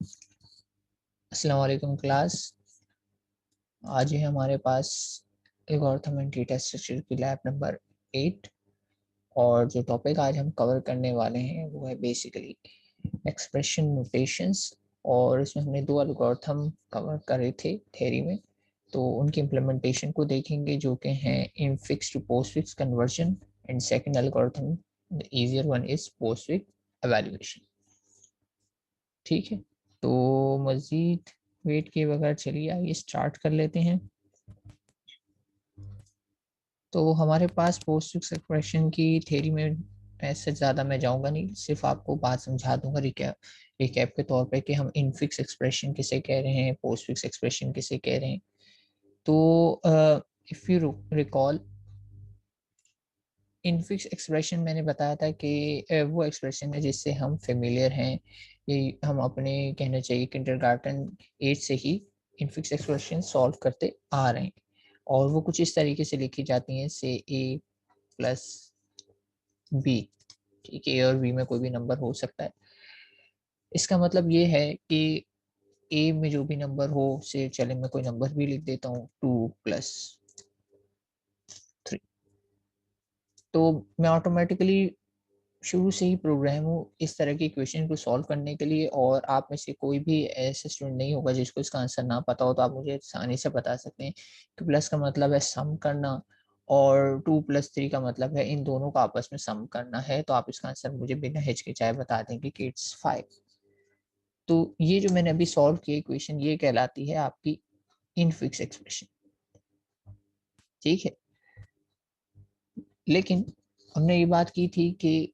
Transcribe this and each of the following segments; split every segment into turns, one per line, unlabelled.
अस्सलाम वालेकुम क्लास। आज है हमारे पास एल्गोरिथम एंड डेटा स्ट्रक्चर की लैब नंबर 8 और जो टॉपिक आज हम कवर करने वाले हैं वो है बेसिकली एक्सप्रेशन नोटेशंस। और इसमें हमने दो एल्गोरिथम कवर करे थे थ्योरी में, तो उनकी इम्प्लीमेंटेशन को देखेंगे जो कि हैं infix to postfix conversion and second algorithm the easier one is postfix evaluation. ठीक है, तो मज़ीद वेट किए बगैर चलिए आइए स्टार्ट कर लेते हैं। तो हमारे पास पोस्ट फिक्स एक्सप्रेशन की थ्योरी में ऐसे ज़्यादा मैं जाऊंगा नहीं, सिर्फ आपको बात समझा दूंगा रिकैप के तौर पे कि हम इनफिक्स एक्सप्रेशन किसे कह रहे हैं, पोस्ट फिक्स एक्सप्रेशन किसे कह रहे हैं। तो if you recall, infix expression मैंने बताया था कि वो एक्सप्रेशन है जिससे हम फेमिलियर हैं। ये हम अपने कहना चाहिए किंडरगार्टन एज से ही इनफिक्स एक्सप्रेशन सॉल्व करते आ रहे हैं, और वो कुछ इस तरीके से लिखी जाती हैं से ए प्लस बी। ठीक है, ए और बी में कोई भी नंबर हो सकता है। इसका मतलब ये है कि ए में जो भी नंबर हो, से चले मैं कोई नंबर भी लिख देता हूँ 2+3, तो मैं ऑटोमेटिकली शुरू से ही प्रोग्राम हूँ इस तरह की इक्वेशन को सॉल्व करने के लिए। और आप में से कोई भी ऐसे स्टूडेंट नहीं होगा जिसको इसका आंसर ना पता हो, तो आप मुझे आसानी से बता सकते हैं कि प्लस का मतलब है सम करना और 2+3 का मतलब है इन दोनों का आपस में सम करना है। तो आप इसका आंसर मुझे बिना हिचकिचाए बता देंगे कि इट्स 5। तो ये जो मैंने अभी सॉल्व किया इक्वेशन, ये कहलाती है आपकी इनफिक्स एक्सप्रेशन। ठीक है, लेकिन हमने ये बात की थी कि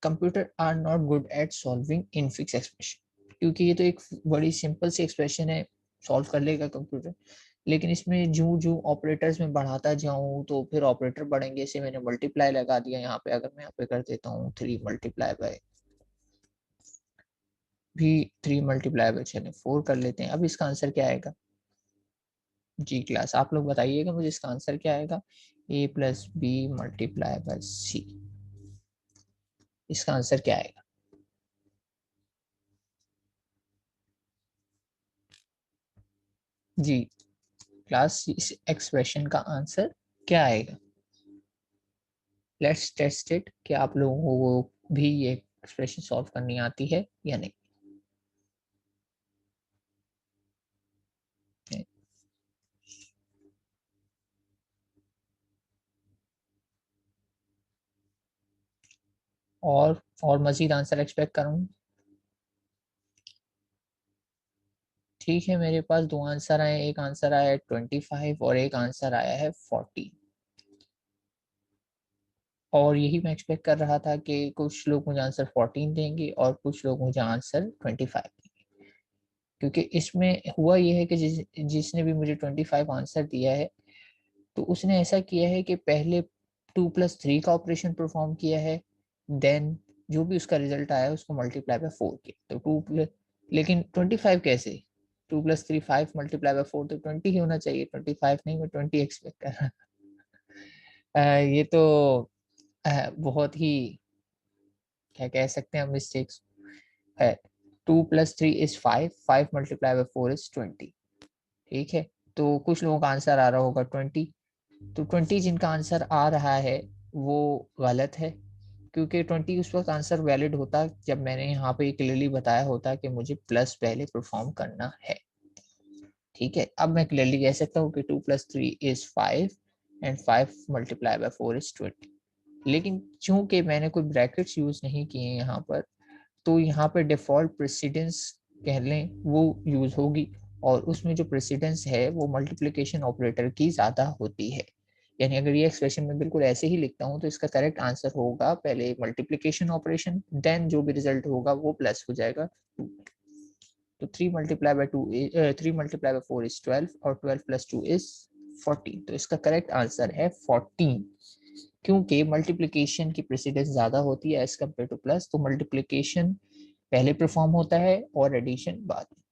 computer are not good at solving infix expression, क्योंकि ये तो एक बड़ी सिंपल सी एक्सप्रेशन है, सॉल्व कर लेगा कंप्यूटर। लेकिन इसमें जो जो ऑपरेटर्स में बढ़ाता जाऊं तो फिर ऑपरेटर बढ़ेंगे। इसे मैंने मल्टीप्लाई लगा दिया यहाँ पे, अगर मैं यहाँ पे कर देता हूँ 3 × भी 3 × चले 4 कर लेते हैं। अब इसका आंसर क्या आएगा जी क्लास, आप लोग बताइएगा मुझे इसका आंसर क्या आएगा। A+B × C, इसका आंसर क्या आएगा जी क्लास, इस एक्सप्रेशन का आंसर क्या आएगा। लेट्स टेस्ट इट कि आप लोगों को भी ये एक्सप्रेशन सॉल्व करनी आती है या नहीं। और मजीद आंसर एक्सपेक्ट करूँ। ठीक है, मेरे पास दो आंसर आए, एक आंसर आया है 25 और एक आंसर आया है 40। और यही मैं एक्सपेक्ट कर रहा था कि कुछ लोग मुझे आंसर 14 देंगे और कुछ लोग मुझे आंसर 25 देंगे, क्योंकि इसमें हुआ यह है कि जिसने भी मुझे 25 आंसर दिया है, तो उसने ऐसा किया है कि पहले 2+3 का ऑपरेशन परफॉर्म किया है, देन जो भी उसका रिजल्ट आया उसको मल्टीप्लाई बाय 4 किया। तो टू प्लस, लेकिन 25 कैसे, 2+3 5 मल्टीप्लाई बाय 4 तो 20 ही होना चाहिए, 25 नहीं, मैं 20 एक्सपेक्ट कर रहा ये तो बहुत ही क्या कह सकते हैं हम, मिस्टेक्स है। 2+3 इज 5, 5 मल्टीप्लाई बाय 4 इज 20। ठीक है, तो कुछ लोगों का आंसर आ रहा होगा 20। तो 20 जिनका आंसर आ रहा है वो गलत है, क्योंकि 20 उस वक्त आंसर वैलिड होता जब मैंने यहाँ पे क्लियरली बताया होता कि मुझे प्लस पहले परफॉर्म करना है। ठीक है, अब मैं क्लियरली कह सकता हूँ कि 2+3 is 5 and 5 multiply by 4 is 20। लेकिन चूंकि मैंने कोई ब्रैकेट्स यूज नहीं किए यहाँ पर, तो यहाँ पे डिफॉल्ट प्रेसिडेंस कह लें वो यूज होगी, और उसमें जो प्रेसिडेंस है वो मल्टीप्लिकेशन ऑपरेटर की ज्यादा होती है। यानी अगर ये एक्सप्रेशन में बिल्कुल ऐसे ही लिखता हूँ तो इसका करेक्ट आंसर होगा पहले मल्टीप्लिकेशन ऑपरेशन, देन जो भी रिजल्ट होगा वो प्लस हो जाएगा 2। तो 3 × 4 इज 12 और 12+2 इज 14। तो इसका करेक्ट आंसर है 14, क्योंकि मल्टीप्लिकेशन की प्रेसिडेंस ज्यादा होती है एज कम्पेयर टू प्लस। तो मल्टीप्लिकेशन पहले परफॉर्म होता है और एडिशन बाद में।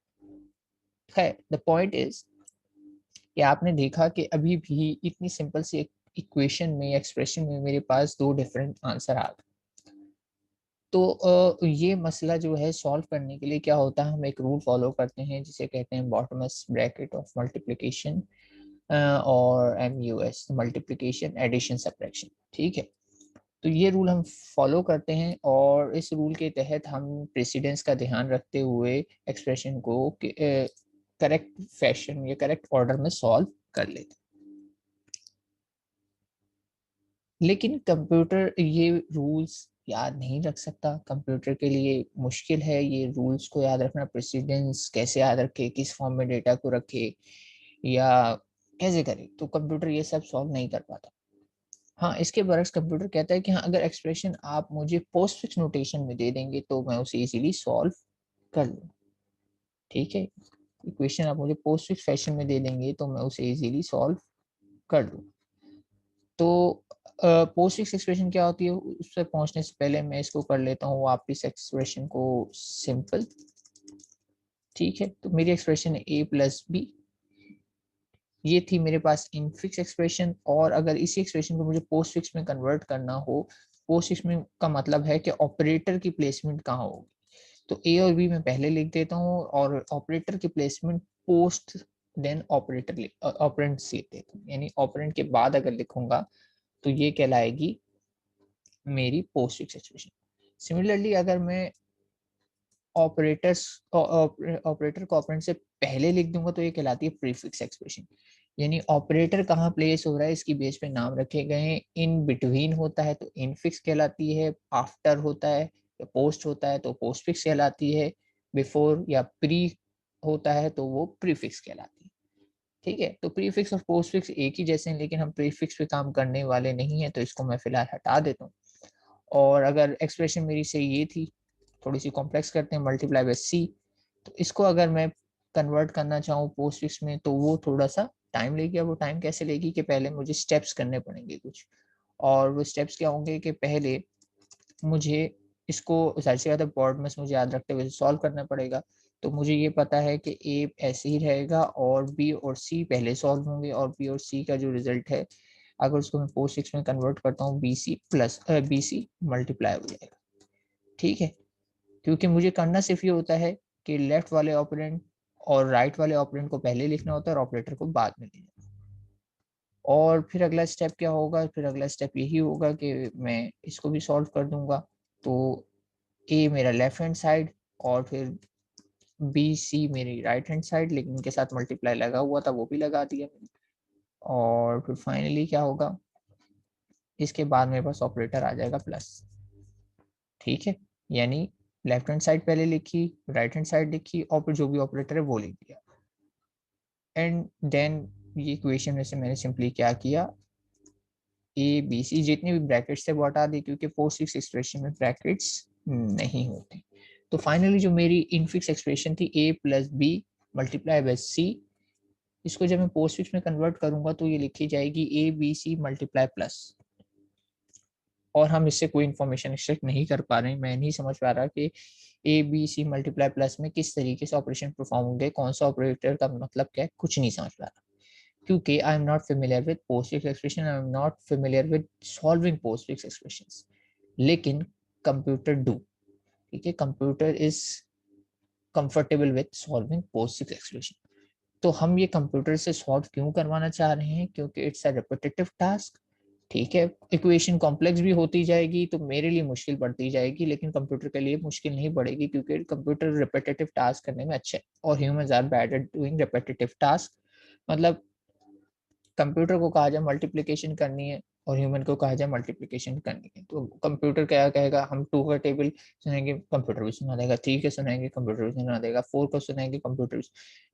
है द पॉइंट इज कि आपने देखा कि अभी भी इतनी सिंपल सी इक्वेशन में, एक्सप्रेशन में मेरे पास दो डिफरेंट आंसर आ गए। तो ये मसला जो है सॉल्व करने के लिए क्या होता है, हम एक रूल फॉलो करते हैं जिसे कहते हैं बॉटमलेस ब्रैकेट ऑफ मल्टीप्लिकेशन और MUS, मल्टीप्लिकेशन एडिशन सब्ट्रैक्शन। ठीक है, तो ये रूल हम फॉलो करते हैं और इस रूल के तहत हम प्रेसिडेंस का ध्यान रखते हुए एक्सप्रेशन को करेक्ट फैशन या करेक्ट ऑर्डर में सॉल्व कर लेते हैं। लेकिन कंप्यूटर ये रूल्स याद नहीं रख सकता, कंप्यूटर के लिए मुश्किल है ये रूल्स को याद रखना। प्रेसिडेंस कैसे याद रखे, किस फॉर्म में डेटा को रखे या कैसे करे, तो कंप्यूटर ये सब सॉल्व नहीं कर पाता। हाँ, इसके बरक्स कंप्यूटर कहता है कि हाँ, अगर एक्सप्रेशन आप मुझे पोस्टफिक्स नोटेशन में दे देंगे तो मैं उसे इजीली सॉल्व कर लूँ। ठीक है, इक्वेशन आप मुझे पोस्टफिक्स फैशन में दे देंगे तो मैं उसे इजीली सॉल्व कर लूँ। तो पोस्टफिक्स एक्सप्रेशन क्या होती है, उस पर पहुंचने से पहले मैं इसको कर लेता हूँ वापस एक्सप्रेशन को सिंपल। ठीक है, तो मेरी एक्सप्रेशन है a+b, ये थी मेरे पास इनफिक्स एक्सप्रेशन। और अगर इसी एक्सप्रेशन को मुझे पोस्टफिक्स में कन्वर्ट करना हो, पोस्टफिक्स में का मतलब है कि ऑपरेटर की प्लेसमेंट कहाँ होगी, तो ए और बी मैं पहले लिख देता हूँ और ऑपरेटर की placement post then operator operand लिख देता हूँ, यानी ऑपरेंट के बाद अगर लिखूंगा तो ये कहलाएगी मेरी पोस्टफिक्स एक्सप्रेशन। सिमिलरली अगर मैं ऑपरेटर को ऑपरेंड से पहले लिख दूंगा तो ये कहलाती है प्रीफिक्स एक्सप्रेशन, यानी ऑपरेटर कहाँ प्लेस हो रहा है इसकी बेस पे नाम रखे गए हैं। इन बिटवीन होता है तो इनफिक्स कहलाती है, आफ्टर होता है या पोस्ट होता है तो पोस्टफिक्स कहलाती है, बिफोर या प्री होता है तो वो प्रीफिक्स कहलाती है। ठीक है, तो प्रीफिक्स और पोस्टफिक्स एक ही जैसे हैं, लेकिन हम प्रीफिक्स पे काम करने वाले नहीं है तो इसको मैं फिलहाल हटा देता हूँ। और अगर एक्सप्रेशन मेरी से ये थी, थोड़ी सी कॉम्प्लेक्स करते हैं, मल्टीप्लाई बाय सी, तो इसको अगर मैं कन्वर्ट करना चाहूँ पोस्टफिक्स में तो वो थोड़ा सा टाइम लेगी। वो टाइम कैसे लेगी कि पहले मुझे स्टेप्स करने पड़ेंगे कुछ, और वो स्टेप्स क्या होंगे कि पहले मुझे इसको जाहिर सी बात है बोर्ड में मुझे याद रखते हुए सॉल्व करना पड़ेगा। तो मुझे ये पता है कि ए ऐसे ही रहेगा और बी और सी पहले सॉल्व होंगे, और बी और सी का जो रिजल्ट है अगर उसको मैं पोस्ट में कन्वर्ट करता हूँ बी सी मल्टीप्लाई हो जाएगा। ठीक है, क्योंकि मुझे करना सिर्फ ये होता है कि लेफ्ट वाले ऑपरेंड और राइट वाले ऑपरेंड को पहले लिखना होता है और ऑपरेटर को बाद में लिखना। और फिर अगला स्टेप क्या होगा, फिर अगला स्टेप यही होगा कि मैं इसको भी सॉल्व कर दूंगा। तो ए मेरा लेफ्ट हैंड साइड और फिर बी सी मेरी राइट हैंड साइड, लेकिन इनके साथ मल्टीप्लाई लगा हुआ था वो भी लगा दिया। और फिर फाइनली क्या होगा, इसके बाद मेरे पास ऑपरेटर आ जाएगा प्लस। ठीक है, यानी लेफ्ट हैंड साइड पहले लिखी, राइट हैंड साइड लिखी और फिर जो भी ऑपरेटर है वो लिख दिया। एंड देन ये इक्वेशन में से मैंने सिंपली क्या किया, ए बी सी जितने भी ब्रैकेट्स थे वो हटा दी, क्योंकि पोस्टफिक्स एक्सप्रेशन में ब्रैकेट्स नहीं होते। तो फाइनली जो मेरी इनफिक्स एक्सप्रेशन थी a+b मल्टीप्लाई बाय सी, इसको जब मैं पोस्टफिक्स में कन्वर्ट करूंगा तो ये लिखी जाएगी a b c multiply plus. और हम इससे कोई इन्फॉर्मेशन एक्सट्रैक्ट नहीं कर पा रहे हैं, मैं नहीं समझ पा रहा कि A B C multiply plus में किस तरीके से ऑपरेशन परफॉर्म होंगे, कौन सा ऑपरेटर का मतलब क्या है, कुछ नहीं समझ पा रहा, क्योंकि I am not familiar with postfix expression, I am not familiar with solving postfix expressions. लेकिन कंप्यूटर डू। ठीक है, computer is comfortable with solving postfix expression. तो हम ये कंप्यूटर से सॉल्व क्यों करवाना चाह रहे हैं, क्योंकि इट्स अ रिपीटेटिव टास्क। ठीक है, इक्वेशन कॉम्प्लेक्स भी होती जाएगी तो मेरे लिए मुश्किल पड़ती जाएगी, लेकिन कंप्यूटर के लिए मुश्किल नहीं पड़ेगी, क्योंकि कंप्यूटर रिपीटेटिव टास्क करने में अच्छा है और humans are bad at doing repetitive task. मतलब कंप्यूटर को कहा जाए मल्टीप्लिकेशन करनी है और ह्यूमन को कहा जाए मल्टीप्लिकेशन करनी है, तो कंप्यूटर क्या कहेगा, हम 2 का टेबल सुनेंगे कंप्यूटर भी सुना देगा, 3 के सुनाएंगे कंप्यूटर भी सुना देगा, 4 को सुनाएंगे कंप्यूटर भी।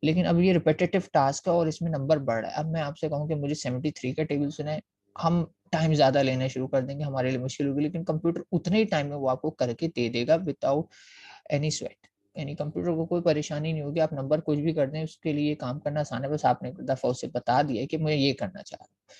लेकिन अब ये रिपीटेटिव टास्क है और इसमें नंबर बढ़ रहा है। अब मैं आपसे कहूँ कि मुझे 73 का टेबल सुनाए, हम टाइम ज्यादा लेना शुरू कर देंगे, हमारे लिए मुश्किल होगी, लेकिन कंप्यूटर उतने ही टाइम में वो आपको करके दे देगा विदाउट एनी स्वेट। यानी कंप्यूटर को कोई परेशानी नहीं होगी, आप नंबर कुछ भी कर दें उसके लिए काम करना आसान है, बस आपने एक दफा उसे बता दिया कि मैं ये करना चाह रहा हूँ।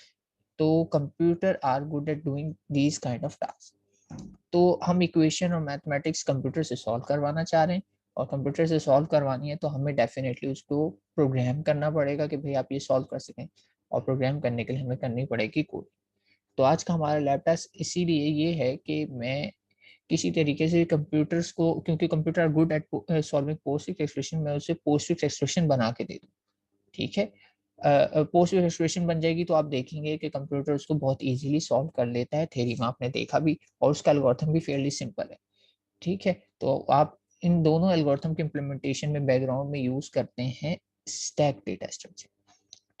तो computer are good at doing these kind of task. तो हम इक्वेशन और मैथमेटिक्स कंप्यूटर से सॉल्व करवाना चाह रहे हैं, और कंप्यूटर से सॉल्व करवानी है तो हमें डेफिनेटली उसको प्रोग्राम करना पड़ेगा कि भाई आप ये सॉल्व कर सकें, और प्रोग्राम करने के लिए हमें करनी पड़ेगी कोड। तो आज का हमारा लैब टेस्ट इसीलिए ये है कि मैं किसी तरीके से कंप्यूटर्स को, क्योंकि computer are good at solving postfix expression, मैं उसे पोस्टफिक्स एक्सप्रेशन बना के दे दूं, ठीक है। पोस्टफिक्स एक्सप्रेशन बन जाएगी तो आप देखेंगे कि कंप्यूटर उसको बहुत इजीली सॉल्व कर लेता है, थ्योरी में आपने देखा भी, और उसका एल्गोरिथम भी फेयरली सिंपल है, ठीक है। तो आप इन दोनों एल्गोरिथम के इम्प्लीमेंटेशन में बैकग्राउंड में यूज करते हैं स्टैक डेटा स्ट्रक्चर,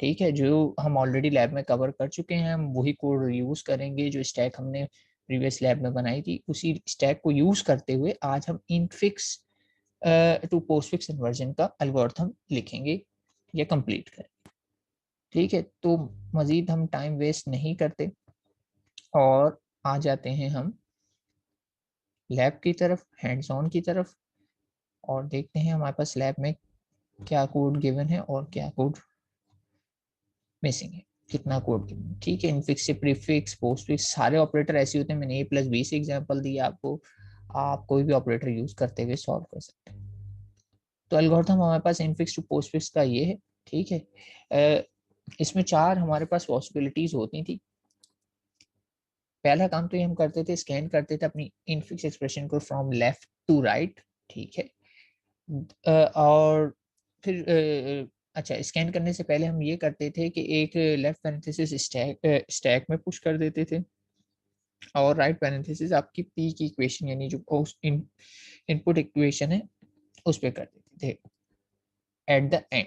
ठीक है, जो हम ऑलरेडी लैब में कवर कर चुके हैं। हम वही कोड यूज करेंगे जो स्टैक हमने प्रीवियस लैब में बनाई थी, उसी स्टैक को यूज करते हुए आज हम इनफिक्स टू पोस्टफिक्स इन्वर्जन का एल्गोरिथम लिखेंगे या कंप्लीट करें, ठीक है। तो मजीद हम टाइम वेस्ट नहीं करते और आ जाते हैं हम लैब की तरफ, हैंड्स ऑन की तरफ, और देखते हैं हमारे पास लैब में क्या कोड गिवन है और क्या कोड मिसिंग है, कितना कोड गिवन है, ठीक है। इनफिक्स से प्रीफिक्स पोस्टफिक्स सारे ऑपरेटर ऐसे होते हैं, मैंने a+b से एग्जांपल दिया आपको, आप कोई भी ऑपरेटर यूज करते हुए सॉल्व कर सकते हैं। तो एल्गोरिथम हमारे पास इनफिक्स टू पोस्टफिक्स का ये है, ठीक है। इसमें 4 हमारे पास पॉसिबिलिटीज होती थी। पहला काम तो ये हम करते थे, स्कैन करते थे अपनी इनफिक्स एक्सप्रेशन को फ्रॉम लेफ्ट टू राइट, ठीक है। और फिर अच्छा, स्कैन करने से पहले हम ये करते थे कि एक लेफ्ट पैरेंथेसिस स्टैक में पुश कर देते थे, और राइट पैरेंथेसिस आपकी पी की इक्वेशन यानी जो इनपुट इक्वेशन है उस पर कर देते थे एट द एंड।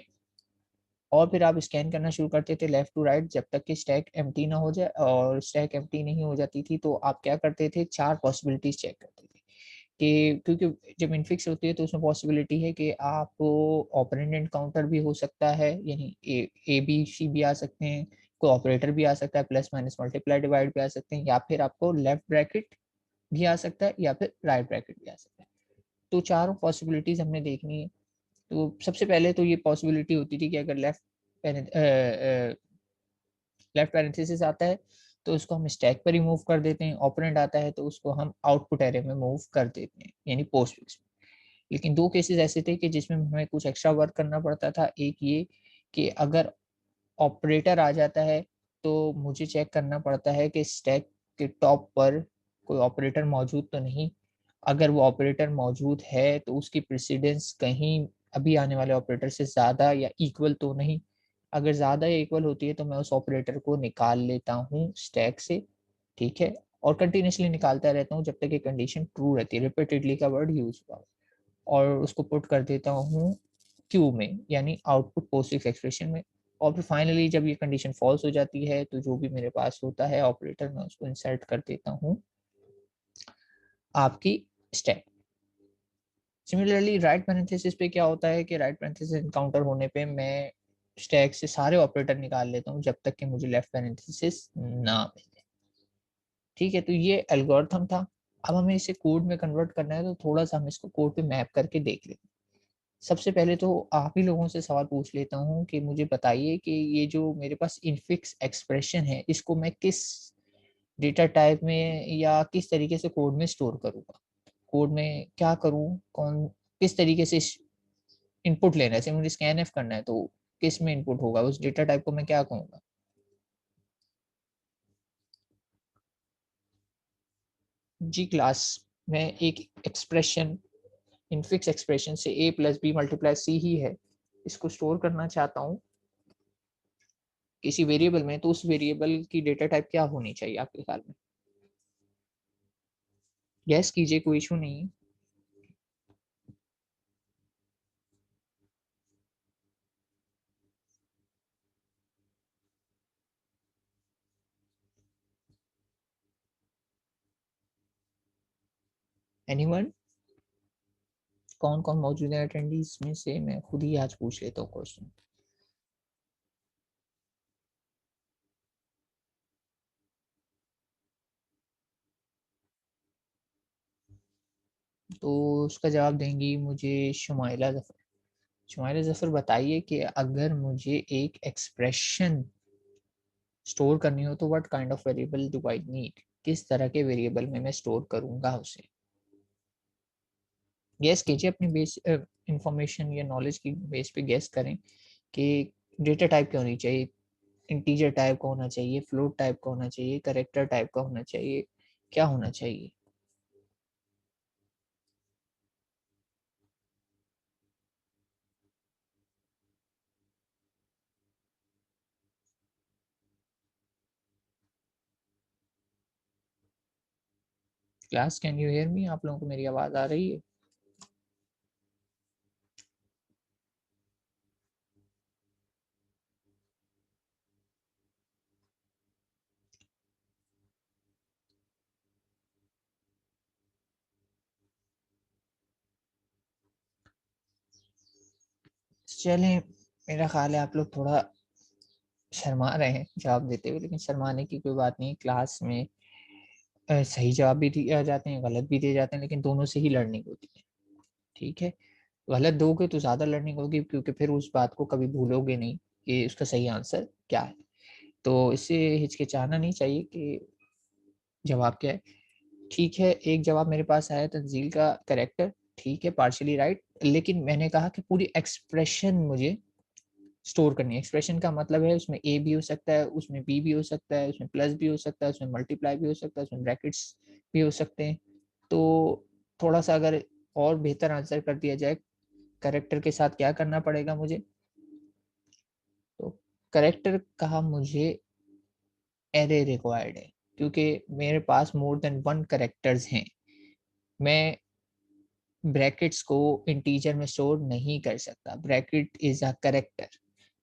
और फिर आप स्कैन करना शुरू करते थे लेफ्ट टू राइट जब तक कि स्टैक एम्प्टी ना हो जाए, और स्टैक एम्प्टी नहीं हो जाती थी तो आप क्या करते थे, 4 पॉसिबिलिटीज चेक करते थे कि, क्योंकि जब इनफिक्स होती है तो उसमें पॉसिबिलिटी है कि आप ऑपरेंड एनकाउंटर भी हो सकता है, यानी ए बी सी भी आ सकते हैं, कोई ऑपरेटर भी आ सकता है, प्लस माइनस मल्टीप्लाई डिवाइड भी आ सकते हैं, या फिर आपको लेफ्ट ब्रैकेट भी आ सकता है या फिर राइट ब्रैकेट भी आ सकता है। तो चारों पॉसिबिलिटीज हमने देखनी है। तो सबसे पहले तो ये पॉसिबिलिटी होती थी कि अगर लेफ्ट पैरेंथेसिस आता है तो उसको हम स्टैक पर ही मूव कर देते हैं, ऑपरेंड आता है तो उसको हम आउटपुट एरे में मूव कर देते हैं, यानी पोस्टफिक्स में। लेकिन 2 केसेस ऐसे थे कि जिसमें हमें कुछ एक्स्ट्रा वर्क करना पड़ता था। एक ये कि अगर ऑपरेटर आ जाता है तो मुझे चेक करना पड़ता है कि स्टैक के टॉप पर कोई ऑपरेटर मौजूद तो नहीं। अगर वो ऑपरेटर मौजूद है तो उसकी प्रेसिडेंस कहीं अभी आने वाले ऑपरेटर से ज़्यादा या इक्वल तो नहीं। अगर ज़्यादा या इक्वल होती है तो मैं उस ऑपरेटर को निकाल लेता हूँ स्टैक से, ठीक है। और कंटिन्यूसली निकालता रहता हूँ जब तक ये कंडीशन ट्रू रहती है, रिपीटेडली का वर्ड यूज हुआ, और उसको पुट कर देता हूँ क्यू में, यानी आउटपुट पोस्टफिक्स एक्सप्रेशन में। और फिर फाइनली जब ये कंडीशन फॉल्स हो जाती है तो जो भी मेरे पास होता है ऑपरेटर, मैं उसको इंसर्ट कर देता हूँ आपकी स्टैक। सिमिलरली राइट पैरेंथेसिस पे क्या होता है कि राइट पैरेंथेसिस एनकाउंटर होने पे मैं स्टैक से सारे ऑपरेटर निकाल लेता हूँ जब तक कि मुझे लेफ्ट पैरेंथेसिस ना मिले, ठीक है। तो ये एल्गोरिथम था। अब हमें इसे कोड में कन्वर्ट करना है तो थोड़ा सा हम इसको कोड पे मैप करके देख लेते हैं। सबसे पहले तो आप ही लोगों से सवाल पूछ लेता हूँ कि मुझे बताइए कि ये जो मेरे पास इनफिक्स एक्सप्रेशन है इसको मैं किस डेटा टाइप में या किस तरीके से कोड में स्टोर करूँगा। कोड में क्या करूँ, कौन किस तरीके से इनपुट लेना है, जैसे मुझे स्कैन एफ करना है तो किस में इनपुट होगा, उस डेटा टाइप को मैं क्या कहूँगा। जी क्लास में एक एक्सप्रेशन, इनफिक्स एक्सप्रेशन से a+b × c ही है, इसको स्टोर करना चाहता हूँ किसी वेरिएबल में, तो उस वेरिएबल की डेटा टाइप क्या होनी चाहिए आपके ख्याल में। गैस कीजिए, कोई इशू नहीं है। एनीवन, कौन कौन मौजूद है अटेंडीज में से, मैं खुद ही आज पूछ लेता हूँ क्वेश्चन। तो उसका जवाब देंगी मुझे शुमाइला जफर। शुमाइला जफर, बताइए कि अगर मुझे एक एक्सप्रेशन स्टोर करनी हो तो what kind of variable do I need, किस तरह के वेरिएबल में मैं स्टोर करूंगा उसे। गैस कीजिए, अपनी बेस इंफॉर्मेशन या नॉलेज की बेस पे गैस करें कि डेटा टाइप क्या होनी चाहिए। इंटीजर टाइप का होना चाहिए, फ्लोट टाइप का होना चाहिए, करेक्टर टाइप का होना चाहिए, क्या होना चाहिए। Class can you hear me? आप लोगों को मेरी आवाज आ रही है? चलें, मेरा ख्याल है आप लोग थोड़ा शर्मा रहे हैं जवाब देते हुए, लेकिन शर्माने की कोई बात नहीं। क्लास में सही जवाब भी दिए जाते हैं, गलत भी दिए जाते हैं, लेकिन दोनों से ही लर्निंग होती है। ठीक है, गलत दोगे तो ज़्यादा लर्निंग होगी, क्योंकि फिर उस बात को कभी भूलोगे नहीं कि उसका सही आंसर क्या है। तो इससे हिचकिचाना नहीं चाहिए कि जवाब क्या है। ठीक है, एक जवाब मेरे पास आया तंजील का करेक्टर, ठीक है, पार्शियली राइट, लेकिन मैंने कहा कि पूरी एक्सप्रेशन मुझे स्टोर करनी है। एक्सप्रेशन का मतलब है उसमें ए भी हो सकता है, उसमें बी भी हो सकता है, उसमें प्लस भी हो सकता है, उसमें मल्टीप्लाई भी हो सकता है, उसमें ब्रैकेट्स भी हो सकते हैं। तो थोड़ा सा अगर और बेहतर आंसर कर दिया जाए, करेक्टर के साथ क्या करना पड़ेगा मुझे? तो करेक्टर कहा मुझे एरे रिक्वायर्ड है, क्योंकि मेरे पास मोर देन 1 कैरेक्टर्स हैं। मैं ब्रैकेट्स को इंटीजर में स्टोर नहीं कर सकता। ब्रैकेट इज़ अ कैरेक्टर,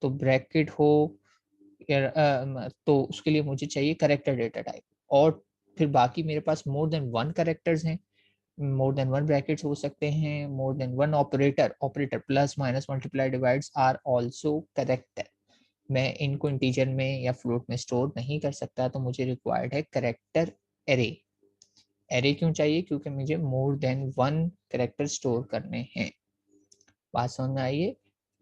तो ब्रैकेट हो तो उसके लिए मुझे चाहिए कैरेक्टर डेटा टाइप, और फिर बाकी मेरे पास मोर देन 1 कैरेक्टर्स हैं, मोर देन 1 ब्रैकेट्स हो सकते हैं, more than 1 operator plus, minus, multiply, divides are also character. मैं इनको इंटीजर में या फ्लोट में स्टोर नहीं कर सकता, तो मुझे रिक्वायर्ड है कैरेक्टर एरे। एरे क्यों चाहिए? क्योंकि मुझे मोर देन 1 कैरेक्टर स्टोर करने हैं। बात समझ में आई है?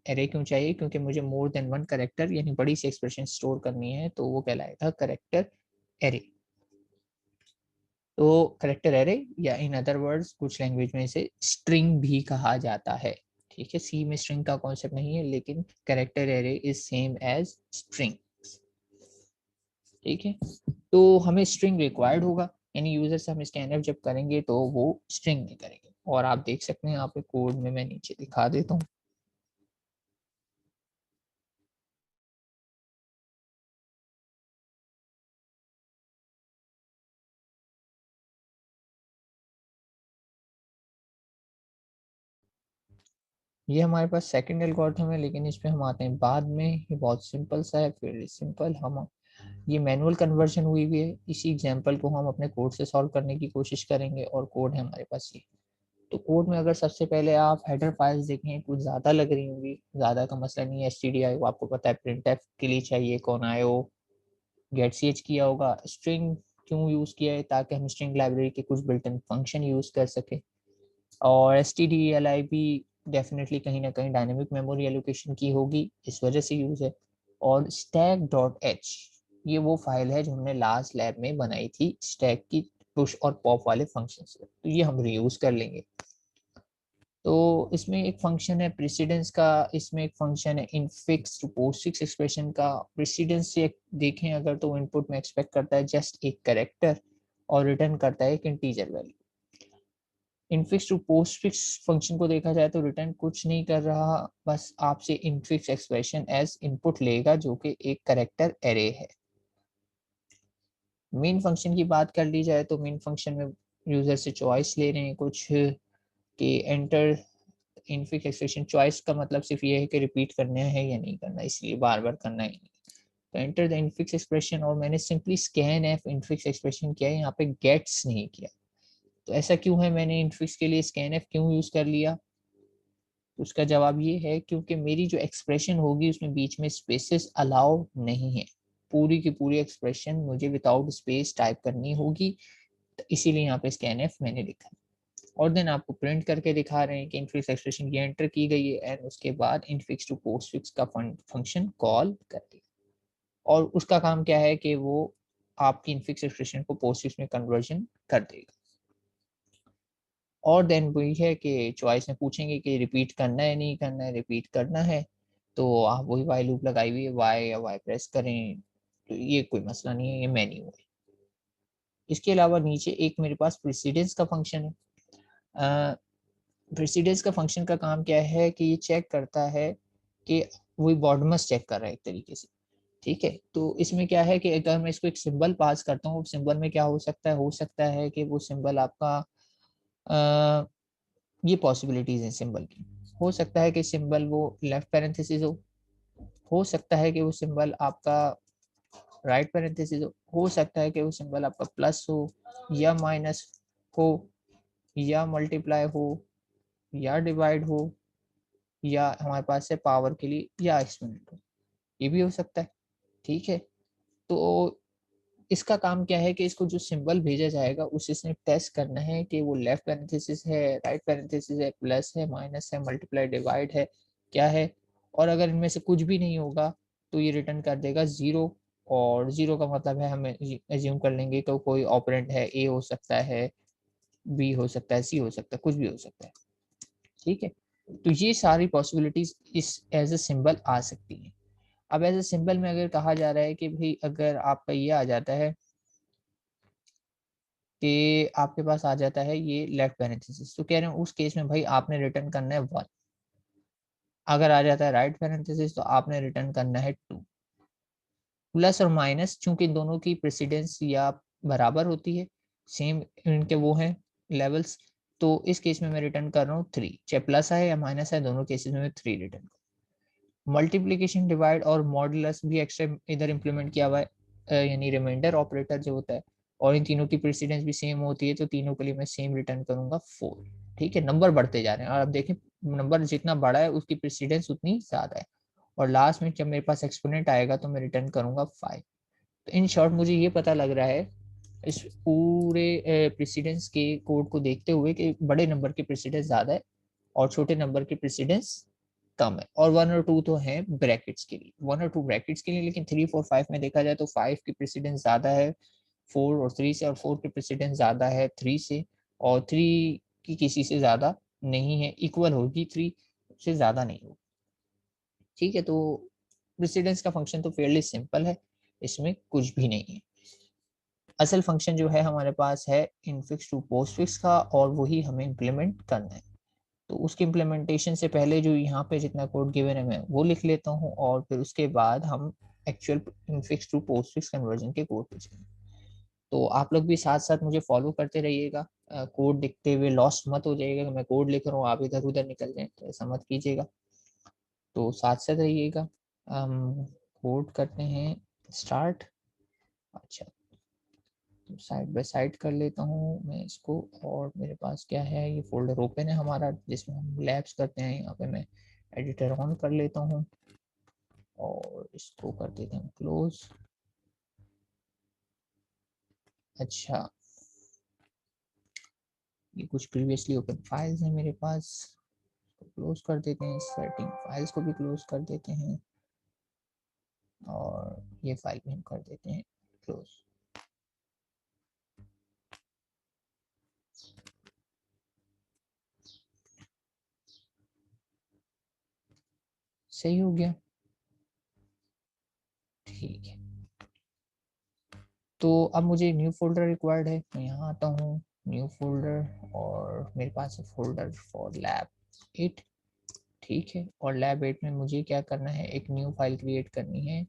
एरे क्यों चाहिए? क्योंकि मुझे मोर देन 1 कैरेक्टर यानी बड़ी सी एक्सप्रेशन स्टोर करनी है, तो वो कहलाएगा कैरेक्टर एरे। तो कैरेक्टर एरे, या इन अदर वर्ड्स कुछ लैंग्वेज में इसे स्ट्रिंग भी कहा जाता है। ठीक है, सी में स्ट्रिंग का कॉन्सेप्ट नहीं है, लेकिन character array is same as string. ठीक है, तो हमें स्ट्रिंग रिक्वायर्ड होगा, यानी यूजर से हम स्कैनफ जब करेंगे तो वो स्ट्रिंग में करेंगे। और आप देख सकते हैं यहाँ पे कोड में, मैं नीचे दिखा देता हूँ। ये हमारे पास सेकंड एल्गोरिथम है, लेकिन इस पे हम आते हैं बाद में। ये बहुत सिंपल सा है, फिर सिंपल हम ये मैनुअल कन्वर्जन हुई हुई है। इसी एग्जांपल को हम अपने कोड से सॉल्व करने की कोशिश करेंगे, और कोड है हमारे पास ये। तो कोड में अगर सबसे पहले आप हेडर फाइल्स देखें, कुछ ज़्यादा लग रही होंगी, ज़्यादा का मसला नहीं है। stdio आपको पता है प्रिंटफ के लिए चाहिए, कौन आयो गेट ch किया होगा। स्ट्रिंग क्यों यूज़ किया है? ताकि हम स्ट्रिंग लाइब्रेरी के कुछ बिल्ट इन फंक्शन यूज़ कर सके। और stdli भी डेफिनेटली कहीं ना कहीं डायनेमिक मेमोरी एलोकेशन की होगी, इस वजह से यूज़ है। और स्टैक डॉट एच, ये वो फाइल है जो हमने लास्ट लैब में बनाई थी स्टैक की पुश और पॉप वाले फंक्शन से, तो ये हम रीयूज कर लेंगे। तो इसमें एक फंक्शन है प्रेसिडेंस का, इसमें एक फंक्शन है इनफिक्स टू पोस्टफिक्स एक्सप्रेशन का। प्रेसिडेंस से देखें अगर, तो इनपुट में एक्सपेक्ट करता है जस्ट एक कैरेक्टर, और रिटर्न करता है एक integer value. Infix to postfix function को देखा जाए तो रिटर्न कुछ नहीं कर रहा, बस आपसे इनफिक्स एक्सप्रेशन एज इनपुट लेगा, जो कि एक कैरेक्टर एरे है। मेन फंक्शन की बात कर ली जाए तो मेन फंक्शन में यूजर से चॉइस ले रहे हैं कुछ, कि एंटर इनफिक्स एक्सप्रेशन। चॉइस का मतलब सिर्फ ये है कि रिपीट करना है या नहीं करना, इसलिए बार बार करना ही नहीं। तो एंटर द इनफिक्स एक्सप्रेशन, और मैंने simply scan F infix expression किया है, यहाँ पे गेट्स नहीं किया। तो ऐसा क्यों है? मैंने इनफिक्स के लिए स्कैन एफ क्यों यूज कर लिया? तो उसका जवाब ये है, क्योंकि मेरी जो एक्सप्रेशन होगी उसमें बीच में स्पेसेस अलाउ नहीं है। पूरी की पूरी एक्सप्रेशन मुझे विदाउट स्पेस टाइप करनी होगी, तो इसीलिए यहाँ पे स्कैन एफ मैंने लिखा। और देन आपको प्रिंट करके दिखा रहे हैं कि इनफिक्स एक्सप्रेशन ये एंटर की गई है, एंड उसके बाद इनफिक्स टू पोस्टफिक्स का फंक्शन कॉल कर दिया। और उसका काम क्या है कि वो आपकी इनफिक्स एक्सप्रेशन को पोस्टफिक्स में कन्वर्जन कर देगा। और देन वही है कि चॉइस में पूछेंगे कि रिपीट करना है नहीं करना है। रिपीट करना है तो आप वही वाई लूप लगाई हुई है, वाई या वाई प्रेस करें, तो ये कोई मसला नहीं है, ये मेन्यू है। इसके अलावा नीचे एक मेरे पास प्रेसिडेंस का फंक्शन है। प्रेसिडेंस का फंक्शन का काम क्या है कि ये चेक करता है कि वही बॉडमस चेक कर रहा है एक तरीके से, ठीक है, तो इसमें क्या है कि अगर मैं इसको एक सिंबल पास करता हूँ, सिंबल में क्या हो सकता है कि वो सिंबल आपका ये पॉसिबिलिटीज हैं सिंबल की। हो सकता है कि सिंबल वो लेफ्ट पैरेंथेसिस हो सकता है कि वो सिंबल आपका राइट पैरेंथेसिस हो सकता है कि वो सिंबल आपका प्लस हो या माइनस हो या मल्टीप्लाई हो या डिवाइड हो या हमारे पास है पावर के लिए या एक्सपोनेंट हो, ये भी हो सकता है। ठीक है, तो इसका काम क्या है कि इसको जो सिंबल भेजा जाएगा उसे इसने टेस्ट करना है कि वो लेफ्ट पैरेंथेसिस है, राइट पैरेंथेसिस है, प्लस है, माइनस है, मल्टीप्लाई डिवाइड है, क्या है। और अगर इनमें से कुछ भी नहीं होगा तो ये रिटर्न कर देगा जीरो। और जीरो का मतलब है हम एज्यूम कर लेंगे कि कोई ऑपरेंड है, ए हो सकता है, बी हो सकता है, सी हो सकता है, कुछ भी हो सकता है। ठीक है, तो ये सारी पॉसिबिलिटीज इस एज ए सिंबल आ सकती हैं। अब एज ए सिंबल में अगर कहा जा रहा है कि भाई अगर आपका ये आ जाता है कि आपके पास आ जाता है ये लेफ्ट पैरेंथेसिस, तो कह रहे हैं उस केस में भाई आपने रिटर्न करना है 1। अगर आ जाता है राइट पैरेंथेसिस तो आपने रिटर्न करना है 2। प्लस और माइनस चूंकि दोनों की प्रेसिडेंस या बराबर होती है, सेम इनके वो हैं लेवल्स, तो इस केस में मैं रिटर्न कर रहा हूँ 3। चाहे प्लस है या माइनस है, दोनों केसेस में मैं 3 रिटर्न। मल्टीप्लीकेशन डिवाइड और मॉडुलस भी एक्स्ट्रा इधर इंप्लीमेंट किया हुआ है, यानी रिमाइंडर ऑपरेटर जो होता है, और इन तीनों की प्रेसिडेंस भी सेम होती है, तो तीनों के लिए मैं सेम रिटर्न करूंगा 4। ठीक है, नंबर बढ़ते जा रहे हैं और अब देखें नंबर जितना बड़ा है उसकी प्रेसिडेंस उतनी ज्यादा है, और लास्ट में जब मेरे पास एक्सपोनेंट आएगा तो मैं रिटर्न करूंगा 5। तो इन शॉर्ट मुझे ये पता लग रहा है इस पूरे प्रेसिडेंस के कोड को देखते हुए कि बड़े नंबर की प्रेसिडेंस ज्यादा है और छोटे नंबर की प्रेसिडेंस कम है। और 1 और 2 तो है ब्रैकेट्स के लिए, 1 और 2 ब्रैकेट्स के लिए, लेकिन 3 4 5 में देखा जाए तो 5 की प्रेसिडेंस ज्यादा है 4 और 3 से, और 4 की प्रेसिडेंस ज्यादा है 3 से, और 3 की किसी से ज्यादा नहीं है, इक्वल होगी 3 से ज्यादा नहीं होगी। ठीक है, तो प्रेसिडेंस का फंक्शन तो फेयरली सिंपल है, इसमें कुछ भी नहीं है। असल फंक्शन जो है हमारे पास है इनफिक्स टू पोस्टफिक्स का, और वही हमें इम्प्लीमेंट करना है। तो उसके इम्प्लीमेंटेशन से पहले जो यहाँ पे जितना कोड गिवन है मैं वो लिख लेता हूँ, और फिर उसके बाद हम actual infix to postfix conversion के कोड पे चलेंगे। तो आप लोग भी साथ साथ मुझे फॉलो करते रहिएगा, कोड लिखते हुए लॉस्ट मत हो जाइएगा कि मैं कोड लिख रहा हूँ आप इधर उधर निकल जाए, तो ऐसा मत कीजिएगा। तो साथ साथ रहिएगा। हम कोड करते हैं स्टार्ट। अच्छा, तो साइड बाय साइड कर लेता हूँ मैं इसको, और मेरे पास क्या है, ये फोल्डर ओपन है हमारा जिसमें हम लैब्स करते हैं। यहाँ पे मैं एडिटर ऑन कर लेता हूँ और इसको कर देते हैं क्लोज। अच्छा, ये कुछ प्रीवियसली ओपन फाइल्स हैं मेरे पास, तो क्लोज कर देते हैं, सेटिंग फाइल्स को भी क्लोज कर देते हैं, और ये फाइल भी हम कर देते हैं क्लोज। सही हो गया। ठीक है, तो अब मुझे न्यू फोल्डर रिक्वायर्ड है, मैं यहाँ आता हूँ न्यू फोल्डर, और मेरे पास है फोल्डर फॉर लैब 8। ठीक है, और लैब 8 में मुझे क्या करना है, एक न्यू फाइल क्रिएट करनी है,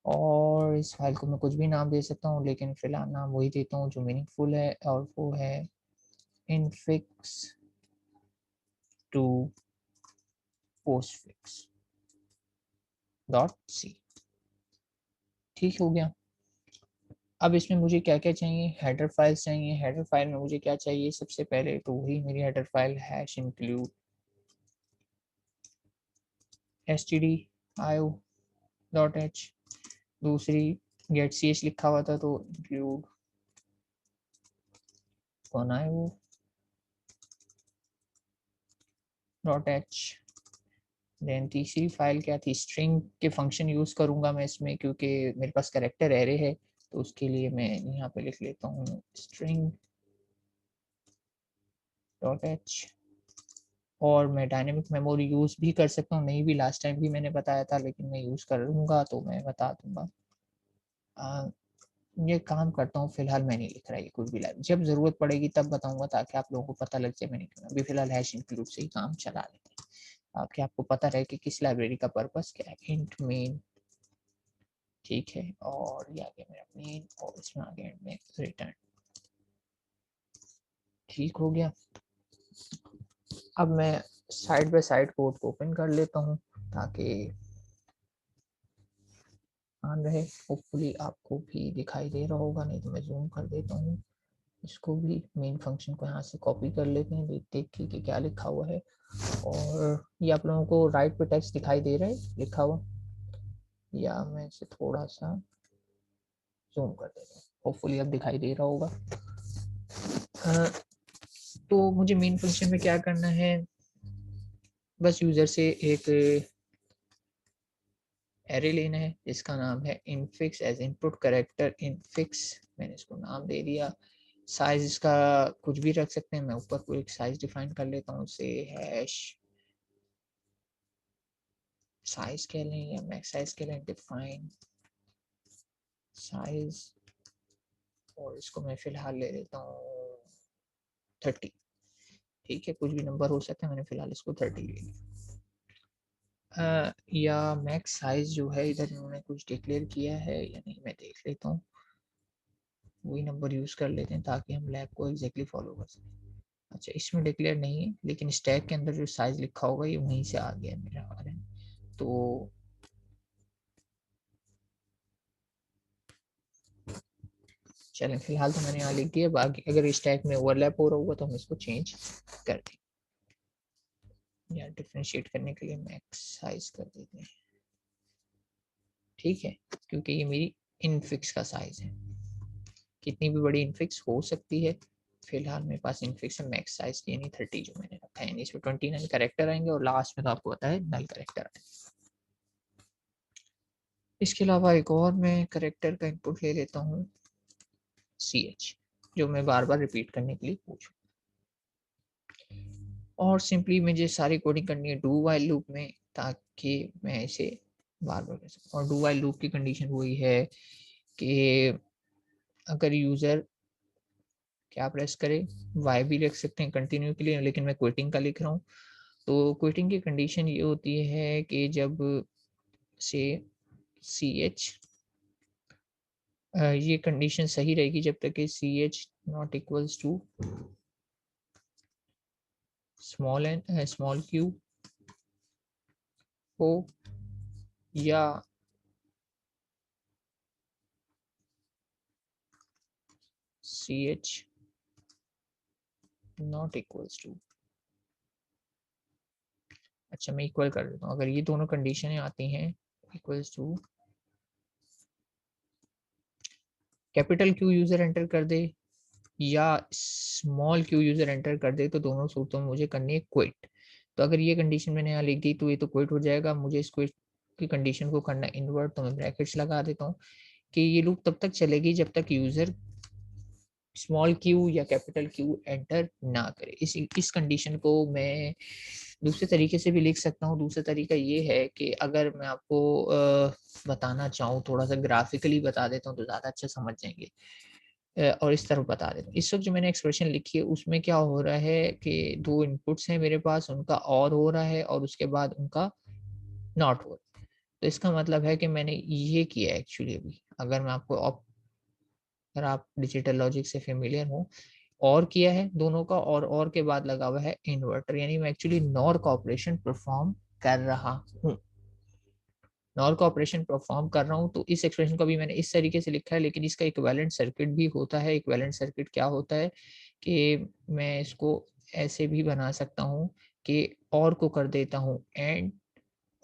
और इस फाइल को मैं कुछ भी नाम दे सकता हूँ, लेकिन फिलहाल नाम वही देता हूँ जो मीनिंगफुल है, और वो है infix to postfix dot C. ठीक हो गया। अब इसमें मुझे क्या क्या चाहिए, हेडर फाइल्स चाहिए। हेडर फाइल में मुझे क्या चाहिए, सबसे पहले तो वही मेरी header file hash include stdio.h। दूसरी गेट ch लिखा हुआ था तो इंक्लूड conio.h। देन तीसरी फाइल क्या थी, स्ट्रिंग के फंक्शन यूज करूंगा मैं इसमें, क्योंकि मेरे पास कैरेक्टर एरे है, तो उसके लिए मैं यहाँ पे लिख लेता हूँ स्ट्रिंग डॉट एच। और मैं डायनेमिक मेमोरी यूज भी कर सकता हूँ, नहीं भी लास्ट टाइम भी मैंने बताया था, लेकिन मैं यूज करूंगा तो मैं बता दूंगा। ये काम करता हूँ, फिलहाल मैं नहीं लिख रहा है कुछ भी, लाइव जब जरूरत पड़ेगी तब बताऊंगा, ताकि आप लोगों को पता लग जाए मैंने क्यों। अभी फिलहाल हैश इंक्लूड से ही काम चला लेते हैं, ताकि आपको पता रहे कि किस लाइब्रेरी का पर्पस क्या है। इंट मेन ठीक है, और ये आ गया मेरा मेन और इसमें आ गया एंड में रिटर्न। ठीक हो गया। अब मैं साइड बाय साइड कोड को ओपन कर लेता हूँ ताकि आन रहे। होपफुली आपको भी दिखाई दे रहा होगा, नहीं तो मैं जूम कर देता हूँ इसको भी। मेन फंक्शन को यहाँ से कॉपी कर लेते हैं, देखते हैं कि क्या लिखा हुआ है। और ये आप लोगों को राइट पे टेक्स्ट दिखाई दे रहा है लिखा हुआ, या मैं इसे थोड़ा सा जूम कर देता हूँ, होपफुली अब दिखाई दे रहा होगा। तो मुझे मेन फंक्शन में क्या करना है, बस यूजर से एक एरे लेना है जिसका नाम है infix as input character infix, मैंने इसको नाम दे दिया। साइज इसका कुछ भी रख सकते हैं, मैं ऊपर कोई एक साइज डिफाइन कर लेता हूँ, से हैश साइज कह लें या मैक्स साइज कह लें, डिफाइन साइज, और इसको मैं फिलहाल ले लेता हूँ 30। ठीक है, कुछ भी नंबर हो सकता है, मैंने फिलहाल इसको 30 ले लिया। या मैक्स साइज जो है इधर इन्होंने कुछ डिक्लेयर किया है या नहीं, मैं देख लेता हूँ। वही नंबर यूज कर लेते हैं ताकि हम लैब को एग्जैक्टली फॉलो कर सकें। अच्छा, इसमें डिक्लेयर नहीं है, लेकिन स्टैक के अंदर जो साइज लिखा होगा ये वहीं से आ गया मेरा आ रहा है। तो चलें, फिलहाल तो मैंने यहाँ लिख दिया, बाकी अगर स्टैक में ओवरलैप हो रहा होगा तो हम इसको चेंज कर दें, या डिफ्रेंशिएट करने के लिए मैक्स साइज कर देते हैं। ठीक है, क्योंकि ये मेरी इनफिक्स का साइज है, कितनी भी बड़ी इनफिक्स हो सकती है। फिलहाल मेरे पास इनफिक्स है मैक्स साइज यानी 30 जो मैंने रखा है, इसमें 29 कैरेक्टर आएंगे और लास्ट में तो आपको पता है नल कैरेक्टर आएंगे। इसके अलावा एक और मैं कैरेक्टर का इनपुट ले लेता हूँ ch, जो मैं बार बार रिपीट करने के लिए पूछूं। और सिंपली मुझे सारी कोडिंग करनी है डू वाइल लूप में, ताकि मैं इसे बार बार कर सकूँ। और डू वाइल लूप की कंडीशन वही है कि अगर यूजर क्या प्रेस करे, वाई भी लिख सकते हैं कंटिन्यू के लिए, लेकिन मैं क्विटिंग का लिख रहा हूँ। तो क्विटिंग की कंडीशन ये होती है कि जब से सी एच, ये कंडीशन सही रहेगी जब तक कि C H not equals to small N small Q हो, या C H not equals to, अच्छा मैं इक्वल कर देता हूँ, अगर ये दोनों कंडीशनें आती हैं equals to capital Q user enter कर दे या स्मॉल क्यू यूजर एंटर कर दे, तो दोनों सूरतों में मुझे करनी है क्विट। तो अगर ये कंडीशन मैंने यहाँ लिख दी तो ये तो क्विट हो जाएगा, मुझे इस क्विट की कंडीशन को करना इन्वर्ट, तो मैं ब्रैकेट्स लगा देता हूँ कि ये लूप तब तक चलेगी जब तक यूजर स्मॉल क्यू या कैपिटल क्यू एंटर ना करे। इस कंडीशन को मैं दूसरे तरीके से भी लिख सकता हूँ। दूसरा तरीका ये है कि अगर मैं आपको बताना चाहूँ, थोड़ा सा ग्राफिकली बता देता हूँ तो ज़्यादा अच्छा समझ जाएंगे। और इस तरफ बता देता हूँ, इस वक्त जो मैंने एक्सप्रेशन लिखी है उसमें क्या हो रहा है कि दो इनपुट्स हैं मेरे पास, उनका और हो रहा है और उसके बाद उनका नॉट हो रहा है। तो इसका मतलब है कि मैंने ये किया एक्चुअली। अभी अगर मैं आपको अगर आप डिजिटल लॉजिक से फेमिलियर हो, और किया है दोनों का, और के बाद लगा हुआ है इन्वर्टर, यानी मैं एक्चुअली नॉर का ऑपरेशन परफॉर्म कर रहा हूँ। नॉर का ऑपरेशन परफॉर्म कर रहा हूँ, तो इस एक्सप्रेशन को भी मैंने इस तरीके से लिखा है, लेकिन इसका इक्विवेलेंट सर्किट भी होता है। इक्विवेलेंट सर्किट क्या होता है कि मैं इसको ऐसे भी बना सकता हूँ कि और को कर देता हूँ एंड,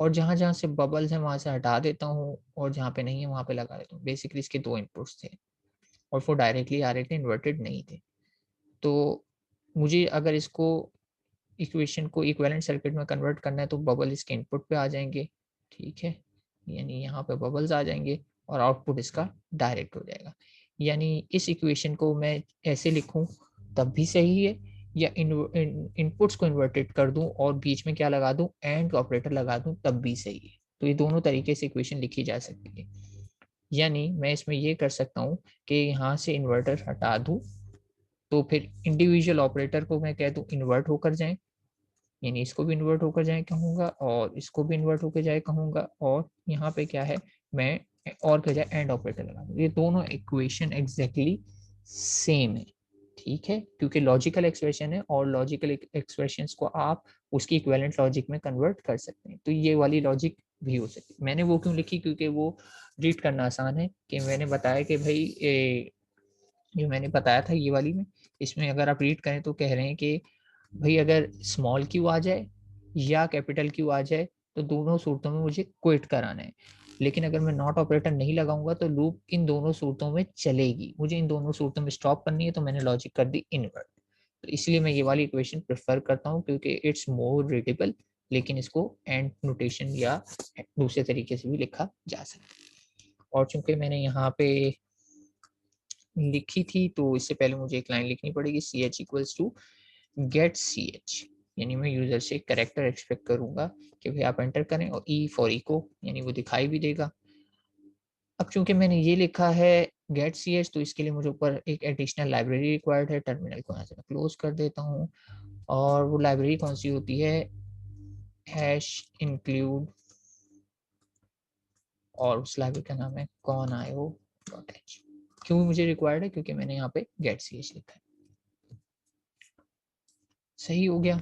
और जहाँ जहाँ से बबल्स हैं वहां से हटा देता हूँ, और जहाँ पे नहीं है वहां पे लगा देता हूँ। बेसिकली इसके दो इनपुट्स थे और वो डायरेक्टली आ रहे थे, इन्वर्टेड नहीं थे। तो मुझे अगर इसको इक्वेशन को इक्विवेलेंट सर्किट में कन्वर्ट करना है तो बबल इसके इनपुट पे आ जाएंगे। ठीक है, यानी यहाँ पे बबल्स आ जाएंगे और आउटपुट इसका डायरेक्ट हो जाएगा। यानी इस इक्वेशन को मैं ऐसे लिखूं तब भी सही है, या इनपुट्स को इन्वर्टेड कर दूं और बीच में क्या लगा दूं, एंड ऑपरेटर लगा दूं, तब भी सही है। तो ये दोनों तरीके से इक्वेशन लिखी जा सकती है। यानी मैं इसमें ये कर सकता हूँ कि यहाँ से इन्वर्टर हटा दूं, तो फिर इंडिविजुअल ऑपरेटर को मैं कह दूं इन्वर्ट होकर जाए, यानी इसको भी इन्वर्ट होकर जाए कहूँगा और इसको भी इन्वर्ट होकर जाए कहूँगा, और यहाँ पे क्या है मैं और क्या जाए एंड ऑपरेटर लगा दूँ। ये दोनों इक्वेशन एग्जैक्टली सेम है, ठीक है, क्योंकि लॉजिकल एक्सप्रेशन है और लॉजिकल एक्सप्रेशंस को आप उसकी इक्विवेलेंट लॉजिक में कन्वर्ट कर सकते हैं। तो ये वाली लॉजिक भी हो सकती है। मैंने वो क्यों लिखी, क्योंकि वो रीड करना आसान है। कि मैंने बताया कि भाई जो मैंने बताया था ये वाली में, इसमें अगर आप रीड करें तो कह रहे हैं कि भाई अगर स्मॉल क्यू आ जाए या कैपिटल क्यू आ जाए तो दोनों सूरतों में मुझे क्विट कराना है। लेकिन अगर मैं नॉट ऑपरेटर नहीं लगाऊंगा तो लूप इन दोनों सूरतों में चलेगी, मुझे इन दोनों सूरतों में स्टॉप करनी है, तो मैंने लॉजिक कर दी इनवर्ट। तो इसलिए मैं ये वाली इक्वेशन प्रेफर करता हूँ क्योंकि इट्स मोर रीडेबल, लेकिन इसको एंड नोटेशन या दूसरे तरीके से भी लिखा जा सकता है। और चूंकि मैंने यहाँ पे लिखी थी तो इससे पहले मुझे एक लाइन लिखनी पड़ेगी, C H equals to get C H, यानी मैं यूजर से करेक्टर एक्सपेक्ट करूंगा कि भाई आप एंटर करें, और ई फॉर इको, यानी वो दिखाई भी देगा। अब चूंकि मैंने ये लिखा है गेट सी एच, तो इसके लिए मुझे ऊपर एक एडिशनल लाइब्रेरी रिक्वायर्ड है। टर्मिनल को यहाँ से मैं क्लोज कर देता हूँ। और वो लाइब्रेरी कौन सी होती है, हैश इंक्लूड, और उस लाइब्रेरी का नाम है कौन आयो डॉट एच। क्यों मुझे रिक्वायर्ड है, क्योंकि मैंने यहाँ पे गेट सी एच लिखा है। सही हो गया।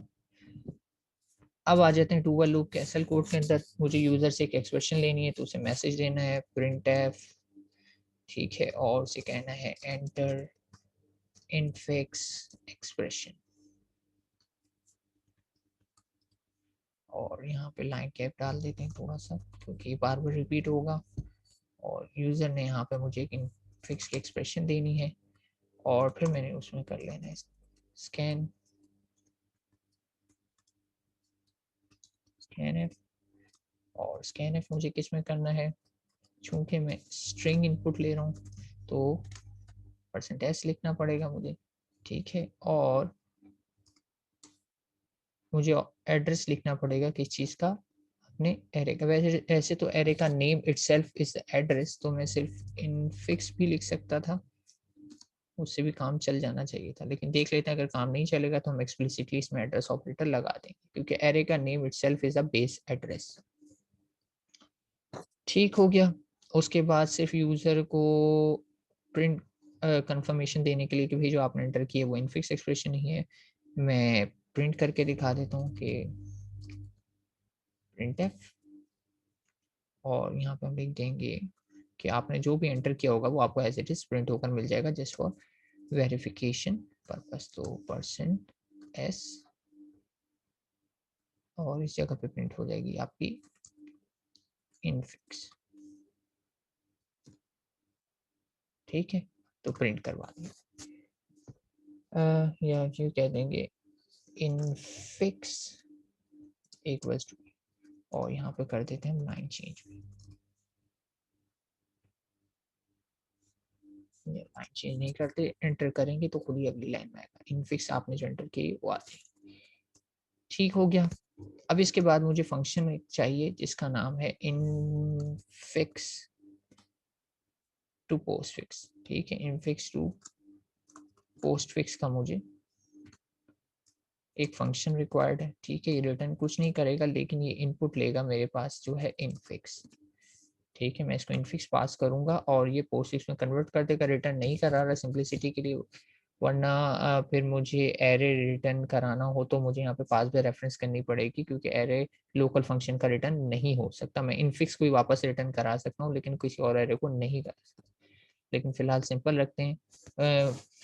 अब आ जाते हैं डू व्हाइल लूप के असल कोड के अंदर। मुझे यूजर से एक एक्सप्रेशन लेनी है, तो उसे मैसेज देना है प्रिंट एफ, ठीक है, और उसे कहना है एंटर इनफिक्स एक्सप्रेशन, और यहाँ पे लाइन कैप डाल देते हैं थोड़ा सा क्योंकि बार बार रिपीट होगा। और यूजर ने यहाँ पे मुझे एक इनफिक्स की एक्सप्रेशन देनी है, और फिर मैंने उसमें कर लेना है स्कैन स्कैन एफ। और स्कैन एफ मुझे किस में करना है, चूंकि मैं स्ट्रिंग इनपुट ले रहा हूँ तो परसेंटेज लिखना पड़ेगा मुझे, ठीक है। और मुझे एड्रेस लिखना पड़ेगा किस चीज़ का, अपने एरे का। वैसे ऐसे तो एरे का नेम इटसेल्फ इज एड्रेस, तो मैं सिर्फ इनफिक्स भी लिख सकता था, उससे भी काम चल जाना चाहिए था। लेकिन देख लेते हैं, अगर काम नहीं चलेगा तो हम एक्सप्लिसिटली इसमें एड्रेस ऑपरेटर लगा देंगे, क्योंकि एरे का name itself is a base address. ठीक हो गया। उसके बाद सिर्फ यूजर को प्रिंट कंफर्मेशन देने के लिए कि भाई जो आपने एंटर किया वो इनफिक्स एक्सप्रेशन ही है, मैं प्रिंट करके दिखा देता हूँ कि प्रिंट है। और यहाँ पे हम लिख देंगे कि आपने जो भी एंटर किया होगा वो आपको एज इट इज प्रिंट होकर मिल जाएगा, जस्ट फॉर वेरिफिकेशन पर्पस। तो परसेंट एस, और इस जगह पे प्रिंट हो जाएगी आपकी इनफिक्स, ठीक है। तो प्रिंट करवा देंगे, या यूँ कह देंगे इनफिक्स इक्वल्स टू, और यहाँ पे कर देते हैं लाइन चेंज। लाइन चेंज नहीं करते, एंटर करेंगे तो खुद ही अगली लाइन में आएगा, इनफिक्स आपने जो एंटर की वो आती है। ठीक हो गया। अब इसके बाद मुझे फंक्शन चाहिए जिसका नाम है इनफिक्स टू पोस्ट फिक्स, ठीक है। इनफिक्स टू पोस्ट फिक्स का मुझे एक फंक्शन रिक्वायर्ड है, ठीक है। ये रिटर्न कुछ नहीं करेगा, लेकिन ये इनपुट लेगा मेरे पास जो है इनफिक्स, ठीक है। मैं इसको इनफिक्स पास करूंगा और ये पोस्ट फिक्स में कन्वर्ट कर देगा। रिटर्न नहीं करा रहा सिंप्लिसिटी के लिए, वरना फिर मुझे एरे रिटर्न कराना हो तो मुझे यहाँ पे पास बाय रेफरेंस करनी पड़ेगी, क्योंकि एरे लोकल फंक्शन का रिटर्न नहीं हो सकता। मैं इनफिक्स को ही वापस रिटर्न करा सकता हूँ, लेकिन किसी और एरे को नहीं करा सकता। लेकिन फिलहाल सिंपल रखते हैं,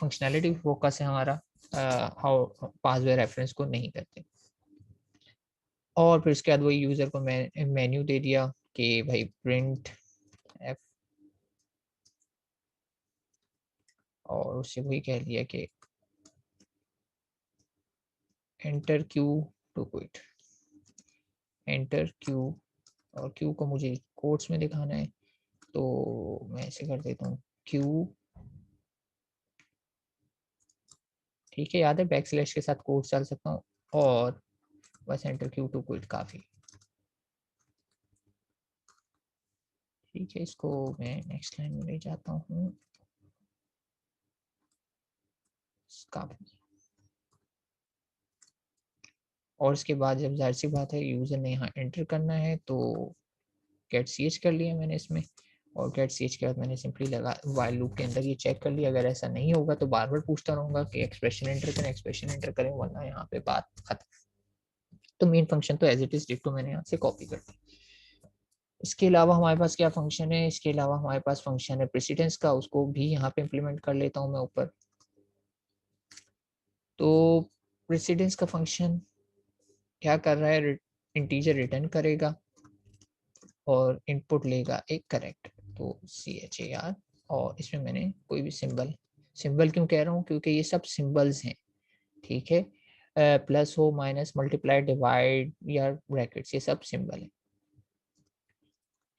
फंक्शनैलिटी फोकस है हमारा, हाउ पास बाय रेफरेंस को नहीं करते। और फिर उसके बाद वही यूजर को मैं मेन्यू दे दिया कि भाई प्रिंट एफ, और उससे वही कह दिया कि enter Q to quit, enter Q, और क्यू को मुझे कोट्स में दिखाना है, तो मैं ऐसे कर देता हूँ क्यू, ठीक है। याद है बैक स्लैश के साथ कोट्स डाल सकता हूँ, और बस एंटर क्यू टू क्विट काफी, ठीक है। इसको मैं नेक्स्ट लाइन में ले जाता हूँ, काफी। और इसके बाद जब जाहिर सी बात है यूजर ने यहाँ एंटर करना है, तो गेट ch कर लिया मैंने इसमें, और गेट ch के बाद मैंने सिंपली लगा व्हाइल लूप के अंदर ये चेक कर लिया। अगर ऐसा नहीं होगा तो बार बार पूछता रहूंगा कि एक्सप्रेशन एंटर करें, वरना यहाँ पे बात खत्म। तो मेन फंक्शन तो एज इट इज डिक्टो मैंने यहाँ से कॉपी कर दी। इसके अलावा हमारे पास क्या फंक्शन है, इसके अलावा हमारे पास फंक्शन है प्रेसिडेंस का, उसको भी यहाँ पे इम्प्लीमेंट कर लेता हूँ मैं ऊपर। तो प्रेसिडेंस का फंक्शन क्या कर रहा है, इंटीजर रिटर्न करेगा और इनपुट लेगा एक करेक्ट, तो CHAR, और इसमें मैंने कोई भी सिंबल क्यों कह रहा हूँ, क्योंकि ये सब सिंबल्स हैं, ठीक है। प्लस हो, माइनस, मल्टीप्लाई, डिवाइड या ब्रैकेट्स, ये सब सिंबल है,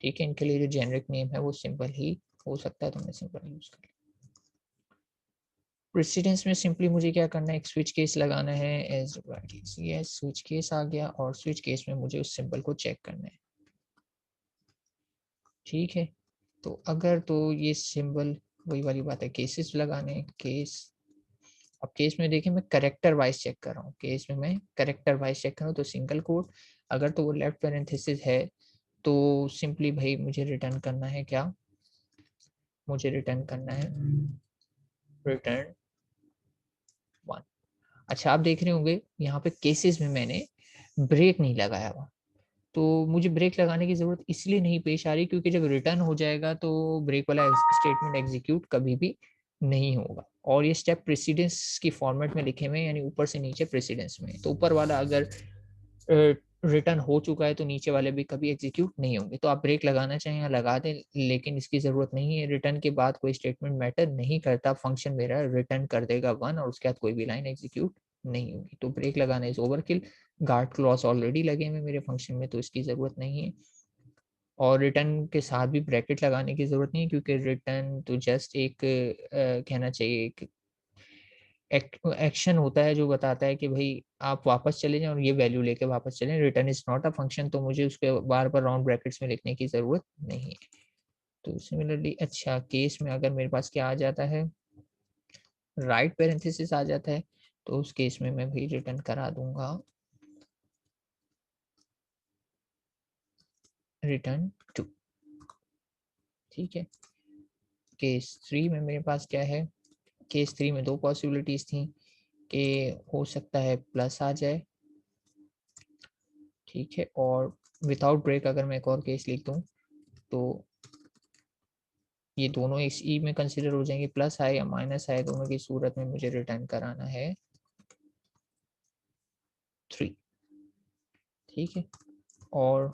ठीक है। इनके लिए जो जेनरिक नेम है वो सिंपल ही हो सकता है, तो मैं सिंपल यूज कर लिया। प्रेसिडेंस में सिंपली मुझे क्या करना है, एक स्विच केस लगाना है एज ये स्विच केस आ गया, और स्विच केस में मुझे उस सिंबल को चेक करना है, ठीक है। तो अगर तो ये सिंबल, वही वाली बात है, केसेस लगाने हैं, केस। अब केस में देखिए मैं करेक्टर वाइज चेक कर रहा हूँ, केस में मैं करेक्टर वाइज चेक कर रहा हूँ, तो सिंगल कोट, अगर तो वो लेफ्ट पैरेंथेसिस है तो सिंपली भाई मुझे रिटर्न करना है क्या, मुझे रिटर्न करना है रिटर्न 1। अच्छा, आप देख रहे होंगे यहाँ पे केसेस में मैंने ब्रेक नहीं लगाया हुआ, तो मुझे ब्रेक लगाने की जरूरत इसलिए नहीं पेश आ रही क्योंकि जब रिटर्न हो जाएगा तो ब्रेक वाला स्टेटमेंट एग्जीक्यूट कभी भी नहीं होगा। और ये स्टेप प्रेसिडेंस की फॉर्मेट में लिखे हुए हैं, यानी ऊपर से नीचे प्रेसिडेंस में, तो ऊपर वाला अगर रिटर्न हो चुका है तो नीचे वाले भी कभी एग्जीक्यूट नहीं होंगे। तो आप ब्रेक लगाना चाहें या लगा दें, लेकिन इसकी जरूरत नहीं है। रिटर्न के बाद कोई स्टेटमेंट मैटर नहीं करता, फंक्शन मेरा रिटर्न कर देगा 1 और उसके बाद कोई भी लाइन एग्जीक्यूट नहीं होगी। तो ब्रेक लगाना is overkill, guard clause already लगे हुए मेरे फंक्शन में, तो इसकी जरूरत नहीं है। और रिटर्न के साथ भी ब्रैकेट लगाने की जरूरत नहीं है, क्योंकि रिटर्न तो जस्ट एक कहना चाहिए एक एक्शन होता है जो बताता है कि भाई आप वापस चले जाएं और ये वैल्यू लेके वापस चलें। Return is not a function, तो मुझे उसके बार बार राउंड ब्रैकेट्स में लिखने की जरूरत नहीं है। तो सिमिलरली, अच्छा केस में अगर मेरे पास क्या आ जाता है, राइट पैरेंथेसिस आ जाता है, तो उस केस में मैं भी रिटर्न करा दूंगा रिटर्न 2, ठीक है। केस 3 में मेरे पास क्या है, केस 3 में दो पॉसिबिलिटीज थी कि हो सकता है प्लस आ जाए, ठीक है, और विदाउट ब्रेक अगर मैं एक और केस लिख दूं तो ये दोनों इस ई में कंसिडर हो जाएंगे, प्लस आए या माइनस आए, दोनों की सूरत में मुझे रिटर्न कराना है 3, ठीक है। और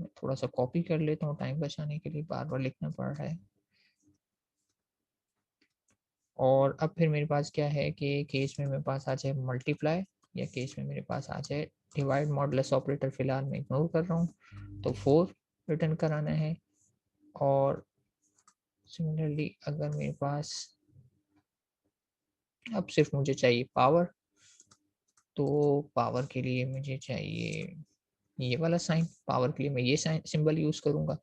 मैं थोड़ा सा कॉपी कर लेता हूँ, टाइम बचाने के लिए बार बार लिखना पड़ रहा है। और अब फिर मेरे पास क्या है कि केस में मेरे पास आ जाए मल्टीप्लाई, या केस में मेरे पास आ जाए डिवाइड, मॉडुलस ऑपरेटर फिलहाल मैं इग्नोर कर रहा हूँ, तो 4 रिटर्न कराना है। और सिमिलरली अगर मेरे पास अब सिर्फ मुझे चाहिए पावर, तो पावर के लिए मुझे चाहिए ये वाला साइन, पावर के लिए मैं ये साइन सिंबल यूज करूंगा,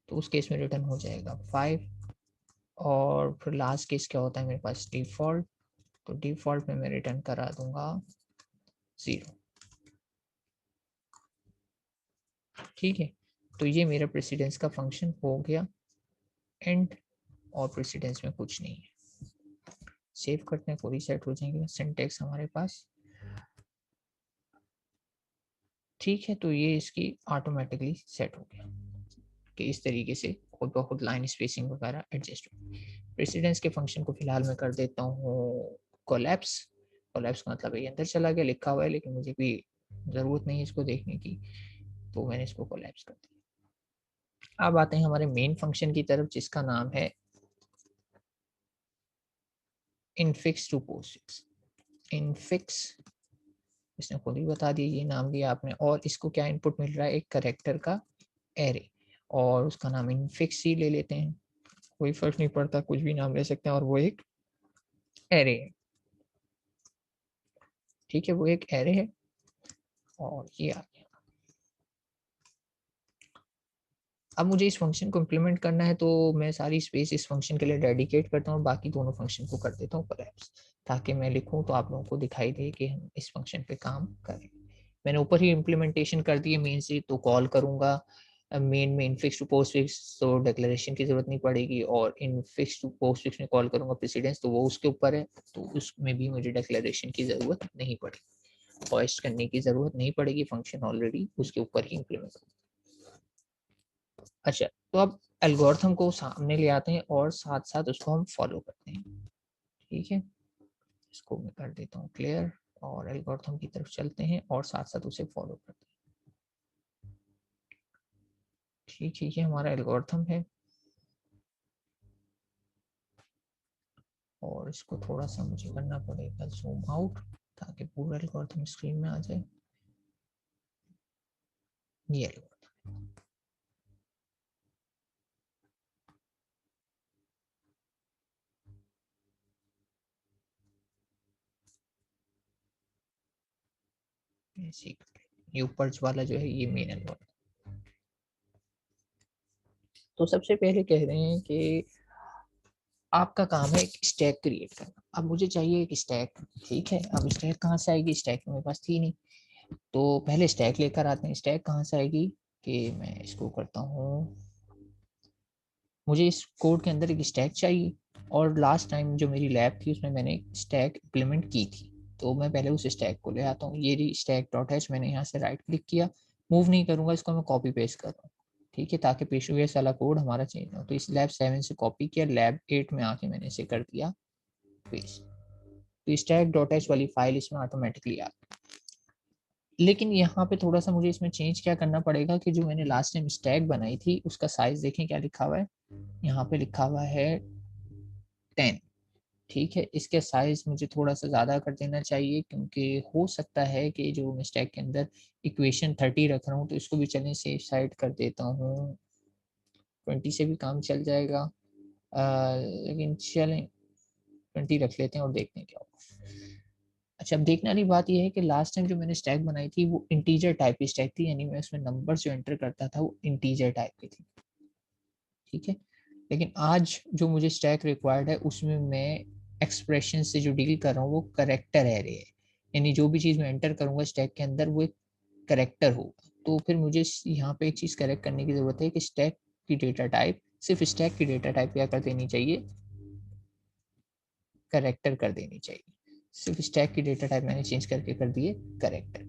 तो उस केस में रिटर्न हो जाएगा 5। और फिर लास्ट केस क्या होता है मेरे पास, डिफॉल्ट, तो डिफॉल्ट में मैं रिटर्न करा दूंगा 0, ठीक है। तो ये मेरा प्रेसिडेंस का फंक्शन हो गया एंड, और प्रेसिडेंस में कुछ नहीं है। सेव करते हैं, पूरी सेट हो जाएंगे सिंटेक्स हमारे पास, ठीक है। तो ये इसकी ऑटोमेटिकली सेट हो गया कि इस तरीके से खुद ब खुद लाइन स्पेसिंग वगैरह एडजस्ट हो। प्रेसिडेंस के फंक्शन को फिलहाल मैं कर देता हूँ कोलैप्स। कोलैप्स का मतलब ये अंदर चला गया लिखा हुआ है, लेकिन मुझे भी जरूरत नहीं है इसको देखने की, तो मैंने इसको कोलैप्स कर दिया। अब आते हैं हमारे मेन फंक्शन की तरफ, जिसका नाम है इनफिक्स टू पोस्टफिक्स। इनफिक्स इसने खुद ही बता दिया, ये नाम दिया आपने, और इसको क्या इनपुट मिल रहा है, एक करेक्टर का एरे, और उसका नाम इनफिक्स ही ले लेते हैं, कोई फर्क नहीं पड़ता, कुछ भी नाम ले सकते हैं, और वो एक एरे है, ठीक है, वो एक एरे है। और ये आ गया। अब मुझे इस फंक्शन को इम्प्लीमेंट करना है, तो मैं सारी स्पेस इस फंक्शन के लिए डेडिकेट करता हूँ, बाकी दोनों फंक्शन को कर देता हूँ कोलैप्स, ताकि मैं लिखूँ तो आप लोगों को दिखाई दे कि हम इस फंक्शन पे काम करें। मैंने ऊपर ही इम्प्लीमेंटेशन कर दी है मेन से, तो कॉल करूँगा मेन में इनफिक्स टू पोस्ट फिक्स तो डिक्लेरेशन की जरूरत नहीं पड़ेगी, और इनफिक्स टू पोस्ट फिक्स में कॉल करूंगा प्रेसिडेंस तो वो उसके ऊपर है, तो उसमें भी मुझे डिक्लेरेशन की जरूरत नहीं पड़ेगी, होस्ट करने की जरूरत नहीं पड़ेगी, फंक्शन ऑलरेडी उसके ऊपर ही इम्प्लीमेंट होगा। अच्छा, तो अब एल्गोरिथम को सामने ले आते हैं और साथ साथ उसको हम फॉलो करते हैं। ठीक है, इसको मैं कर देता हूँ क्लियर, और एल्गोरिथम की तरफ चलते हैं और साथ साथ उसे फॉलो करते हैं। ठीक है, ये हमारा एल्गोरिथम है, और इसको थोड़ा सा मुझे करना पड़ेगा जूम आउट ताकि पूरा एल्गोरिथम स्क्रीन में आ जाए। ये ये ऊपर वाला जो है ये मेन एल्गोरिथम। तो सबसे पहले कह रहे हैं कि आपका काम है एक स्टैक क्रिएट करना। अब मुझे चाहिए एक स्टैक, ठीक है। अब स्टैक कहाँ से आएगी, स्टैक मेरे पास थी नहीं, तो पहले स्टैक लेकर आते हैं। स्टैक कहाँ से आएगी कि मैं इसको करता हूँ, मुझे इस कोड के अंदर एक स्टैक चाहिए, और लास्ट टाइम जो मेरी लैब थी उसमें मैंने एक स्टैक इम्प्लीमेंट की थी, तो मैं पहले उस स्टैक को ले आता हूँ। ये रही स्टैक डॉट एच, मैंने यहाँ से राइट क्लिक किया, मूव नहीं करूँगा इसको, मैं कॉपी पेस्ट कर रहा हूँ, ठीक है, ताकि प्रीवियस वाला कोड हमारा चेंज हो। तो इस लैब 7 से कॉपी किया, लैब 8 में आके मैंने इसे कर दिया पेस्ट, तो स्टैक डॉट एच वाली फाइल इसमें ऑटोमेटिकली आ गई। लेकिन यहाँ पे थोड़ा सा मुझे इसमें चेंज क्या करना पड़ेगा कि जो मैंने लास्ट टाइम स्टैक बनाई थी उसका साइज देखें क्या लिखा हुआ है, यहाँ पे लिखा हुआ है 10, ठीक है। इसके साइज मुझे थोड़ा सा ज़्यादा कर देना चाहिए, क्योंकि हो सकता है कि जो मैं स्टैक के अंदर इक्वेशन 30 रख रहा हूँ, तो इसको भी चलें सेफ साइड कर देता हूँ, 20 से भी काम चल जाएगा, लेकिन चलें 20 रख लेते हैं और देखते हैं क्या होगा। अच्छा, अब देखने वाली बात यह है कि लास्ट टाइम जो मैंने स्टैक बनाई थी वो इंटीजर टाइप की स्टैक थी, यानी मैं उसमें नंबर जो एंटर करता था वो इंटीजर टाइप की थी, ठीक है। लेकिन आज जो मुझे स्टैक रिक्वायर्ड है उसमें मैं एक्सप्रेशन से जो डील कर रहा हूँ वो करेक्टर एरे है, यानी जो भी चीज़ मैं एंटर करूँगा स्टैक के अंदर वो एक करेक्टर होगा। तो फिर मुझे यहाँ पे एक चीज़ करेक्ट करने की ज़रूरत है कि स्टैक की डेटा टाइप, सिर्फ स्टैक की डेटा टाइप क्या कर देनी चाहिए, करेक्टर कर देनी चाहिए। सिर्फ स्टैक की डेटा टाइप मैंने चेंज करके कर दिए करेक्टर,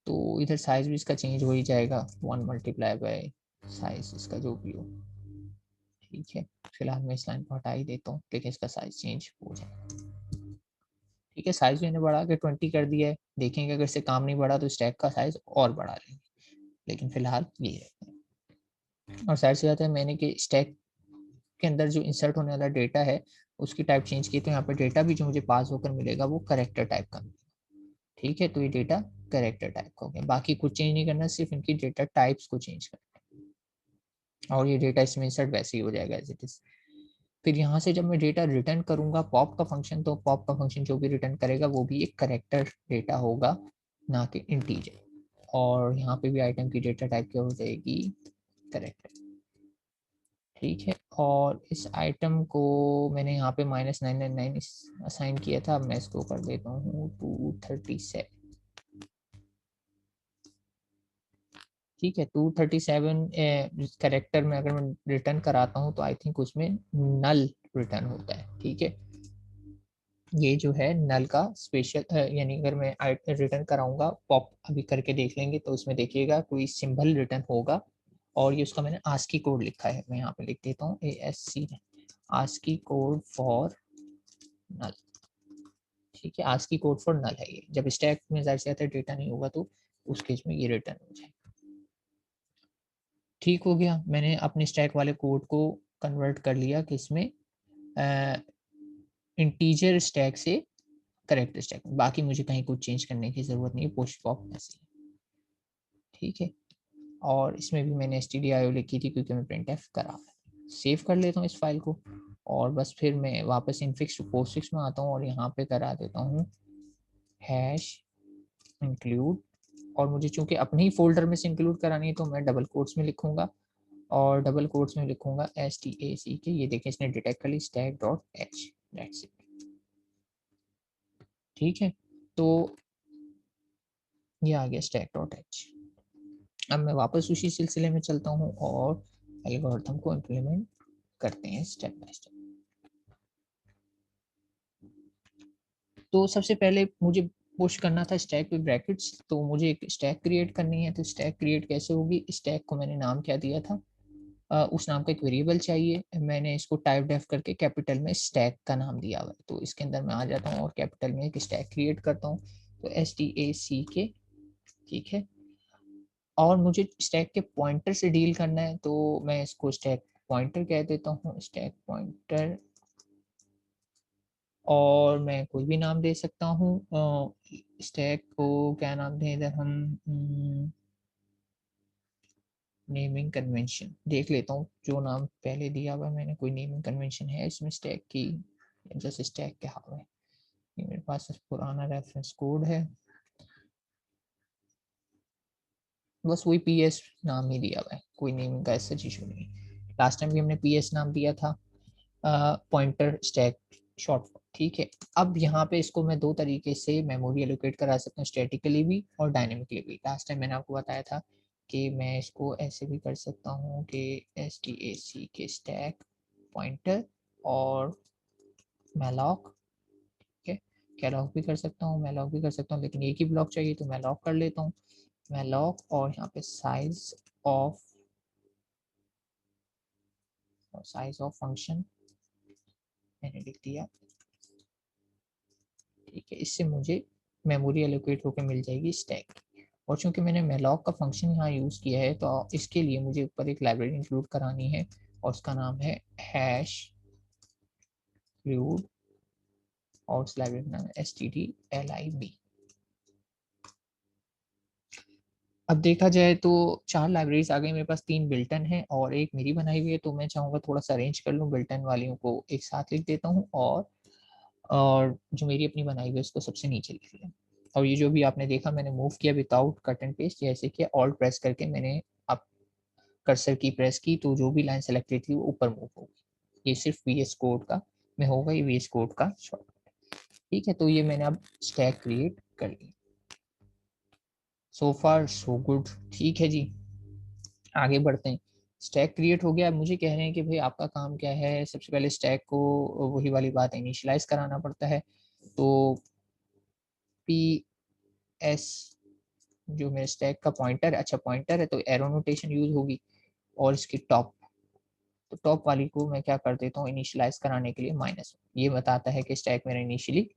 तो इधर साइज भी इसका चेंज हो ही जाएगा, 1 मल्टीप्लाई बाय साइज इसका जो भी हो, ठीक है। फिलहाल मैं इस लाइन को हटा ही देता हूँ, लेकिन इसका साइज चेंज हो जाए, ठीक है। साइज मैंने बढ़ा के 20 कर दिया है, देखेंगे अगर से काम नहीं बढ़ा तो स्टैक का साइज और बढ़ा लेंगे, लेकिन फिलहाल ये है। और साइड से जाता है, मैंने कि स्टैक के अंदर जो इंसर्ट होने वाला डेटा है उसकी टाइप चेंज की, तो यहाँ पर डेटा भी जो मुझे पास होकर मिलेगा वो करेक्टर टाइप का, ठीक है। तो ये डेटा करेक्टर टाइप का हो गया, बाकी कुछ चेंज नहीं करना, सिर्फ इनकी डेटा टाइप्स को चेंज करना, और ये डेटा इसमें इंसर्ट वैसे ही हो जाएगा एज इट इज। फिर यहाँ से जब मैं डेटा रिटर्न करूंगा पॉप का फंक्शन, तो पॉप का फंक्शन जो भी रिटर्न करेगा वो भी एक करेक्टर डेटा होगा, ना कि इंटीजर। और यहाँ पे भी आइटम की डेटा टाइप क्या हो जाएगी, करेक्टर, ठीक है। और इस आइटम को मैंने यहाँ पे -999 असाइन किया था, अब मैं इसको कर देता हूँ 237, ठीक है। 237 करेक्टर में अगर मैं रिटर्न कराता हूँ तो आई थिंक उसमें नल रिटर्न होता है, ठीक है। ये जो है नल का स्पेशल, यानी अगर मैं रिटर्न कराऊंगा पॉप अभी करके देख लेंगे तो उसमें देखिएगा कोई सिंबल रिटर्न होगा, और ये उसका मैंने आस्की कोड लिखा है, मैं यहाँ पे लिख देता हूँ ASC आस्की कोड फॉर नल, ठीक है। आस्की कोड फॉर नल है ये, जब स्टैक में जाहिर से आता है डेटा नहीं होगा तो उस केस में ये रिटर्न हो जाए, ठीक हो गया। मैंने अपने स्टैक वाले कोड को कन्वर्ट कर लिया कि इसमें इंटीजर स्टैक से करेक्टर स्टैक में, बाकी मुझे कहीं कुछ चेंज करने की जरूरत नहीं है, पोस्ट पॉप ऐसे, ठीक है। और इसमें भी मैंने stdio लिखी थी क्योंकि मैं प्रिंट एफ करा, सेव कर लेता हूँ इस फाइल को, और बस फिर मैं वापस इनफिक्स टू पोस्टफिक्स में आता हूँ और यहाँ पे करा देता हूँ हैश इंक्लूड, और मुझे चूंकि अपने ही फोल्डर में से इंक्लूड करानी है तो मैं डबल कोट्स में लिखूंगा, और डबल कोट्स में लिखूंगा STAC के, ये देखें इसने डिटेक्ट कर ली stack dot H, that's it, ठीक है। तो ये आ गया स्टैक डॉट एच। अब मैं वापस उसी सिलसिले में चलता हूँ और एल्गोरिथम को इम्प्लीमेंट करते हैं स्टेप बाय स्टेप। तो सबसे पहले मुझे पुश करना था स्टैक विद ब्रैकेट्स, तो मुझे एक स्टैक क्रिएट करनी है। तो स्टैक क्रिएट कैसे होगी, स्टैक को मैंने नाम क्या दिया था, उस नाम का एक वेरिएबल चाहिए। मैंने इसको टाइप डेफ करके कैपिटल में स्टैक का नाम दिया हुआ है। तो इसके अंदर मैं आ जाता हूँ और कैपिटल में एक स्टैक क्रिएट करता हूँ, तो STACK, ठीक है। और मुझे स्टैक के पॉइंटर से डील करना है, तो मैं इसको स्टैक पॉइंटर कह देता हूँ, स्टैक पॉइंटर। और मैं कोई भी नाम दे सकता हूँ, स्टैक को क्या नाम दें इधर हम, नेमिंग कन्वेंशन देख लेता हूँ। जो नाम पहले दिया हुआ है मैंने, कोई नेमिंग कन्वेंशन है इसमें स्टैक की, जैसे स्टैक के हाल में ये मेरे पास पुराना रेफरेंस कोड है, बस वही PS नाम ही दिया हुआ है, कोई नेमिंग का ऐसा इशू नहीं। लास्ट टाइम भी हमने PS नाम दिया था, पॉइंटर स्टैक शॉर्ट, ठीक है। अब यहाँ पे इसको मैं दो तरीके से मेमोरी एलोकेट करा सकता हूँ, स्टैटिकली भी और डायनेमिकली भी। लास्ट टाइम मैंने आपको बताया था कि मैं इसको ऐसे भी कर सकता हूँ कि STAC के स्टैक पॉइंटर और मैलॉक, ठीक है। कैलॉक भी कर सकता हूँ, मैलॉक भी कर सकता हूँ, लेकिन एक ही ब्लॉक चाहिए तो मैलॉक कर लेता हूँ। मैलॉक और यहाँ पे साइज ऑफ फंक्शन मैंने लिख दिया, ठीक है। इससे मुझे मेमोरी एलोकेट होकर मिल जाएगी स्टैक। और चूंकि मैंने मेलॉक का फंक्शन यहाँ यूज़ किया है, तो इसके लिए मुझे ऊपर एक लाइब्रेरी इंक्लूड करानी है और उसका नाम है हैश क्लूड, और उस लाइब्रेरी का नाम है stdlib। अब देखा जाए तो 4 लाइब्रेरीज आ गई मेरे पास, 3 बिल्टन है और एक मेरी बनाई हुई है। तो मैं चाहूँगा थोड़ा सा अरेंज कर लूँ, बिल्टन वालियों को एक साथ लिख देता हूँ और जो मेरी अपनी बनाई हुई है उसको सबसे नीचे लिख लिया। और ये जो भी आपने देखा मैंने मूव किया विदाउट कट एंड पेस्ट, जैसे कि ऑल्ट प्रेस करके मैंने अब कर्सर की प्रेस की, तो जो भी लाइन सेलेक्ट थी वो ऊपर मूव होगी। ये सिर्फ VS कोड का में होगा, ये VS कोड का शॉर्टकट, ठीक है। तो ये मैंने अब स्टैक क्रिएट कर लिया। सो फार सो गुड, ठीक है जी। आगे बढ़ते हैं। स्टैक क्रिएट हो गया। अब मुझे कह रहे हैं कि भाई आपका काम क्या है, सबसे पहले स्टैक को वही वाली बात इनिशियलाइज कराना पड़ता है। तो PS जो मेरे स्टैक का पॉइंटर, अच्छा पॉइंटर है तो एरो नोटेशन यूज होगी। और इसकी टॉप, तो टॉप वाली को मैं क्या कर देता हूँ इनिशियलाइज कराने के लिए माइनस, ये बताता है कि स्टैक मेरा इनिशियली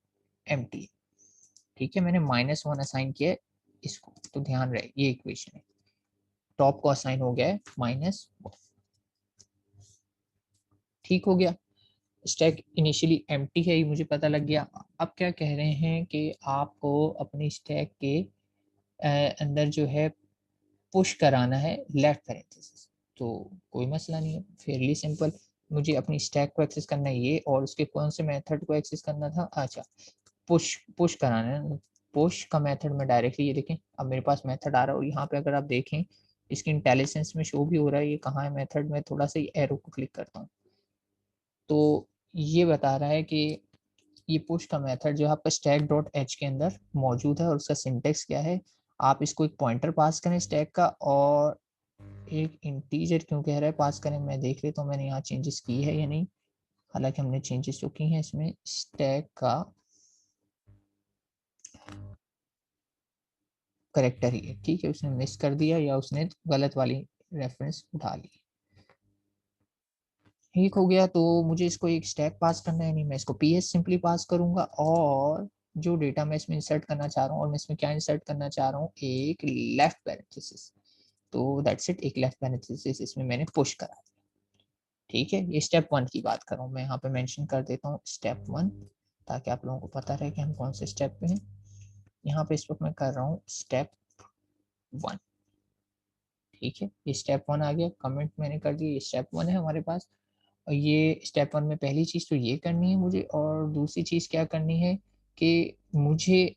एम्प्टी है, ठीक है। मैंने -1 असाइन किया है इसको, तो ध्यान रहे ये इक्वेशन है, टॉप को असाइन हो गया है -1, ठीक हो गया। स्टैक इनिशियली एम्प्टी है ये मुझे पता लग गया। अब क्या कह रहे हैं कि आपको अपनी स्टैक के अंदर जो है पुश कराना है लेफ्ट पैरेंथेसिस। तो कोई मसला नहीं है, फेयरली सिंपल। मुझे अपनी स्टैक को एक्सेस करना है ये, और उसके कौन से मेथड को एक्सेस करना था, अच्छा पुश पुश कराना है। पुश का मेथड में डायरेक्टली ये देखें, अब मेरे पास मेथड आ रहा है और यहाँ पे अगर आप देखें इसकी इंटेलिजेंस में शो भी हो रहा है, ये कहाँ है मेथड में, थोड़ा सा एरो को क्लिक करता हूँ तो ये बता रहा है कि ये पुश का मेथड जो है आपका स्टैक डॉट एच के अंदर मौजूद है। और उसका सिंटेक्स क्या है, आप इसको एक पॉइंटर पास करें स्टैक का, और एक इंटीजर क्यों कह रहा है पास करें, मैं देख लेता हूँ मैंने यहाँ चेंजेस की है या नहीं। हालांकि हमने चेंजेस जो की हैं इसमें स्टैक का करेक्टर ही है, ठीक है। उसने मिस कर दिया या उसने गलत वाली रेफरेंस उठा ली, ठीक हो गया। तो मुझे इसको एक स्टैक पास करना है, नहीं मैं इसको PS सिंपली पास करूंगा। और जो डेटा मैं इसमें इंसर्ट करना चाह रहा हूँ, और मैं इसमें क्या इंसर्ट करना चाह रहा हूँ, एक लेफ्ट पैरेंथेसिस। तो दैट्स इट, एक लेफ्ट पैरेंथेसिस इसमें मैंने पुश करा, ठीक है। ये स्टेप 1 की बात कर रहा हूँ, मैं यहाँ पे मेंशन कर देता हूँ स्टेप 1, ताकि आप लोगों को पता रहे कि हम कौन से स्टेप पे हैं। यहाँ पे इस वक्त मैं कर रहा हूँ स्टेप 1, ठीक है। ये स्टेप 1 आ गया, कमेंट मैंने कर दिया, ये स्टेप 1 है हमारे पास। और ये स्टेप 1 में पहली चीज़ तो ये करनी है मुझे, और दूसरी चीज़ क्या करनी है कि मुझे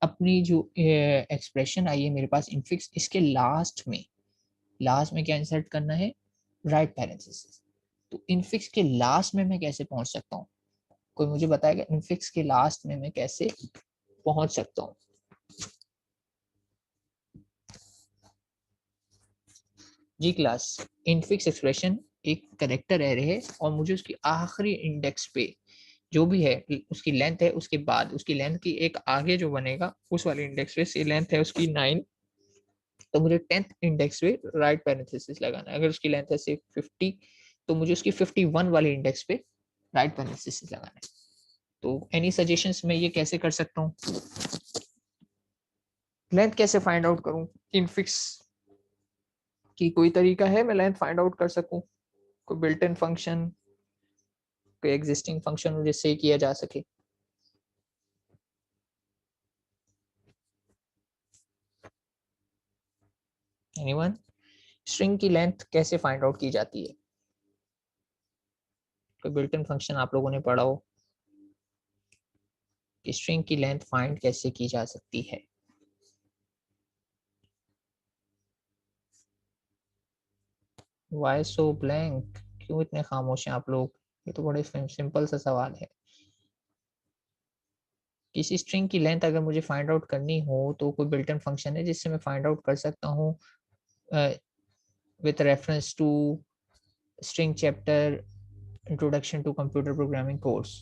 अपनी जो एक्सप्रेशन आई है मेरे पास इनफिक्स, इसके लास्ट में क्या इंसर्ट करना है, राइट पैरेंथेसिस। तो इनफिक्स के लास्ट में मैं कैसे पहुंच सकता हूँ, कोई मुझे बताएगा इनफिक्स के लास्ट में मैं कैसे पहुंच सकता हूँ। जी क्लास, इनफिक्स एक्सप्रेशन एक करेक्टर एरे है और मुझे उसकी आखिरी इंडेक्स पे जो भी है उसकी लेंथ है, उसके बाद उसकी लेंथ की एक आगे जो बनेगा उस वाले इंडेक्स पे से लेंथ है उसकी 9, तो मुझे 10th इंडेक्स पे राइट पैरेंथेसिस लगाना है। अगर उसकी लेंथ है से 50 तो मुझे उसकी 51 वाले इंडेक्स पे राइट पैरेंथेसिस लगाना है। तो एनी सजेशंस मैं ये कैसे कर सकता हूँ? लेंथ कैसे फाइंड आउट करूँ इनफिक्स की? कोई तरीका है मैं लेंथ फाइंड आउट कर सकूं? कोई बिल्ट इन फंक्शन, कोई एग्जिस्टिंग फंक्शन हो जिससे किया जा सके? एनीवन? स्ट्रिंग की लेंथ कैसे फाइंड आउट की जाती है? कोई बिल्ट इन फंक्शन आप लोगों ने पढ़ा हो कि स्ट्रिंग की लेंथ फाइंड कैसे की जा सकती है? Why so blank? क्यों इतने खामोश हैं आप लोग? ये तो बड़े सिंपल सा सवाल है। किसी स्ट्रिंग की लेंथ अगर मुझे फाइंड आउट करनी हो तो कोई बिल्ट इन फंक्शन है जिससे मैं फाइंड आउट कर सकता हूँ with reference to string chapter introduction to computer programming course.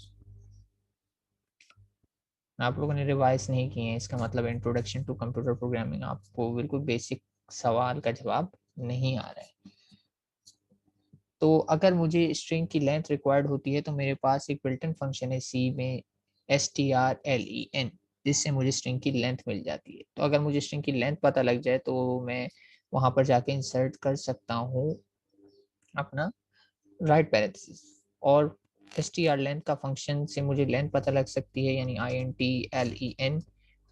आप लोगों ने रिवाइज नहीं किए हैं, इसका मतलब इंट्रोडक्शन टू कंप्यूटर प्रोग्रामिंग आपको बिल्कुल बेसिक सवाल का जवाब नहीं आ रहा है। तो अगर मुझे स्ट्रिंग की लेंथ रिक्वायर्ड होती है तो मेरे पास एक बिल्ट इन फंक्शन है सी में strlen, जिससे मुझे स्ट्रिंग की लेंथ मिल जाती है। तो अगर मुझे स्ट्रिंग की लेंथ पता लग जाए तो मैं वहां पर जाके इंसर्ट कर सकता हूँ अपना राइट पैरेंथेसिस। और strlen का फंक्शन से मुझे लेंथ पता लग सकती है, यानी intlen,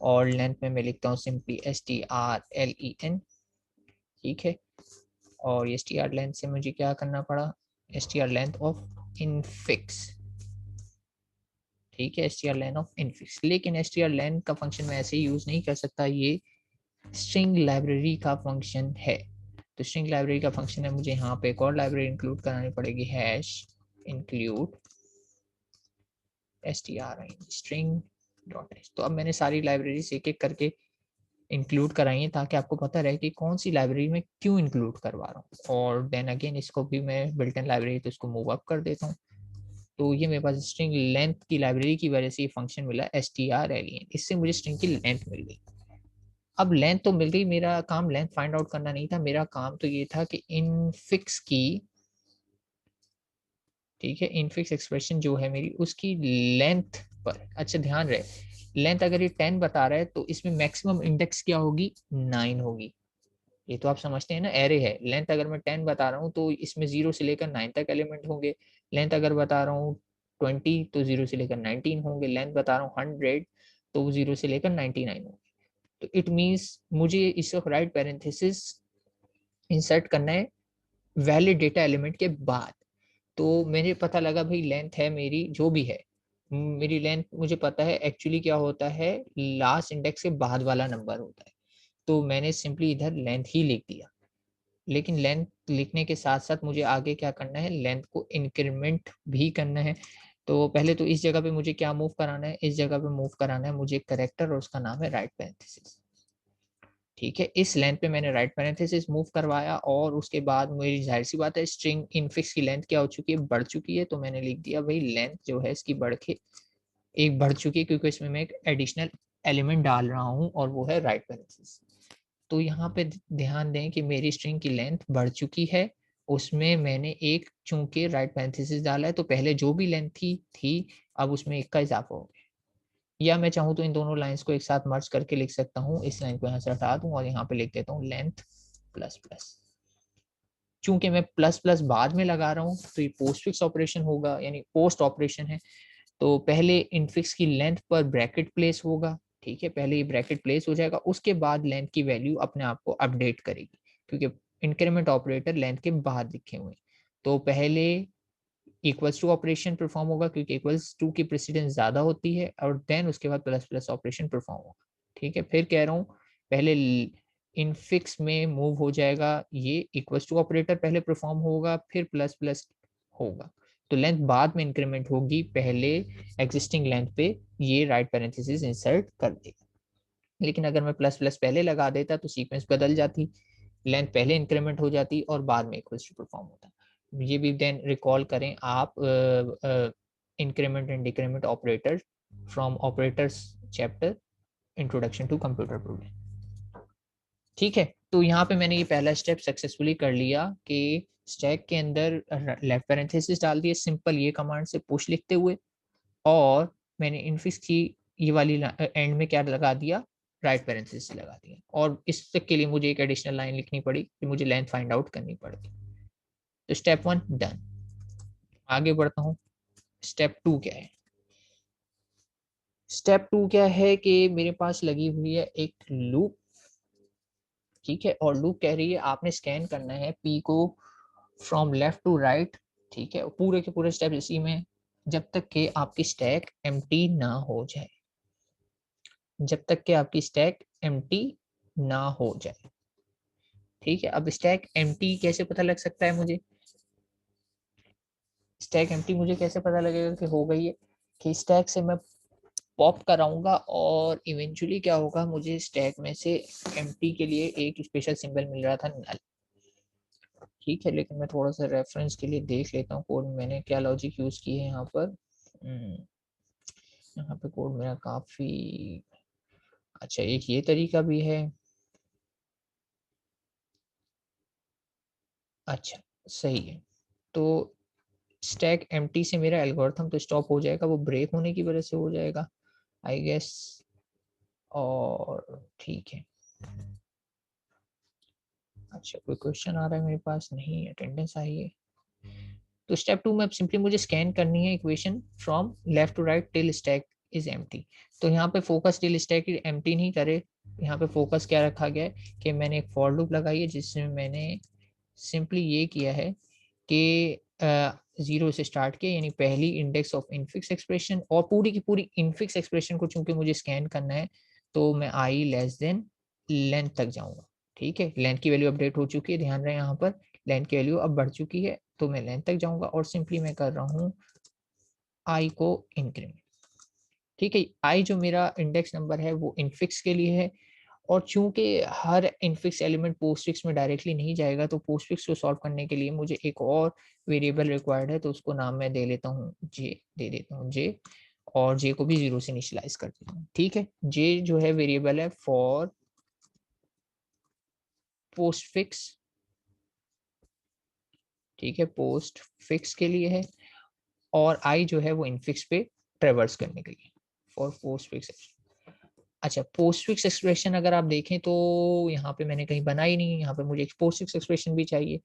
और लेंथ में मैं लिखता हूँ सिंपली strlen। ठीक है, और strlen से मुझे क्या करना पड़ा? strlen of infix. ठीक है, strlen ऑफ इनफिक्स। लेकिन strlen का फंक्शन मैं ऐसे ही यूज नहीं कर सकता, ये स्ट्रिंग लाइब्रेरी का फंक्शन है। तो स्ट्रिंग लाइब्रेरी का फंक्शन है, मुझे यहाँ पे एक और लाइब्रेरी इंक्लूड करानी पड़ेगी, hash include string dot h। तो अब मैंने सारी लाइब्रेरीज एक एक करके इंक्लूड कराई है ताकि आपको पता रहे कि कौन सी लाइब्रेरी में क्यों इंक्लूड करवा रहा हूँ। और देन अगेन इसको भी मैं बिल्ट इन लाइब्रेरी तो इसको मूव अप कर देता हूँ। तो ये मेरे पास स्ट्रिंग लेंथ की लाइब्रेरी की वजह से ये फंक्शन मिला strlen, इससे मुझे स्ट्रिंग की लेंथ मिल गई। अब लेंथ तो मिल गई, मेरा काम लेंथ फाइंड आउट करना नहीं था, मेरा काम तो ये था कि इनफिक्स की, ठीक है, इनफिक्स एक्सप्रेशन जो है मेरी उसकी लेंथ पर अच्छा ध्यान रहे। लेंथ अगर ये 10 बता रहा है तो इसमें मैक्सिमम इंडेक्स क्या होगी? 9 होगी। ये तो आप समझते हैं ना, एरे है। लेंथ अगर मैं 10 बता रहा हूँ तो इसमें 0 से लेकर 9 तक एलिमेंट होंगे। लेंथ अगर बता रहा हूँ 20 तो 0 से लेकर 19 होंगे। लेंथ बता रहा हूँ 100 तो 0 से लेकर 99 होंगे। तो इट मीन्स मुझे इस वक्त राइट पैरेंथेसिस इंसर्ट करना है वैलिड डेटा एलिमेंट के बाद। तो मेरे पता लगा भाई लेंथ है मेरी जो भी है, मेरी लेंथ मुझे पता है एक्चुअली क्या होता है, लास्ट इंडेक्स के बाद वाला नंबर होता है। तो मैंने सिंपली इधर लेंथ ही लिख दिया। लेकिन लेंथ लिखने के साथ साथ मुझे आगे क्या करना है, लेंथ को इंक्रीमेंट भी करना है। तो पहले तो इस जगह पे मुझे क्या मूव कराना है, इस जगह पे मूव कराना है मुझे करेक्टर और उसका नाम है राइट पैरेंथेसिस। ठीक है, इस लेंथ पे मैंने राइट पैरेंथेसिस मूव करवाया और उसके बाद मेरी जाहिर सी बात है स्ट्रिंग इनफिक्स की लेंथ क्या हो चुकी है, बढ़ चुकी है। तो मैंने लिख दिया भाई लेंथ जो है इसकी बढ़ के एक बढ़ चुकी है क्योंकि इसमें मैं एक एडिशनल एलिमेंट डाल रहा हूँ और वो है राइट पैरेंथेसिस। तो यहाँ पे ध्यान दें कि मेरी स्ट्रिंग की लेंथ बढ़ चुकी है, उसमें मैंने एक चूंकि राइट पैरेंथेसिस डाला है तो पहले जो भी लेंथ थी अब उसमें एक का इजाफा हो गया। या मैं चाहूँ तो इन दोनों लाइंस को एक साथ मर्ज करके लिख सकता हूँ। इस लाइन को यहाँ से हटा दूँ और यहाँ पे लिख देता हूँ लेंथ प्लस प्लस। चूंकि मैं प्लस प्लस बाद में लगा रहा हूँ तो ये पोस्ट फिक्स ऑपरेशन होगा, यानी पोस्ट ऑपरेशन है। तो पहले इनफिक्स की लेंथ पर ब्रैकेट प्लेस होगा। ठीक है, पहले ये ब्रैकेट प्लेस हो जाएगा, उसके बाद लेंथ की वैल्यू अपने आप को अपडेट करेगी क्योंकि इंक्रीमेंट ऑपरेटर लेंथ के बाद लिखे हुए हैं। तो पहले इक्वल्स टू ऑपरेशन परफॉर्म होगा क्योंकि इक्वल्स टू की प्रेसिडेंस ज्यादा होती है, और देन उसके बाद प्लस प्लस ऑपरेशन परफॉर्म होगा। ठीक है, फिर कह रहा हूँ पहले इनफिक्स में मूव हो जाएगा, ये इक्वल्स टू ऑपरेटर पहले परफॉर्म होगा फिर प्लस प्लस होगा। तो लेंथ बाद में इंक्रीमेंट होगी, पहले एग्जिस्टिंग लेंथ पे ये राइट पैरेंथेसिस इंसर्ट कर देगा। लेकिन अगर मैं प्लस प्लस पहले लगा देता तो सीक्वेंस बदल जाती। लेंथ पहले इंक्रीमेंट हो जाती और बाद में इक्वल्स टू परफॉर्म होता। ये भी देन रिकॉल करें आप increment and decrement operator from operators chapter introduction to computer program. ठीक है, तो यहाँ पे मैंने ये पहला स्टेप सक्सेसफुली कर लिया कि स्टैक के अंदर लेफ्ट पैरेंथेसिस डाल दिए सिंपल ये कमांड से पुश लिखते हुए, और मैंने इनफिक्स की ये वाली एंड में क्या लगा दिया, राइट पैरेंथेसिस लगा दिया, और इसके लिए मुझे एक एडिशनल लाइन लिखनी पड़ी कि मुझे लेंथ फाइंड आउट करनी पड़ेगी। तो स्टेप 1 डन। आगे बढ़ता हूँ, स्टेप 2 क्या है। स्टेप 2 क्या है कि मेरे पास लगी हुई है एक लूप, ठीक है, और लूप कह रही है आपने स्कैन करना है पी को फ्रॉम लेफ्ट टू राइट, ठीक है, पूरे के पूरे स्टेप इसी में, जब तक कि आपकी स्टैक एम्प्टी ना हो जाए, जब तक कि आपकी स्टैक एम्प्टी ना हो जाए। ठीक है, अब स्टैक एम्प्टी कैसे पता लग सकता है मुझे, स्टैक एम्प्टी मुझे कैसे पता लगेगा कि हो गई है, कि स्टैक से मैं पॉप कराऊंगा और इवेंचुअली क्या होगा, मुझे स्टैक में से एम्प्टी के लिए एक स्पेशल सिंबल मिल रहा था नल। ठीक है, लेकिन मैं थोड़ा सा रेफरेंस के लिए देख लेता हूँ कोड मैंने क्या लॉजिक यूज की है यहाँ पर। यहाँ पे कोड मेरा काफी अच्छा, एक ये तरीका भी है। अच्छा, सही है। तो स्टैक एम्प्टी से मेरा एल्गोरिथम तो स्टॉप हो जाएगा, वो ब्रेक होने की वजह से हो जाएगा आई गेस, और ठीक है। अच्छा, कोई क्वेश्चन आ रहा है मेरे पास, नहीं, अटेंडेंस आई है। तो स्टेप 2 में अब सिंपली मुझे स्कैन करनी है equation from left to right till stack is empty. तो यहाँ पे फोकस टिल स्टैक एम्प्टी नहीं करे, यहाँ पे फोकस क्या रखा गया है कि मैंने एक फॉर लूप लगाई है जिसमें मैंने सिंपली ये किया है कि 0 से स्टार्ट किया, यानी पहली इंडेक्स ऑफ इनफिक्स एक्सप्रेशन, और पूरी की पूरी इनफिक्स एक्सप्रेशन को चूंकि मुझे स्कैन करना है तो मैं आई लेस देन लेंथ तक जाऊंगा। ठीक है, लेंथ की वैल्यू अपडेट हो चुकी है, ध्यान रहे यहाँ पर लेंथ की वैल्यू अब बढ़ चुकी है, तो मैं लेंथ तक जाऊंगा और सिंपली मैं कर रहा हूँ आई को इंक्रीमेंट। ठीक है, आई जो मेरा इंडेक्स नंबर है वो इनफिक्स के लिए है, और चूंकि हर इनफिक्स एलिमेंट पोस्टफिक्स में डायरेक्टली नहीं जाएगा, तो पोस्टफिक्स को सॉल्व करने के लिए मुझे एक और वेरिएबल रिक्वायर्ड है, तो उसको नाम मैं दे लेता हूँ जे, दे देता हूँ जे, और जे को भी 0 से इनिशियलाइज कर देता हूँ। ठीक है, जे जो है वेरिएबल है फॉर पोस्टफिक्स, ठीक है, पोस्ट फिक्स के लिए है, और आई जो है वो इनफिक्स पे ट्रेवर्स करने के लिए फॉर पोस्ट फिक्स। अच्छा, पोस्ट फिक्स एक्सप्रेशन अगर आप देखें तो यहाँ पे मैंने कहीं बनाई नहीं, यहाँ पे मुझे एक पोस्ट फिक्स एक्सप्रेशन भी चाहिए,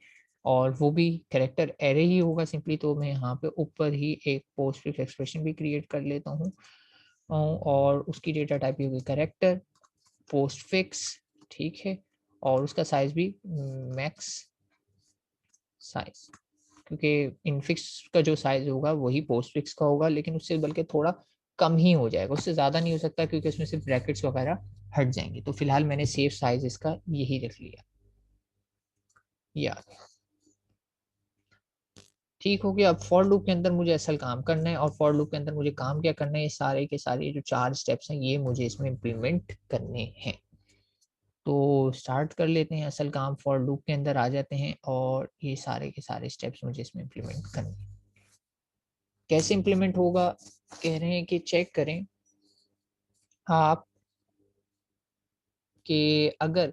और वो भी कैरेक्टर एरे ही होगा सिंपली, तो मैं यहाँ पे ऊपर ही एक पोस्ट फिक्स एक्सप्रेशन भी क्रिएट कर लेता हूँ, और उसकी डेटा टाइप होगी कैरेक्टर पोस्ट फिक्स। ठीक है, और उसका साइज भी मैक्स साइज, क्योंकि इनफिक्स का जो साइज होगा वही पोस्ट फिक्स का होगा, लेकिन उससे बल्कि थोड़ा कम ही हो जाएगा, उससे ज्यादा नहीं हो सकता, क्योंकि उसमें से ब्रैकेट्स वगैरह हट जाएंगे। तो फिलहाल मैंने सेफ साइज इसका यही रख लिया, या ठीक हो गया। अब फॉर लूप के अंदर मुझे असल काम करना है, और फॉर लूप के अंदर मुझे काम क्या करना है, ये सारे के सारे जो 4 स्टेप्स हैं ये मुझे इसमें इम्प्लीमेंट करने हैं। तो स्टार्ट कर लेते हैं असल काम, फॉर लूप के अंदर आ जाते हैं, और ये सारे के सारे स्टेप्स मुझे इसमें इम्प्लीमेंट करने हैं। कैसे इम्प्लीमेंट होगा, कह रहे हैं कि चेक करें आप कि अगर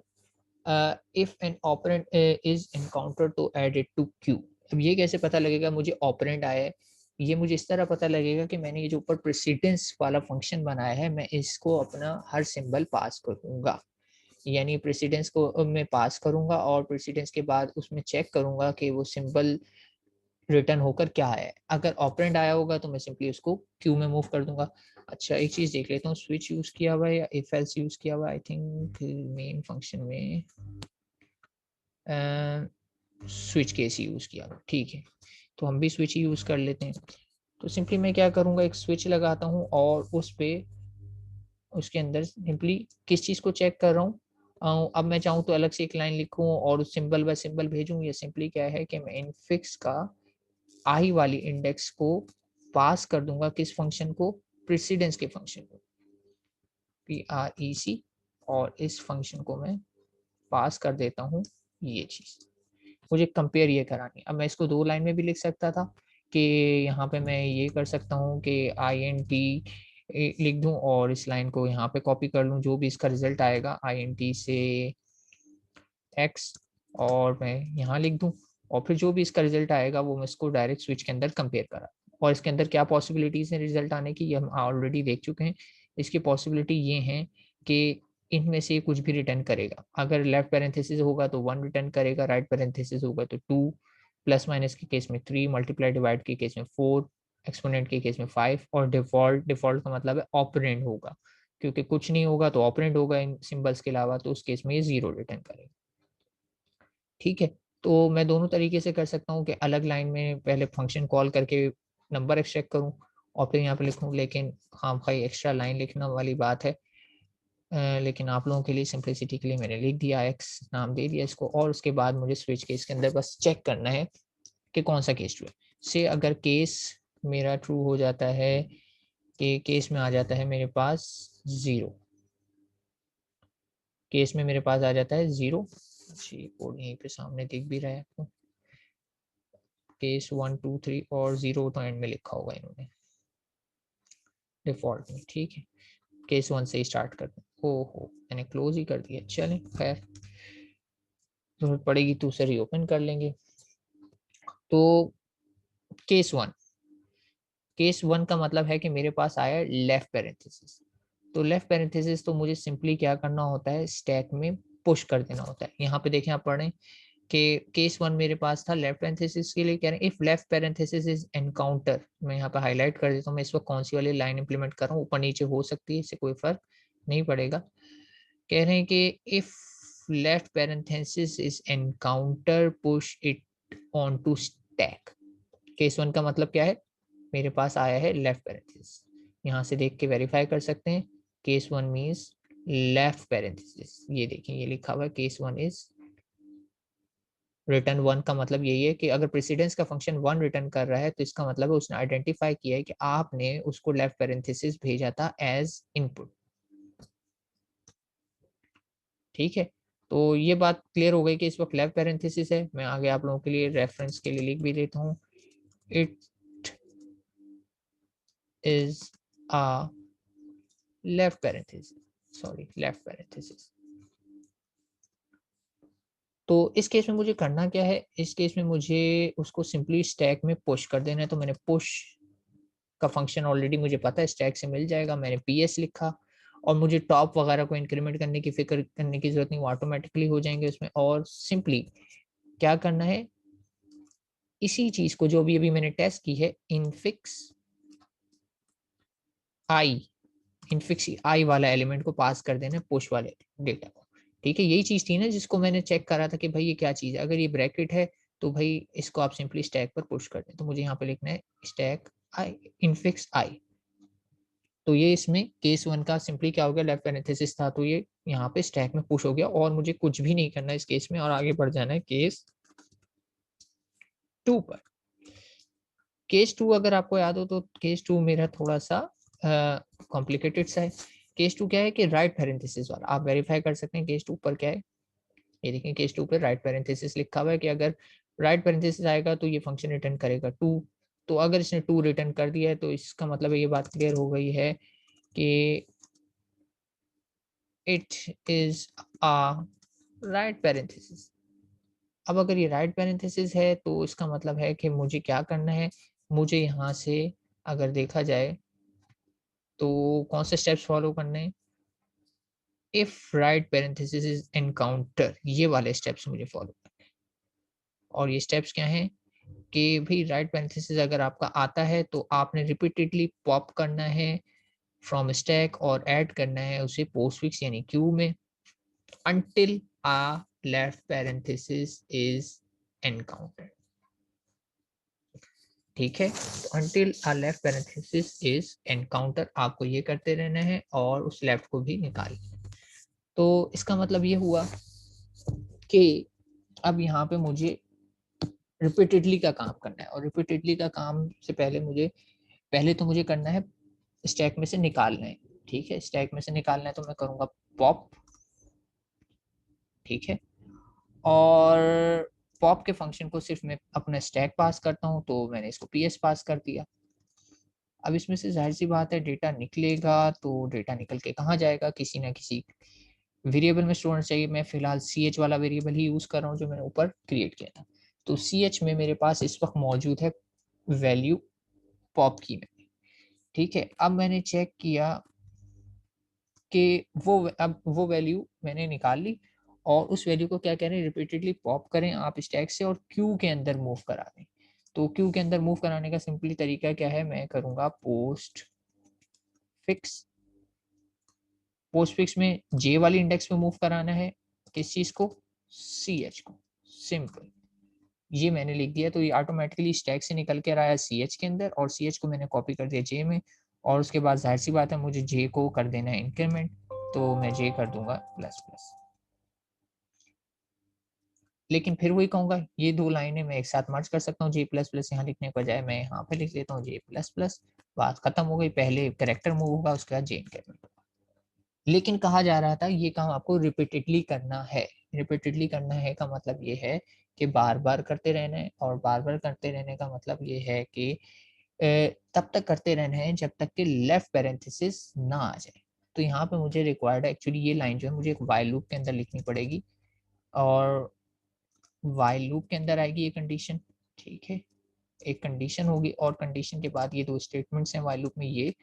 if an operand is encounter तो एड इट टू क्यू। अब ये कैसे पता लगेगा मुझे ऑपरेंड आया है, ये मुझे इस तरह पता लगेगा कि मैंने ये जो ऊपर प्रेसिडेंस वाला फंक्शन बनाया है, मैं इसको अपना हर सिंबल पास करूंगा, यानी प्रेसिडेंस को मैं पास करूंगा, और प्रेसिडेंस के बाद उसमें चेक करूंगा कि वो सिंबल रिटर्न होकर क्या आया है। अगर ऑपरेंड आया होगा तो मैं सिंपली उसको क्यू में मूव कर दूंगा। अच्छा, एक चीज देख लेता हूँ, स्विच यूज किया हुआ है या इफ एल्स यूज किया हुआ है, आई थिंक मेन फंक्शन में स्विच केस यूज किया हुआ, ठीक है, तो हम भी स्विच ही यूज कर लेते हैं। तो सिंपली मैं क्या करूंगा, एक स्विच लगाता हूँ, और उस पे उसके अंदर सिंपली किस चीज को चेक कर रहा हूँ, अब मैं चाहूँ तो अलग से एक लाइन लिखूं और उस सिंबल बाय सिंबल भेजूं, ये सिंपली क्या है कि मैं इनफिक्स का आई वाली इंडेक्स को पास कर दूंगा किस फंक्शन को, प्रेसिडेंस के फंक्शन को, PREC, और इस फंक्शन को मैं पास कर देता हूँ ये चीज मुझे कंपेयर ये करानी। अब मैं इसको 2 लाइन में भी लिख सकता था कि यहाँ पे मैं ये कर सकता हूँ कि INT लिख दूं और इस लाइन को यहाँ पे कॉपी कर लूँ, जो भी इसका रिजल्ट आएगा INT से x, और मैं यहाँ लिख दूं, और फिर जो भी इसका रिजल्ट आएगा वो मैं इसको डायरेक्ट स्विच के अंदर कंपेयर करा। और इसके अंदर क्या पॉसिबिलिटीज हैं रिजल्ट आने की, ये हम ऑलरेडी देख चुके हैं। इसकी पॉसिबिलिटी ये हैं कि इनमें से कुछ भी रिटर्न करेगा। अगर लेफ्ट पैरेंथेसिस होगा तो 1 रिटर्न करेगा, राइट पैरेंथेसिस होगा तो 2, प्लस माइनस के केस में 3, मल्टीप्लाई डिवाइड के केस में 4, एक्सपोनेंट के केस में 5, और डिफॉल्ट, डिफॉल्ट का मतलब है ऑपरेंड होगा, क्योंकि कुछ नहीं होगा तो ऑपरेंड होगा इन सिंबल्स के अलावा, तो उस केस में ये 0 रिटर्न करेगा। ठीक है, तो मैं दोनों तरीके से कर सकता हूँ कि अलग लाइन में पहले फंक्शन कॉल करके नंबर एक्सट्रैक्ट करूँ और फिर यहाँ पे लिखूँ, लेकिन हाँ भाई एक्स्ट्रा लाइन लिखना वाली बात है। लेकिन आप लोगों के लिए सिंपलिसिटी के लिए मैंने लिख दिया, एक्स नाम दे दिया इसको, और उसके बाद मुझे स्विच केस के अंदर बस चेक करना है कि कौन सा केस ट्रू है। से अगर केस मेरा ट्रू हो जाता है कि केस में आ जाता है मेरे पास 0, केस में मेरे पास आ जाता है 0, कोड यहीं पे सामने दिख भी रहा है आपको, केस 1 2 3 और 0 तो एंड में लिखा होगा इन्होंने डिफॉल्ट में। ठीक है, केस 1 से ही स्टार्ट करते हैं। ओहो मैंने क्लोज ही कर दिया, चलें खैर, जरूरत पड़ेगी तो उसे रीओपन कर लेंगे। तो केस 1, केस 1 का मतलब है कि मेरे पास आया लेफ्ट पैरेंथेसिस। तो लेफ्ट पैरेंथेसिस तो मुझे सिंपली क्या करना होता है, स्टैक में पुश कर देना होता है। यहाँ पे देखें आप पढ़ें कि केस 1 मेरे पास था, लेफ्ट पैरेंथेसिस के लिए कह रहे हैं if left parenthesis is encounter. मैं यहाँ पे हाईलाइट कर देता हूँ, मैं इस वक्त कौन सी वाली लाइन इंप्लीमेंट कर रहा हूँ, ऊपर नीचे हो सकती है, इससे कोई फर्क नहीं पड़ेगा। कह रहे हैं कि if left parenthesis is encounter push it on to stack. Case 1 का मतलब क्या है, मेरे पास आया है लेफ्ट पैरेंथेसिस, यहाँ से देख के वेरीफाई कर सकते हैं। केस 1 मीन्स लेफ्ट पैरेंथेसिस, ये देखिए ये लिखा हुआ है केस 1 इज रिटर्न 1 का मतलब यही है कि अगर प्रेसिडेंस का फंक्शन 1 रिटर्न कर रहा है तो इसका मतलब है उसने आइडेंटिफाई किया है कि आपने उसको लेफ्ट पैरेंथेसिस भेजा था एज इनपुट। ठीक है, तो ये बात क्लियर हो गई कि इस वक्त लेफ्ट पैरेंथेसिस है। मैं आगे आप लोगों के लिए रेफरेंस के लिए लिख भी देता हूँ, it is a left parenthesis, sorry left parenthesis. तो इस केस में मुझे करना क्या है, इस केस में मुझे उसको सिंपली स्टैक में पुश कर देना है। तो मैंने पुश का फंक्शन ऑलरेडी मुझे पता है, स्टैक से मिल जाएगा, मैंने PS लिखा, और मुझे टॉप वगैरह को इंक्रीमेंट करने की फिक्र करने की जरूरत नहीं, वो ऑटोमेटिकली हो जाएंगे उसमें। और सिंपली क्या करना है, इसी चीज को जो भी अभी मैंने टेस्ट की है, इनफिक्स आई, इनफिक्स आई वाला एलिमेंट को पास कर देना पुश वाले डेटा को। ठीक है, यही चीज थी ना जिसको मैंने चेक करा था कि भाई ये क्या चीज है, अगर ये ब्रैकेट है तो भाई इसको आप सिंपली स्टैक पर पुश कर दें। तो मुझे यहाँ पे लिखना है स्टैक आई इनफिक्स आई। तो ये इसमें केस 1 का सिंपली क्या हो गया, लेफ्ट पैरेंथेसिस था तो ये यहाँ पे स्टैक में पुश हो गया, और मुझे कुछ भी नहीं करना इस केस में, और आगे बढ़ जाना है केस 2 पर। केस 2 अगर आपको याद हो तो केस 2 मेरा थोड़ा सा कॉम्प्लिकेटेड सा है। केस 2 क्या है कि राइट पैरेंथेसिस वाला, आप वेरीफाई कर सकते हैं केस 2 पर क्या है। ये देखिए केस 2 पे राइट पैरेंथेसिस लिखा हुआ है कि अगर राइट पैरेंथेसिस आएगा तो ये फंक्शन रिटर्न करेगा 2। तो अगर इसने 2 रिटर्न कर दिया है तो इसका मतलब ये बात क्लियर हो गई है कि it is a right parenthesis. अब अगर ये राइट पैरेंथेसिस है तो इसका मतलब है कि मुझे क्या करना है, मुझे यहाँ से अगर देखा जाए तो कौन से स्टेप्स फॉलो करने हैं, if right parenthesis is encounter, ये वाले स्टेप्स मुझे फॉलो करने हैं। और ये स्टेप्स क्या हैं कि भाई राइट पैरेंथेसिस अगर आपका आता है तो आपने रिपीटेडली पॉप करना है फ्रॉम स्टैक और ऐड करना है उसे पोस्टफिक्स यानी क्यू में until a left parenthesis is encountered। ठीक है, तो until a left parenthesis is encounter आपको ये करते रहना है और उस लेफ्ट को भी निकालना है। तो इसका मतलब ये हुआ कि अब यहाँ पे मुझे रिपीटेडली का काम करना है, और रिपीटेडली का काम से पहले मुझे, पहले तो मुझे करना है स्टैक में से निकालना है। ठीक है, स्टैक में से निकालना है तो मैं करूँगा पॉप। ठीक है, और पॉप के फंक्शन को सिर्फ मैं अपना स्टैक पास करता हूँ, तो मैंने इसको PS पास कर दिया। अब इसमें से जाहिर सी बात है डेटा निकलेगा, तो डेटा निकल के कहाँ जाएगा, किसी ना किसी वेरिएबल में स्टोर होना चाहिए। मैं फिलहाल CH वाला वेरिएबल ही यूज कर रहा हूँ जो मैंने ऊपर क्रिएट किया था। तो CH में मेरे पास इस वक्त मौजूद है वैल्यू पॉप की में। ठीक है, अब मैंने चेक किया कि अब वो वैल्यू मैंने निकाल ली, और उस वैल्यू को क्या कह रहे हैं, रिपीटेडली पॉप करें आप स्टैक से और क्यू के अंदर मूव करा दें। तो क्यू के अंदर मूव कराने का सिंपली तरीका क्या है, मैं करूंगा पोस्ट फिक्स। पोस्ट फिक्स में जे वाली इंडेक्स में मूव कराना है, किस चीज को, CH को। सिंपल, ये मैंने लिख दिया, तो ये ऑटोमेटिकली स्टैक से निकल के आया CH के अंदर, और CH को मैंने कॉपी कर दिया जे में। और उसके बाद जाहिर सी बात है मुझे जे को कर देना है इंक्रीमेंट, तो मैं जे कर दूंगा प्लस प्लस। लेकिन फिर वही कहूंगा, ये दो लाइनें मैं एक साथ मर्ज कर सकता हूँ, जे प्लस प्लस यहाँ लिखने के बजाय मैं यहाँ पे लिख देता हूँ जे प्लस प्लस। बात खत्म हो गई, पहले करेक्टर मूव होगा, उसके बाद जे इंक्रीमेंट होगा। लेकिन कहा जा रहा था ये काम आपको रिपीटेडली करना है। रिपीटेडली करना है का मतलब ये है कि बार बार करते रहना है, और बार बार करते रहने का मतलब ये है कि तब तक करते रहना है जब तक कि लेफ्ट पैरेंथेसिस ना आ जाए। तो यहाँ पे मुझे रिक्वायर्ड है एक्चुअली ये लाइन जो है मुझे एक वाइल लूप के अंदर लिखनी पड़ेगी, और वाइल लूप के अंदर आएगी ये कंडीशन। ठीक है, एक कंडीशन होगी, और कंडीशन के बाद ये दो स्टेटमेंट्स हैं वाइल लूप में ये,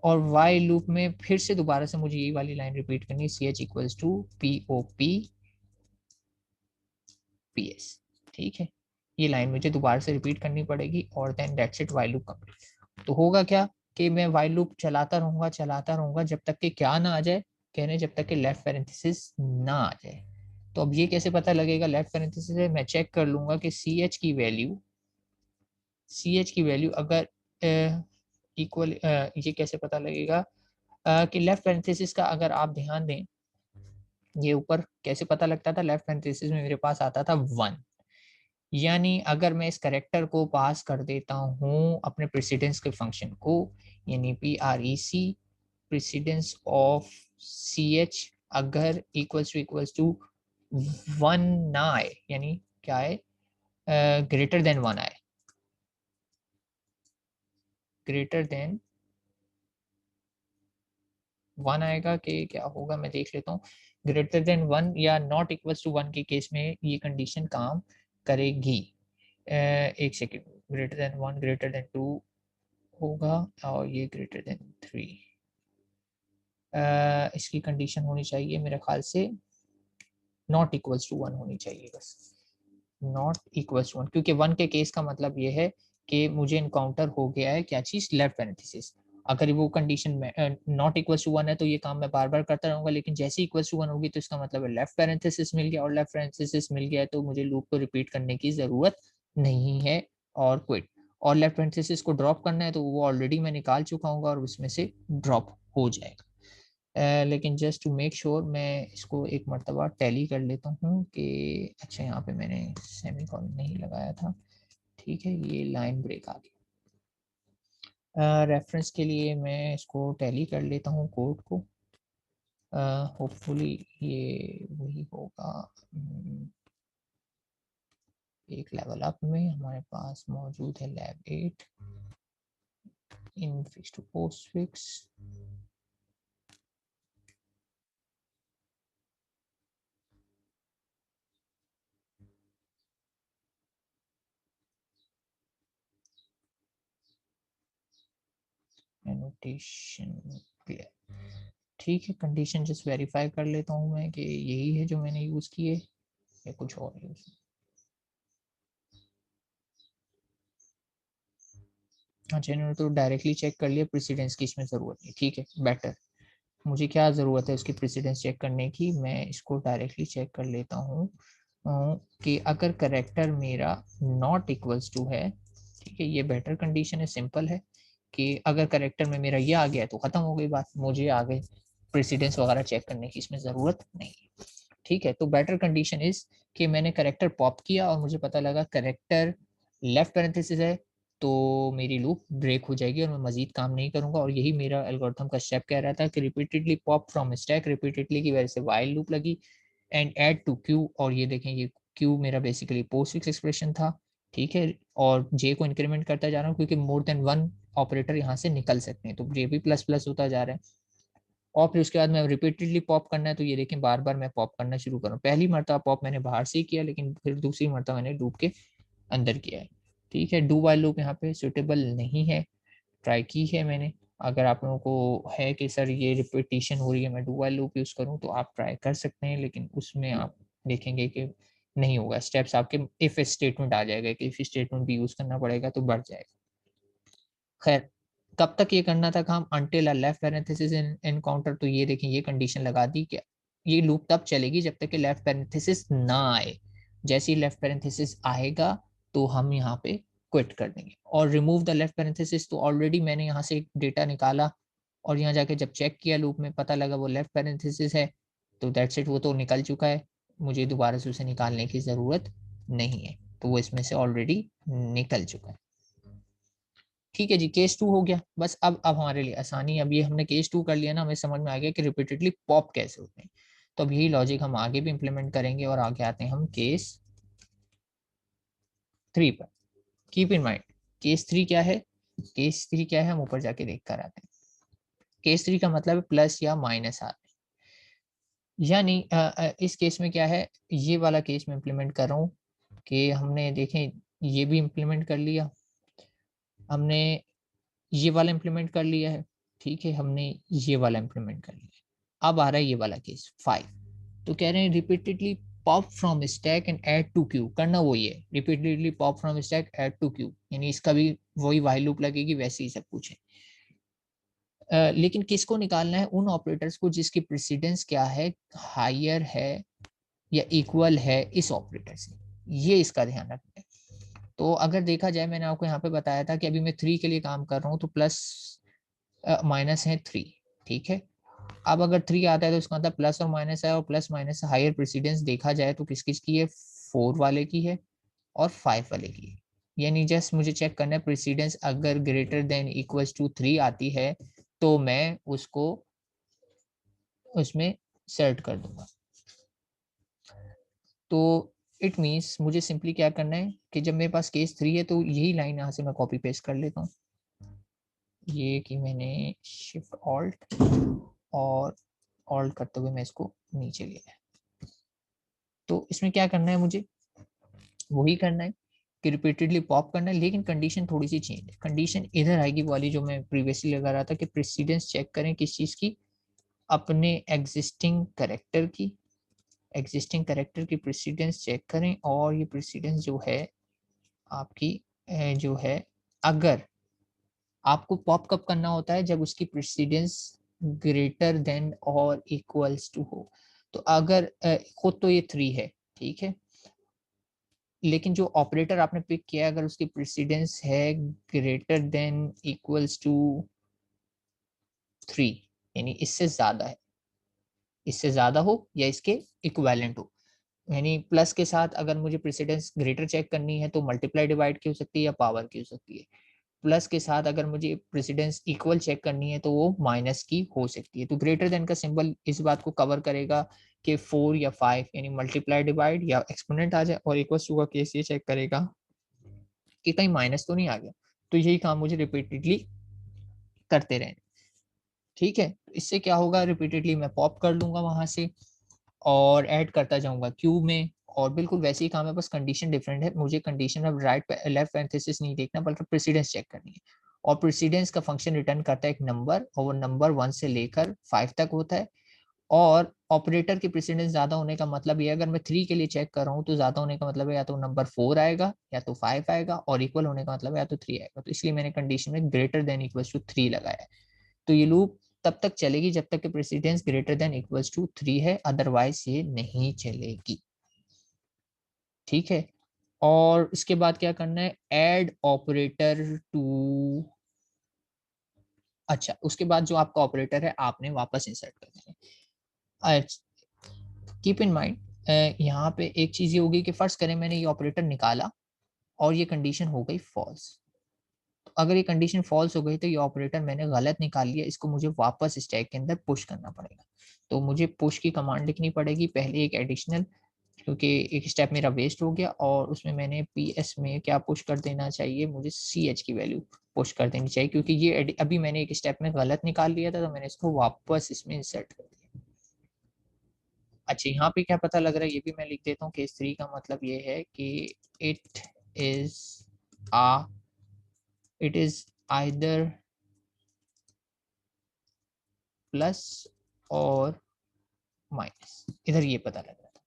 और वाइल लूप में फिर से दोबारा से मुझे यही वाली लाइन रिपीट करनी है, CH equals to POP PS। ठीक है, ये लाइन मुझे दोबारा से रिपीट करनी पड़ेगी, और then that's it, while loop complete. तो होगा क्या कि मैं वाइल लूप चलाता रहूंगा जब तक कि क्या ना आ जाए, कहने जब तक कि लेफ्ट पैरेंथेसिस ना आ जाए। तो अब ये कैसे पता लगेगा लेफ्ट पैरेंथेसिस है, मैं चेक कर लूंगा कि CH की वैल्यू अगर इक्वल, ये कैसे पता लगेगा कि लेफ्ट पैरेंथेसिस का अगर आप ध्यान दें, ये ऊपर कैसे पता लगता था, लेफ्ट पैरेंथेसिस में मेरे पास आता था 1। यानी अगर मैं इस करेक्टर को पास कर देता हूं अपने प्रेसिडेंस के फंक्शन को, यानी PREC प्रेसिडेंस ऑफ CH अगर इक्वल्स टू 1 ना आए, यानी क्या है, ग्रेटर देन 1 आए, ग्रेटर देन 1 आएगा कि क्या होगा मैं देख लेता हूँ। ग्रेटर देन 1 या नॉट इक्वल्स टू 1 के केस में ये कंडीशन काम करेगी। एक second, greater than 1 greater than 2 होगा, और ये ग्रेटर देन 3। इसकी कंडीशन होनी चाहिए मेरे ख्याल से नॉट इक्वल्स टू 1 होनी चाहिए बस, नॉट इक्वल्स टू 1, क्योंकि 1 के केस का मतलब ये है कि मुझे इनकाउंटर हो गया है क्या चीज, लेफ्ट पैरेंथेसिस। अगर वो कंडीशन में नॉट इक्वल्स टू 1 है तो ये काम मैं बार बार करता रहूंगा, लेकिन जैसे इक्वल्स टू 1 होगी तो इसका मतलब है लेफ्ट पैरेंथेसिस मिल गया, और लेफ्ट पैरेंथेसिस मिल गया है तो मुझे लूप को रिपीट करने की जरूरत नहीं है, और क्विट। और लेफ्ट पैरेंथेसिस को ड्रॉप करना है तो वो ऑलरेडी मैं निकाल चुका हूँ और उसमें से ड्रॉप हो जाएगा। लेकिन जस्ट टू मेक श्योर मैं इसको एक मरतबा टैली कर लेता हूँ कि अच्छा यहाँ पे मैंने सेमी कॉलन नहीं लगाया था। ठीक है, ये लाइन ब्रेक आ गया। रेफरेंस के लिए मैं इसको टैली कर लेता हूँ कोड को, होपफुली ये वही होगा। एक लेवल अप में हमारे पास मौजूद है lab 8 infix to postfix. Annotation clear. ठीक है, कंडीशन जस्ट वेरीफाई कर लेता हूँ मैं कि यही है जो मैंने यूज किए या कुछ और यूज। अच्छा, इन्होंने तो डायरेक्टली चेक कर लिया, प्रेसिडेंस की इसमें जरूरत नहीं। ठीक है, बेटर। मुझे क्या ज़रूरत है उसकी प्रेसिडेंस चेक करने की, मैं इसको डायरेक्टली चेक कर लेता हूँ कि अगर करेक्टर मेरा नॉट इक्वल्स टू है, ठीक है, ये बेटर कंडीशन है, सिंपल है कि अगर करेक्टर में मेरा ये आ गया तो ख़त्म हो गई बात, मुझे आगे प्रेसिडेंस वगैरह चेक करने की इसमें ज़रूरत नहीं। ठीक है, तो बेटर कंडीशन इज कि मैंने करेक्टर पॉप किया और मुझे पता लगा करेक्टर लेफ्ट पैरेंथेसिस है, तो मेरी लूप ब्रेक हो जाएगी और मैं मजीद काम नहीं करूंगा। और यही मेरा एल्गोरिथम का स्टेप कह रहा था कि repeatedly pop from stack, repeatedly की वजह से वाइल लूप लगी, एंड ऐड टू क्यू, और ये देखें ये क्यू मेरा बेसिकली पोस्ट फिक्स एक्सप्रेशन था, ठीक है, और जे को इंक्रीमेंट करता जा रहा हूँ क्योंकि मोर देन वन ऑपरेटर यहाँ से निकल सकते हैं, तो जे भी प्लस प्लस होता जा रहा है। और फिर उसके बाद मैं रिपीटेडली पॉप करना है, तो ये देखें बार बार मैं पॉप करना शुरू करूँ। पहली मरतबा पॉप मैंने बाहर से ही किया, लेकिन फिर दूसरी मरतबा मैंने लूप के अंदर किया है, ठीक है। डू वाइल लूप यहाँ पे सुटेबल नहीं है, ट्राई की है मैंने। अगर आप लोगों को है कि सर ये रिपीटिशन हो रही है, मैं डू वाइल लूप यूज करूँ, तो आप ट्राई कर सकते हैं, लेकिन उसमें आप देखेंगे कि नहीं होगा, स्टेप्स आपके इफ स्टेटमेंट आ जाएगा कि इफ स्टेटमेंट भी यूज करना पड़ेगा तो बढ़ जाएगा। खैर, कब तक ये करना था काम, अनटिल अ लेफ्ट पैरेंथेसिस इन एनकाउंटर, तो ये देखें ये कंडीशन लगा दी कि ये लूप तब चलेगी जब तक कि लेफ्ट पैरेंथेसिस ना आए। जैसे ही लेफ्ट पैरेंथेसिस आएगा तो हम यहाँ पे क्विट कर देंगे। और रिमूव द लेफ्ट पैरेंथेसिस, तो ऑलरेडी मैंने यहाँ से डेटा निकाला और यहाँ जाके जब चेक किया लूप में पता लगा वो लेफ्ट पैरेंथेसिस है, तो दैट्स इट, वो तो निकल चुका है, मुझे दोबारा से उसे निकालने की जरूरत नहीं है, तो वो इसमें से ऑलरेडी निकल चुका है। ठीक है जी, केस 2 हो गया। बस अब हमारे लिए आसानी, अब ये हमने केस 2 कर लिया ना, हमें समझ में आ गया कि रिपीटेडली पॉप कैसे होते हैं। तो अब यही लॉजिक हम आगे भी इंप्लीमेंट करेंगे और आगे आते हैं हम केस 3 पर। कीप इन माइंड केस 3 क्या है, केस 3 क्या है हम ऊपर जाके देख कर आते हैं। केस 3 का मतलब है प्लस या माइनस आर, यानी इस केस में क्या है, ये वाला केस में इंप्लीमेंट कर रहा हूँ कि हमने देखें ये भी इंप्लीमेंट कर लिया, हमने ये वाला इंप्लीमेंट कर लिया है, ठीक है, हमने ये वाला इंप्लीमेंट कर लिया है। अब आ रहा है ये वाला केस 5, तो कह रहे हैं repeatedly pop from stack and add to queue, करना वही है, repeatedly pop from stack add to queue, यानी इसका भी वही व्हाइल लूप लगेगी, वैसे ही सब कुछ है। लेकिन किसको निकालना है, उन ऑपरेटर्स को जिसकी प्रेसिडेंस क्या है, हायर है या इक्वल है इस ऑपरेटर से, ये इसका ध्यान रखना है। तो अगर देखा जाए, मैंने आपको यहाँ पे बताया था कि अभी मैं 3 के लिए काम कर रहा हूँ, तो प्लस माइनस है 3, ठीक है। अब अगर 3 आता है तो इसका मतलब प्लस और माइनस है, और प्लस माइनस हायर प्रेसिडेंस देखा जाए तो किस किस की है, 4 वाले की है और 5 वाले की है। यानी जस्ट मुझे चेक करना है प्रेसिडेंस अगर ग्रेटर देन इक्वल्स टू 3 आती है तो मैं उसको उसमें सर्ट कर दूंगा। तो इट मीन्स मुझे सिंपली क्या करना है कि जब मेरे पास केस 3 है तो यही लाइन यहाँ से मैं कॉपी पेस्ट कर लेता हूँ, ये कि मैंने शिफ्ट ऑल्ट और ऑल्ट करते हुए मैं इसको नीचे ले आया। तो इसमें क्या करना है, मुझे वही करना है कि रिपीटेडली पॉप करना है, लेकिन कंडीशन थोड़ी सी चेंज है। कंडीशन इधर आएगी वाली जो मैं प्रीवियसली लगा रहा था कि प्रेसिडेंस चेक करें किस चीज की, अपने एग्जिस्टिंग करेक्टर की, एग्जिस्टिंग करेक्टर की प्रेसिडेंस चेक करें। और ये प्रेसिडेंस जो है आपकी जो है, अगर आपको पॉप कब करना होता है, जब उसकी प्रेसिडेंस ग्रेटर देन और इक्वल्स टू हो। तो अगर खुद तो ये 3 है, ठीक है, लेकिन जो ऑपरेटर आपने पिक किया अगर उसकी प्रेसिडेंस है ग्रेटर देन इक्वल्स टू 3, यानी इससे ज्यादा है, इससे ज्यादा हो या इसके इक्विवेलेंट हो, यानी प्लस के साथ अगर मुझे प्रेसिडेंस ग्रेटर चेक करनी है तो मल्टीप्लाई डिवाइड की हो सकती है या पावर की हो सकती है। प्लस के साथ अगर मुझे प्रेसिडेंस इक्वल चेक करनी है तो वो माइनस की हो सकती है। तो ग्रेटर देन का सिंबल इस बात को कवर करेगा कि 4 या 5 यानी मल्टीप्लाई डिवाइड या एक्सपोनेंट आ जाए, और इक्वल टू का केस ये चेक करेगा कि कहीं माइनस तो नहीं आ गया। तो यही काम मुझे रिपीटेडली करते रहना, ठीक है। इससे क्या होगा, रिपीटेडली मैं पॉप कर लूंगा वहां से और ऐड करता जाऊंगा क्यू में, और बिल्कुल वैसे ही काम है, बस कंडीशन डिफरेंट है। मुझे कंडीशन अब राइट लेफ्ट पैरेंथेसिस नहीं देखना बल्कि प्रेसिडेंस चेक करनी है। और प्रेसिडेंस का फंक्शन रिटर्न करता है एक नंबर, और वो नंबर 1 से लेकर 5 तक होता है। और ऑपरेटर की प्रेसिडेंस ज्यादा होने का मतलब ये, अगर मैं 3 के लिए चेक कर रहा हूँ तो ज्यादा होने का मतलब है या तो नंबर 4 आएगा या तो 5 आएगा, और इक्वल होने का मतलब है या तो 3 आएगा। तो इसलिए मैंने कंडीशन में ग्रेटर देन इक्वल टू 3 लगाया है। तो ये लूप तब तक चलेगी जब तक कि precedence greater than equals to 3 है, अदरवाइज ये नहीं चलेगी, ठीक है। और इसके बाद क्या करना है, ऐड ऑपरेटर टू, अच्छा उसके बाद जो आपका ऑपरेटर है आपने वापस इंसर्ट कर देना है। कीप इन माइंड यहाँ पे एक चीज ये होगी कि फर्स्ट करें मैंने ये ऑपरेटर निकाला और ये कंडीशन हो गई फॉल्स। तो अगर ये कंडीशन फॉल्स हो गई तो ये ऑपरेटर मैंने गलत निकाल लिया, इसको मुझे वापस स्टैक के अंदर पुश करना पड़ेगा। तो मुझे पुश की कमांड लिखनी पड़ेगी, पहले एक एडिशनल क्योंकि एक स्टेप मेरा वेस्ट हो गया और उसमें मैंने PS में क्या पुश कर देना चाहिए, मुझे CH की वैल्यू पुश कर देनी चाहिए, क्योंकि ये अभी मैंने एक स्टेप में गलत निकाल लिया था, तो मैंने इसको वापस इसमें इंसर्ट कर दिया। अच्छा, यहाँ पे क्या पता लग रहा है, ये भी मैं लिख देता हूँ। केस 3 का मतलब ये है कि it is uh it is either plus और माइनस, इधर ये पता लग रहा था।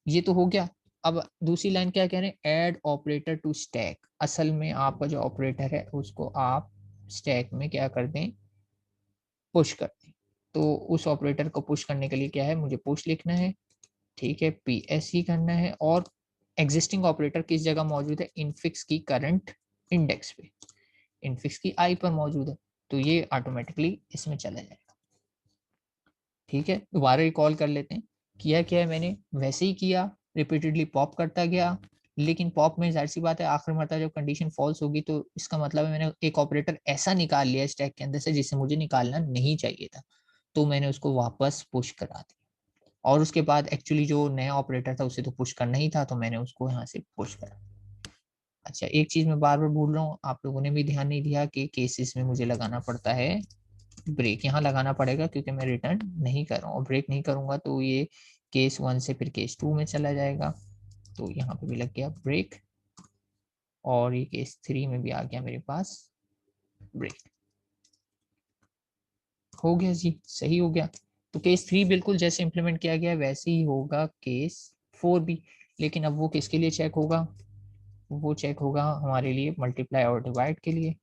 ये तो हो गया। अब दूसरी लाइन क्या कह रहे हैं, ऐड ऑपरेटर टू स्टैक। असल में आपका जो ऑपरेटर है उसको आप स्टैक में क्या कर दें, पुश कर दें। तो उस ऑपरेटर को पुश करने के लिए क्या है, मुझे पुश लिखना है, ठीक है, PS ही करना है। और एग्जिस्टिंग ऑपरेटर किस जगह मौजूद है, इनफिक्स की करंट इंडेक्स पे, इनफिक्स की आई पर मौजूद है, तो ये ऑटोमेटिकली इसमें चला जाएगा। ठीक है, दोबारा रिकॉल कर लेते हैं। किया क्या है मैंने, वैसे ही किया, रिपीटेडली पॉप करता गया, लेकिन पॉप में जाहिर सी बात है आखिर मरतबा जब कंडीशन फॉल्स होगी तो इसका मतलब है मैंने एक ऑपरेटर ऐसा निकाल लिया स्टैक के अंदर से जिसे मुझे निकालना नहीं चाहिए था, तो मैंने उसको वापस पुश करा दिया। और उसके बाद एक्चुअली जो नया ऑपरेटर था उसे तो पुश करना ही था, तो मैंने उसको यहाँ से पुश करा। अच्छा, एक चीज मैं बार बार भूल रहा हूँ, आप लोगों ने भी ध्यान नहीं दिया कि केसेस में मुझे लगाना पड़ता है ब्रेक। यहाँ लगाना पड़ेगा क्योंकि मैं रिटर्न नहीं कर रहा हूँ, ब्रेक नहीं करूंगा तो ये केस 1 से फिर केस 2 में चला जाएगा। तो यहाँ पे भी लग गया ब्रेक, और ये केस 3 में भी आ गया मेरे पास ब्रेक। हो गया जी, सही हो गया। तो केस 3 बिल्कुल जैसे इंप्लीमेंट किया गया वैसे ही होगा केस 4 भी, लेकिन अब वो किसके लिए चेक होगा, वो चेक होगा हमारे लिए मल्टीप्लाई और डिवाइड के लिए।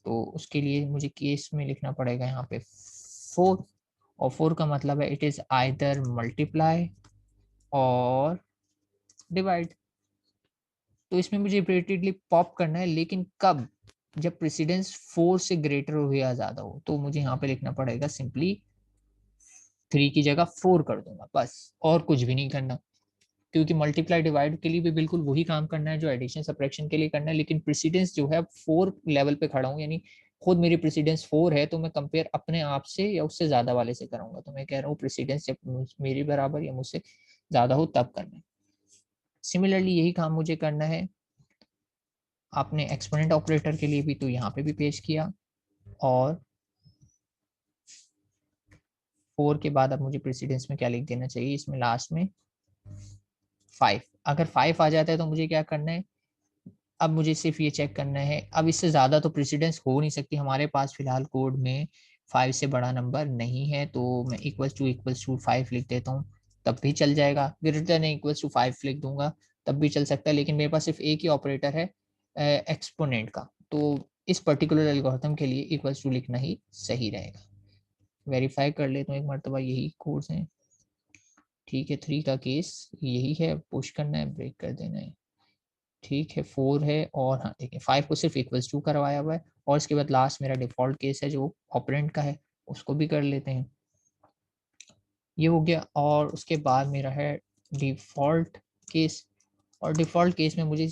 तो उसके लिए मुझे केस में लिखना पड़ेगा यहाँ पे 4, और 4 का मतलब है इट इज आइदर मल्टीप्लाई और डिवाइड। तो इसमें मुझे रिपीटेडली पॉप करना है, लेकिन कब, जब प्रेसिडेंस 4 से ग्रेटर हो या ज्यादा हो, तो मुझे यहाँ पे लिखना पड़ेगा सिंपली 3 की जगह 4 कर दूंगा बस, और कुछ भी नहीं करना। क्योंकि मल्टीप्लाई डिवाइड के लिए भी बिल्कुल वही काम करना है जो एडिशन सब्ट्रैक्शन के लिए करना है, लेकिन प्रेसिडेंस जो है 4 लेवल पे खड़ा हूँ, यानी खुद मेरी प्रेसिडेंस 4 है, तो मैं कंपेयर अपने आप से या उससे ज्यादा वाले से करूंगा। तो मैं कह रहा हूँ प्रेसिडेंस जब मेरी बराबर या मुझसे ज्यादा हो तब करना है। सिमिलरली यही काम मुझे करना है आपने एक्सपोनेंट ऑपरेटर के लिए भी, तो यहाँ पे भी पेश किया। और 4 के बाद अब मुझे प्रेसिडेंस में क्या लिख देना चाहिए, इसमें लास्ट में 5। अगर 5 आ जाता है तो मुझे क्या करना है, अब मुझे सिर्फ ये चेक करना है, अब इससे ज्यादा तो प्रेसिडेंस हो नहीं सकती हमारे पास फिलहाल कोड में, 5 से बड़ा नंबर नहीं है, तो मैं इक्वल्स टू 5 लिख देता हूँ, तब भी चल जाएगा। ग्रेटर देन इक्वल्स टू 5 लिख दूंगा तब भी चल सकता है, लेकिन मेरे पास सिर्फ एक ही ऑपरेटर है एक्सपोनेंट का, तो इस पर्टिकुलर एल्गोरिथम के लिए इक्वल्स टू लिखना ही सही रहेगा। वेरीफाई कर लेता हूँ एक मरतबा, यही कोड्स हैं। ठीक है, 3 का केस यही है, पुश करना है, ब्रेक कर देना है। ठीक है, 4 है, और हाँ देखिए 5 को सिर्फ इक्वल्स टू करवाया हुआ है, और इसके बाद लास्ट मेरा डिफॉल्ट केस है जो ऑपरेंट का है, उसको भी कर लेते हैं। ये हो गया, और उसके बाद मेरा है डिफॉल्ट केस। और डिफॉल्ट केस में मुझे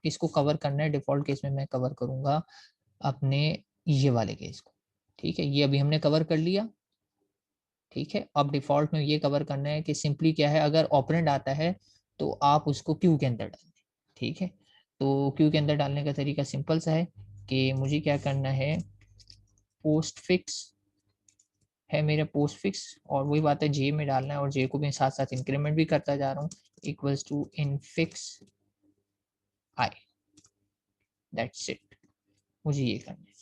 इसको कवर करना है, डिफॉल्ट केस में मैं कवर करूंगा अपने ये वाले केस को। ठीक है, ये अभी हमने कवर कर लिया। ठीक है, अब डिफॉल्ट में ये कवर करना है कि सिंपली क्या है, अगर ऑपरेंड आता है तो आप उसको क्यू के अंदर डाल दें। ठीक है, तो क्यू के अंदर डालने का तरीका सिंपल सा है कि मुझे क्या करना है, पोस्ट फिक्स है मेरा पोस्ट फिक्स, और वही बात है जे में डालना है, और जे को भी साथ साथ इंक्रीमेंट भी करता जा रहा हूँ, equals to infix I, that's it, मुझे ये करना है।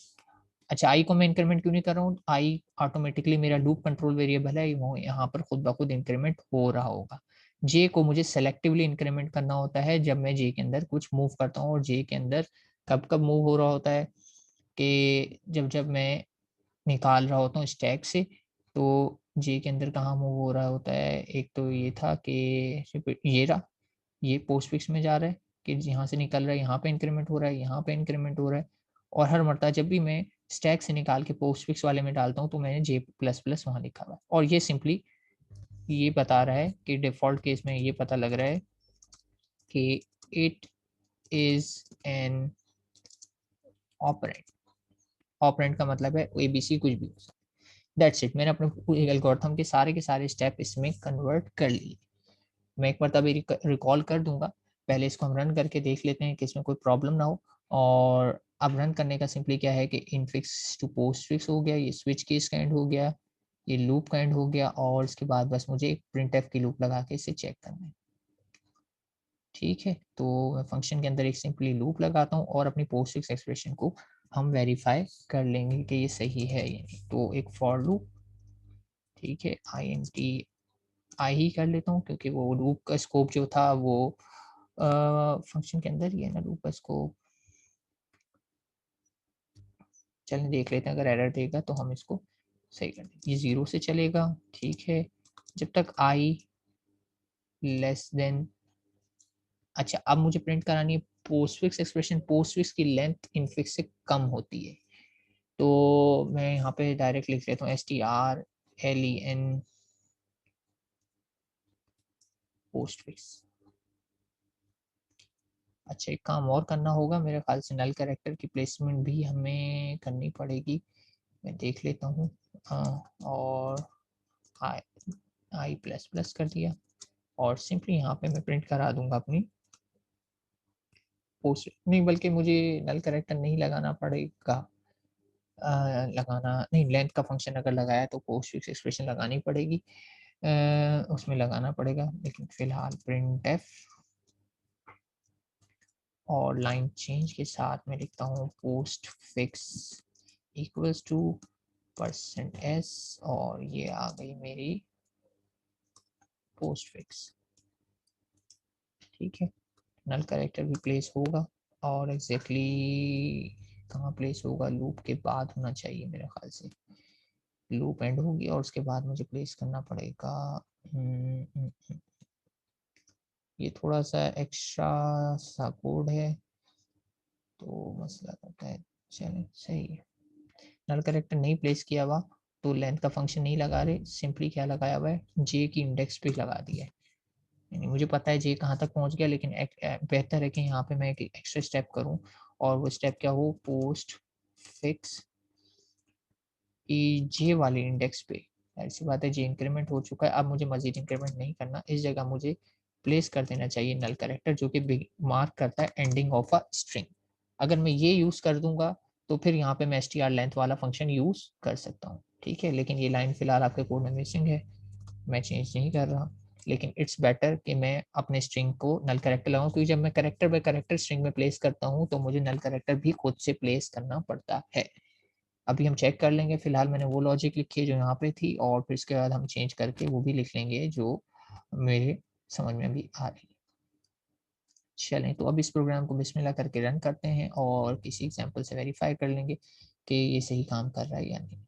अच्छा, आई को मैं इंक्रीमेंट क्यों नहीं कर रहा हूँ, आई ऑटोमेटिकली मेरा लूप कंट्रोल वेरिएबल है, वो यहाँ पर खुद ब खुद इंक्रीमेंट हो रहा होगा। जे को मुझे सेलेक्टिवली इंक्रीमेंट करना होता है जब मैं जे के अंदर कुछ मूव करता हूँ, और जे के अंदर कब कब मूव हो रहा होता है कि जब जब मैं निकाल रहा होता हूँ स्टैक से, तो जे के अंदर कहाँ मूव हो रहा होता है, एक तो ये था कि ये रहा, ये पोस्ट फिक्स में जा रहा है कि यहाँ से निकल रहा है, यहाँ पे इंक्रीमेंट हो रहा है, यहाँ पे इंक्रीमेंट हो रहा है। और हर मरतबा जब भी मैं स्टैक से निकाल के पोस्ट फिक्स वाले में डालता हूँ तो मैंने जे प्लस प्लस वहाँ लिखा हुआ है, और ये सिंपली ये बता रहा है कि डिफॉल्ट केस में ये पता लग रहा है कि it is an operand. Operand का मतलब है एबीसी कुछ भी हो सकता है। दैट्स इट, मैंने अपने एल्गोरिथम के सारे स्टेप इसमें कन्वर्ट कर लिए। मैं एक बार अभी रिकॉल कर दूंगा, पहले इसको हम रन करके देख लेते हैं कि इसमें कोई प्रॉब्लम ना हो। और अब रन करने का सिंपली क्या है कि इनफिक्स टू पोस्टफिक्स हो गया, ये स्विच केस का एंड हो गया, ये लूप का एंड हो गया, और इसके बाद बस मुझे एक प्रिंटफ की लूप लगा के इसे चेक करना है। ठीक है, तो मैं फंक्शन के अंदर एक सिंपली लूप लगाता हूँ और अपनी पोस्टफिक्स एक्सप्रेशन को हम वेरीफाई कर लेंगे कि ये सही है या नहीं। तो एक फॉर लूप, ठीक है, आई ही कर लेता हूँ क्योंकि वो लूप का स्कोप जो था वो फंक्शन के अंदर ही है ना लूप का स्कोप। चलिए देख लेते हैं, अगर एरर देगा तो हम इसको सही कर देंगे। ये 0 से चलेगा, ठीक है, जब तक आई लेस देन, अच्छा अब मुझे प्रिंट करानी है पोस्टफिक्स एक्सप्रेशन, पोस्टफिक्स की लेंथ इनफिक्स से कम होती है। तो मैं यहाँ पे डायरेक्ट लिख लेता हूँ STRLEN पोस्टफिक्स। अच्छा एक काम और करना होगा मेरे ख्याल से, नल कैरेक्टर की प्लेसमेंट भी हमें करनी पड़ेगी। मैं देख लेता हूँ, और आई आई प्लस प्लस कर दिया, और सिंपली यहाँ पे मैं प्रिंट करा दूंगा अपनी पोस्ट, नहीं बल्कि मुझे नल कैरेक्टर नहीं लगाना पड़ेगा, लगाना नहीं, लेंथ का फंक्शन अगर लगाया तो पोस्ट फिक्स एक्सप्रेशन लगानी पड़ेगी, उसमें लगाना पड़ेगा, लेकिन फिलहाल प्रिंट एफ और लाइन चेंज के साथ मैं लिखता हूँ postfix equals to %s, और ये आ गई मेरी पोस्ट फिक्स। ठीक है, नल कैरेक्टर भी प्लेस होगा, और एग्जैक्टली कहाँ प्लेस होगा, लूप के बाद होना चाहिए मेरे ख्याल से। लूप एंड होगी और उसके बाद मुझे प्लेस करना पड़ेगा। ये थोड़ा सा एक्स्ट्रा सा कोड है तो मसला करता है। चले सही है, नल कैरेक्टर नहीं प्लेस किया हुआ तो लेंथ का फंक्शन नहीं लगा रहे, सिंपली क्या लगाया हुआ है, जे की इंडेक्स पे लगा दिया है। यानी मुझे पता है जे कहाँ तक पहुंच गया, लेकिन बेहतर है कि यहाँ पे मैं एक एक्स्ट्रा स्टेप करूँ, और वो स्टेप क्या हो, पोस्ट फिक्स जे वाले इंडेक्स पे। ऐसी बात है, जे इंक्रीमेंट हो चुका है, अब मुझे मजीद इंक्रीमेंट नहीं करना, इस जगह मुझे प्लेस कर देना चाहिए नल कैरेक्टर जो कि मार्क करता है एंडिंग ऑफ अ स्ट्रिंग। अगर मैं ये यूज कर दूंगा तो फिर यहाँ पे मैं str लेंथ वाला फंक्शन यूज कर सकता हूँ। ठीक है, लेकिन ये लाइन फिलहाल आपके कोड में मिसिंग है, मैं चेंज नहीं कर रहा, लेकिन इट्स बेटर कि मैं अपने स्ट्रिंग को नल कैरेक्टर लगाऊं, क्योंकि जब मैं कैरेक्टर बाय कैरेक्टर स्ट्रिंग में प्लेस करता हूं तो मुझे नल कैरेक्टर भी खुद से प्लेस करना पड़ता है। अभी हम चेक कर लेंगे, फिलहाल मैंने वो लॉजिक लिखी है जो यहाँ पे थी, और फिर इसके बाद हम चेंज करके वो भी लिख लेंगे जो मेरे समझ में भी आ रही है। चलें, तो अब इस प्रोग्राम को बिस्मिल्लाह करके रन करते हैं और किसी एग्जांपल से वेरीफाई कर लेंगे कि ये सही काम कर रहा है या नहीं।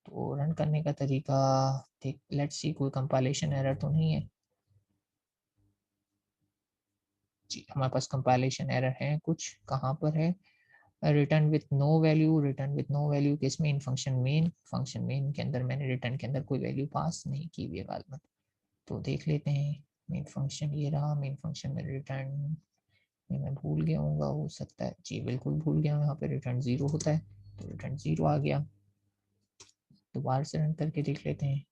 तो रन करने का तरीका, ठीक, लेट्स सी कोई कंपाइलेशन एरर तो नहीं है। जी हमारे पास कंपाइलेशन एरर है कुछ, कहाँ पर है, return with no value, return with no value किसमें, इन फंक्शन मेन के अंदर मैंने रिटर्न के अंदर कोई वैल्यू पास नहीं की हुई है गालबन। तो देख लेते हैं, मेन फंक्शन ये रहा, मेन फंक्शन में रिटर्न मैं भूल गया हूँ, हो सकता है, जी बिल्कुल भूल गया हूँ, यहाँ पे रिटर्न 0 होता है, तो रिटर्न 0 आ गया। दोबारा से रन करके देख लेते हैं।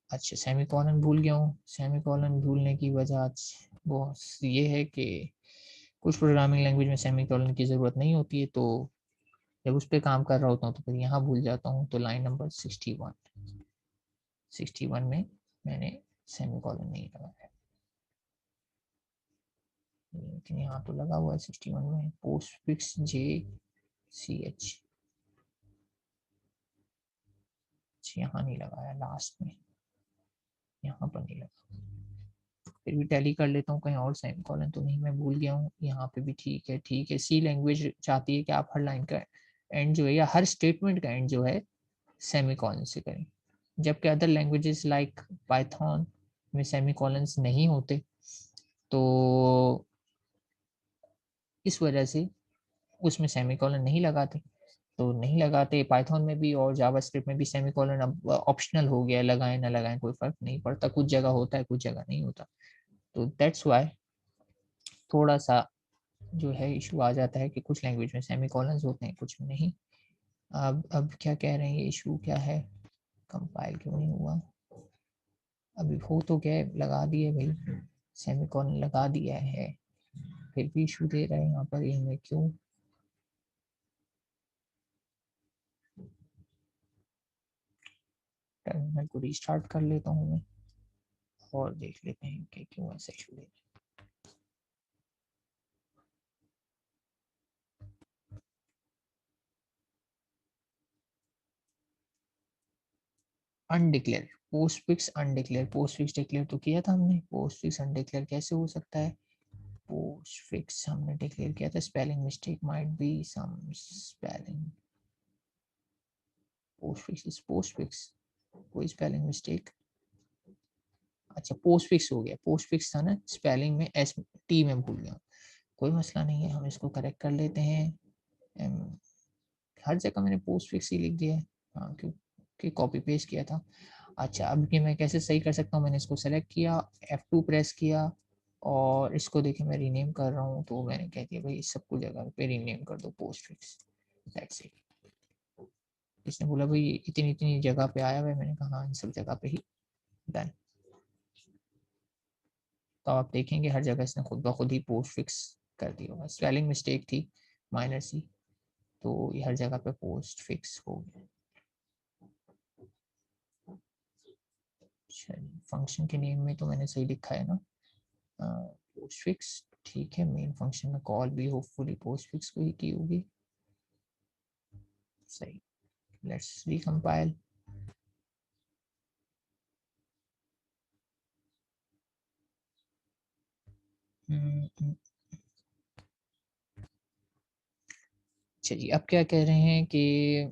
अच्छा सेमी कॉलन भूल गया हूँ, सेमी कॉलन भूलने की वजह वो ये है कि कुछ प्रोग्रामिंग लैंग्वेज में सेमी कॉलन की ज़रूरत नहीं होती है, तो जब उस पर काम कर रहा होता हूँ तो फिर यहाँ भूल जाता हूँ। तो लाइन नंबर 61 में मैंने सेमी कॉलन नहीं लगाया, लेकिन यहाँ तो लगा हुआ है 61 में, पोस्ट फिक्स JCH, यहाँ नहीं लगाया, लास्ट में यहाँ पर नहीं लगा। फिर भी टैली कर लेता हूँ कहीं और सेमी कॉलन तो नहीं, मैं भूल गया हूँ, यहाँ पे भी ठीक है। ठीक है, सी लैंग्वेज चाहती है कि आप हर लाइन का एंड जो है या हर स्टेटमेंट का एंड जो है सेमी कॉलन से करें, जबकि अदर लैंग्वेजेस लाइक पाइथन में सेमी कॉलन्स नहीं होते, तो इस वजह से उसमें सेमी कॉलन नहीं लगाते। तो नहीं लगाते पाइथन में भी, और जावास्क्रिप्ट में भी सेमी कॉलन अब ऑप्शनल हो गया है, लगाएं ना लगाएं कोई फर्क नहीं पड़ता, कुछ जगह होता है कुछ जगह नहीं होता। तो दैट्स वाई थोड़ा सा जो है इशू आ जाता है कि कुछ लैंग्वेज में सेमी कॉलन्स होते हैं कुछ में नहीं। अब क्या कह रहे हैं, ये इशू क्या है, कंपाइल क्यों नहीं हुआ, अभी हो तो क्या है, लगा दिए भाई, सेमीकोलन लगा दिया है, फिर भी इशू दे रहा है यहाँ पर, इनमें क्यों। टर्मिनल को रीस्टार्ट कर लेता हूँ मैं और देख लेते हैं कि क्यों ऐसा इशू दे रहा है। Undeclared post fix, undeclared post fix, declare तो किया था हमने, पोस्ट फिक्स अनडिक्लेयर कैसे हो सकता है, पोस्ट फिक्स हमने डिक्लेयर किया था, spelling mistake might be some spelling, postfix is postfix, कोई स्पेलिंग मिस्टेक, अच्छा पोस्ट फिक्स हो गया, पोस्ट फिक्स था ना, स्पेलिंग में एस टी में भूल गया, कोई मसला नहीं है, हम इसको करेक्ट कर लेते हैं। हर जगह मैंने पोस्ट फिक्स ही लिख दिया है, हाँ क्योंकि कॉपी पेस्ट किया था। अच्छा अब कि मैं कैसे सही कर सकता हूँ, मैंने इसको सेलेक्ट किया, F2 प्रेस किया और इसको देखिए मैं रीनेम कर रहा हूँ, तो मैंने कह दिया भाई इस सबको जगह पे रीनेम कर दो पोस्ट फिक्स, दैट्स इट। इसने बोला भाई इतनी इतनी जगह पे आया हुआ है, मैंने कहा हाँ इन सब जगह पे ही, डन। तो आप देखेंगे हर जगह इसने खुद ब खुद ही पोस्ट फिक्स कर दिया होगा, स्पेलिंग मिस्टेक थी माइनर सी, तो ये हर जगह पे पोस्ट फिक्स हो गया। चलिए फंक्शन के नेम में तो मैंने सही लिखा है ना, पोस्ट फिक्स, ठीक है, मेन फंक्शन में कॉल भी होपफुली पोस्ट फिक्स को ही की होगी, सही। लेट्स रिकम्पाइल, चलिए अब क्या कह रहे हैं कि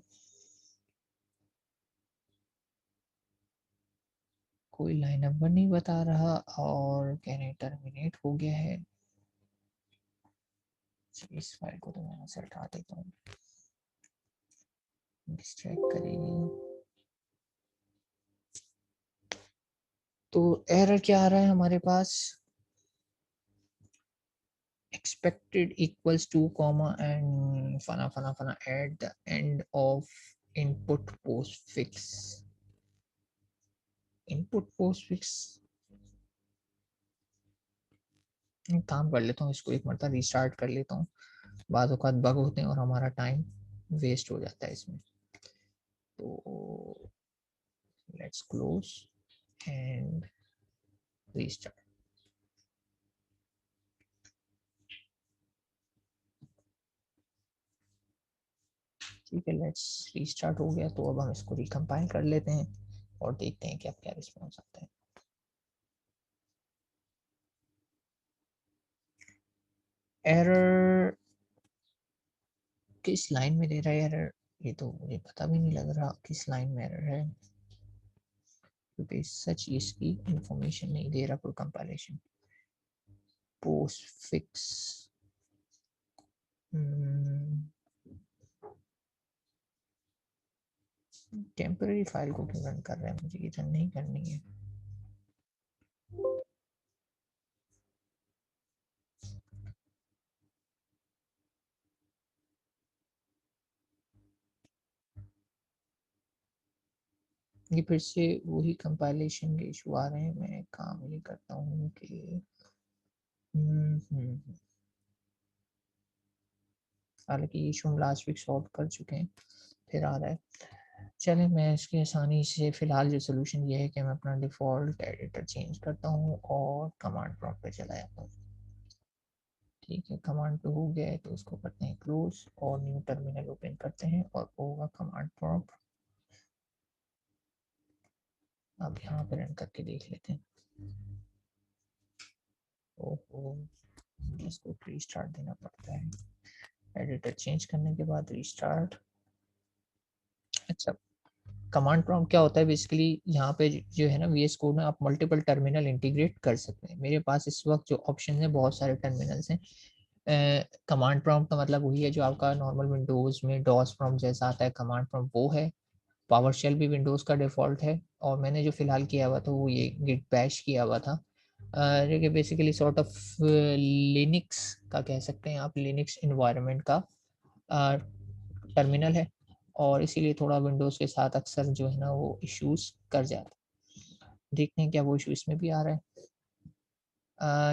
कोई लाइन नंबर नहीं बता रहा और कह रहे हैं टर्मिनेट हो गया है, इस फाइल को तो मैं यहाँ से हटा देता हूँ, डिस्ट्रैक्ट करेगी। तो एरर क्या आ रहा है हमारे पास, expected equals to comma and fana fana fana at the end of input postfix, input postfix, काम कर लेता हूँ इसको, एक मरता रिस्टार्ट कर लेता हूँ, बाद औकात बग होते हैं और हमारा टाइम वेस्ट हो जाता है इसमें, तो लेट्स क्लोज एंड रीस्टार्ट। ठीक है लेट्स रीस्टार्ट हो गया, तो अब हम इसको रिकम्पाइल कर लेते हैं और देखते हैं कि अब क्या रिस्पॉन्स आता है। एरर किस लाइन में दे रहा है एरर, ये तो मुझे पता भी नहीं लग रहा किस लाइन में एरर है, क्योंकि सच इसकी इंफॉर्मेशन नहीं दे रहा कोई compilation. Post fix temporary file को क्यों रन कर रहा है, मुझे ये रन नहीं करनी है। ये फिर से वही कंपाइलेशन के इशू आ रहे हैं, मैं काम ये करता हूँ कि हालांकि ये इशू हम लास्ट वीक सॉल्व कर चुके हैं, फिर आ रहा है। चले मैं इसकी आसानी से फिलहाल जो सोल्यूशन ये है कि मैं अपना डिफ़ॉल्ट एडिटर चेंज करता हूँ और कमांड प्रॉम्प्ट पे चला जाता हूँ। ठीक है कमांड पे हो गया है तो उसको करते हैं क्लोज और न्यू टर्मिनल ओपन करते हैं और होगा कमांड प्रॉम्प्ट। अब यहाँ पे रन करके देख लेते हैं। ओहो इसको रीस्टार्ट देना पड़ता है, एडिटर चेंज करने के बाद रीस्टार्ट। अच्छा कमांड प्रॉम्प्ट क्या होता है बेसिकली, यहाँ पे जो है ना VS कोड में आप मल्टीपल टर्मिनल इंटीग्रेट कर सकते हैं, मेरे पास इस वक्त जो ऑप्शन है बहुत सारे टर्मिनल्स हैं। कमांड प्रॉम्प्ट का मतलब वही है जो आपका नॉर्मल विंडोज में डॉस प्रॉम्प्ट जैसा आता है, कमांड प्रॉम्प्ट वो है। पावर शेल भी विंडोज का डिफॉल्ट है और मैंने जो फिलहाल किया हुआ था वो ये गिट बैश किया हुआ था, जो कि बेसिकली सॉर्ट ऑफ लिनक्स का कह सकते हैं आप, लिनक्स इन्वायरमेंट का टर्मिनल है। और इसीलिए थोड़ा विंडोज़ के साथ अक्सर जो है ना वो इश्यूज़ कर जाता है। देखते हैं क्या वो इश्यू इसमें भी आ रहा है।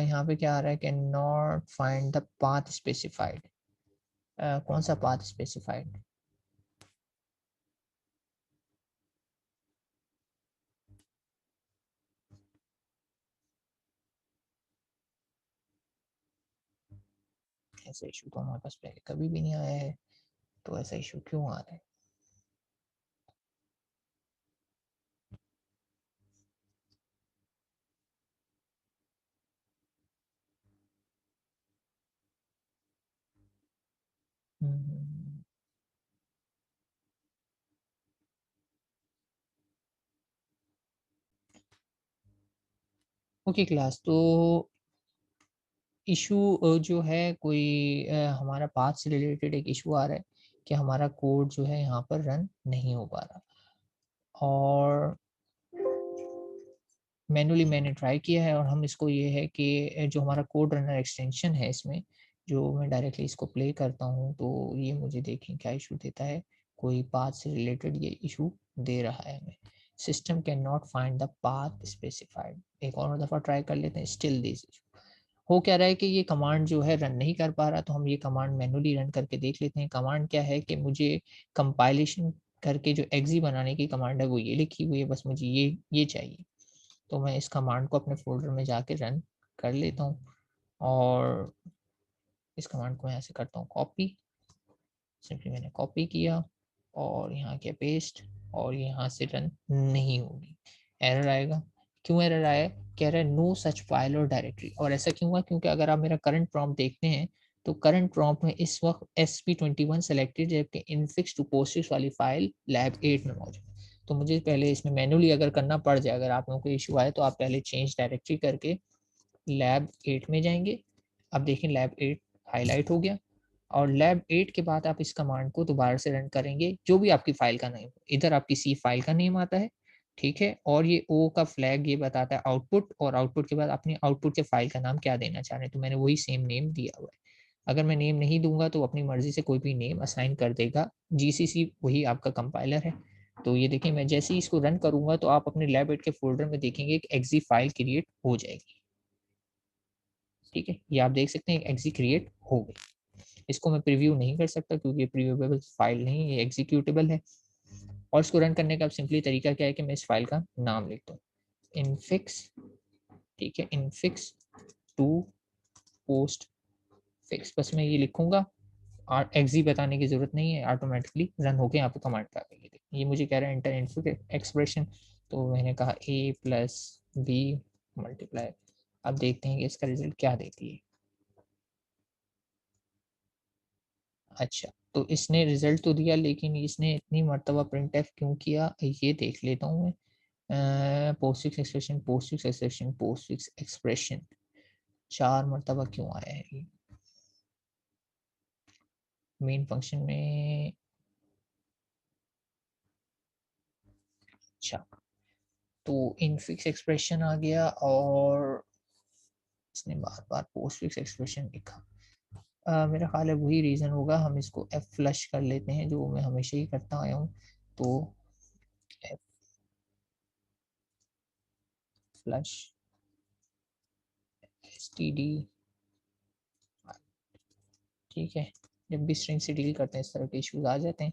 यहाँ पे क्या आ रहा है, can not find the path specified. कौन सा पाथ स्पेसिफाइड? ऐसा इशू तो हमारे पास पहले कभी भी नहीं आया है, तो ऐसा इशू क्यों आ रहा है? हम्म, ओके क्लास, तो इशू जो है कोई हमारा पाथ से रिलेटेड एक इशू आ रहा है कि हमारा कोड जो है यहाँ पर रन नहीं हो पा रहा, और मैनुअली मैंने ट्राई किया है, और हम इसको ये है कि जो हमारा कोड रनर एक्सटेंशन है इसमें, जो मैं डायरेक्टली इसको प्ले करता हूँ तो ये मुझे देखें क्या इशू देता है। कोई पाथ से रिलेटेड ये इशू दे रहा है हमें। System can not find the path specified. एक और दफ़ा ट्राई कर लेते हैं, स्टिल दिस इशू। हो क्या रहा है कि ये कमांड जो है रन नहीं कर पा रहा, तो हम ये कमांड मैनुअली रन करके देख लेते हैं। कमांड क्या है कि मुझे कंपाइलेशन करके जो एक्जी बनाने की कमांड है वो ये लिखी हुई है, बस मुझे ये चाहिए। तो मैं इस कमांड को अपने फ़ोल्डर में जाके रन कर लेता हूँ, और इस कमांड को यहाँ से करता हूँ कॉपी। सिंपली मैंने कॉपी किया और यहाँ किया पेस्ट, और यहाँ से रन नहीं होगी, एरर आएगा। क्यों एरर आया? कह रहा है नो सच फाइल और डायरेक्टरी। और ऐसा क्यों हुआ? क्योंकि अगर आप मेरा करंट प्रॉम्प्ट देखते हैं तो करंट प्रॉम्प्ट में इस वक्त SP21 सेलेक्टेड, जबकि इनफिक्स टू पोस्टिक्स वाली फाइल लैब 8 में मौजूद है। तो मुझे पहले इसमें मैनुअली अगर करना पड़ जाए, अगर आप लोगों को इशू आए, तो आप पहले चेंज डायरेक्टरी करके लैब 8 में जाएंगे। अब देखें लैब 8 हाईलाइट हो गया, और लैब 8 के बाद आप इस कमांड को दोबारा से रन करेंगे, जो भी आपकी फाइल का नेम, इधर आपकी सी फाइल का नेम आता है, ठीक है, और ये ओ का फ्लैग ये बताता है आउटपुट, और आउटपुट के बाद अपने आउटपुट के फाइल का नाम क्या देना चाह रहे हैं, तो मैंने वही सेम नेम दिया हुआ है। अगर मैं नेम नहीं दूंगा तो अपनी मर्जी से कोई भी नेम असाइन कर देगा, जीसीसी वही आपका कंपाइलर है। तो ये देखिए, मैं जैसे ही इसको रन करूंगा तो आप अपने लैब 8 के फोल्डर में देखेंगे कि एक्जी फाइल क्रिएट हो जाएगी। ठीक है, ये आप देख सकते हैं एक्जी क्रिएट हो गई। इसको मैं प्रीव्यू नहीं कर सकता क्योंकि ये प्रीव्यूएबल फाइल नहीं, ये एग्जीक्यूटेबल है। और इसको रन करने का सिंपली तरीका क्या है कि मैं इस फाइल का नाम लिखता हूँ, इनफिक्स, ठीक है, इनफिक्स टू पोस्ट फिक्स, बस मैं ये लिखूंगा, और एक्जी बताने की जरूरत नहीं है, ऑटोमेटिकली रन होके यहाँ पे कमांड पे आ गई। ये मुझे कह रहा है एंटर इनपुट एक्सप्रेशन, तो मैंने कहा A+B मल्टीप्लाई। अब देखते हैं कि इसका रिजल्ट क्या देती है। अच्छा, तो इसने रिजल्ट तो दिया, लेकिन इसने इतनी मर्तबा प्रिंट एफ क्यों किया, ये देख लेता हूँ मैं। Postfix expression, postfix expression, postfix expression, 4 मर्तबा क्यों आया है ये मेन फंक्शन में? अच्छा, तो इनफिक्स एक्सप्रेशन आ गया, और इसने बार बार पोस्टफिक्स एक्सप्रेशन लिखा। मेरा ख्याल है वही रीज़न होगा, हम इसको एफ फ्लश कर लेते हैं, जो मैं हमेशा ही करता आया हूँ। तो एफ फ्लश std, ठीक है। जब भी स्ट्रिंग से डील करते हैं इस तरह के इश्यूज आ जाते हैं,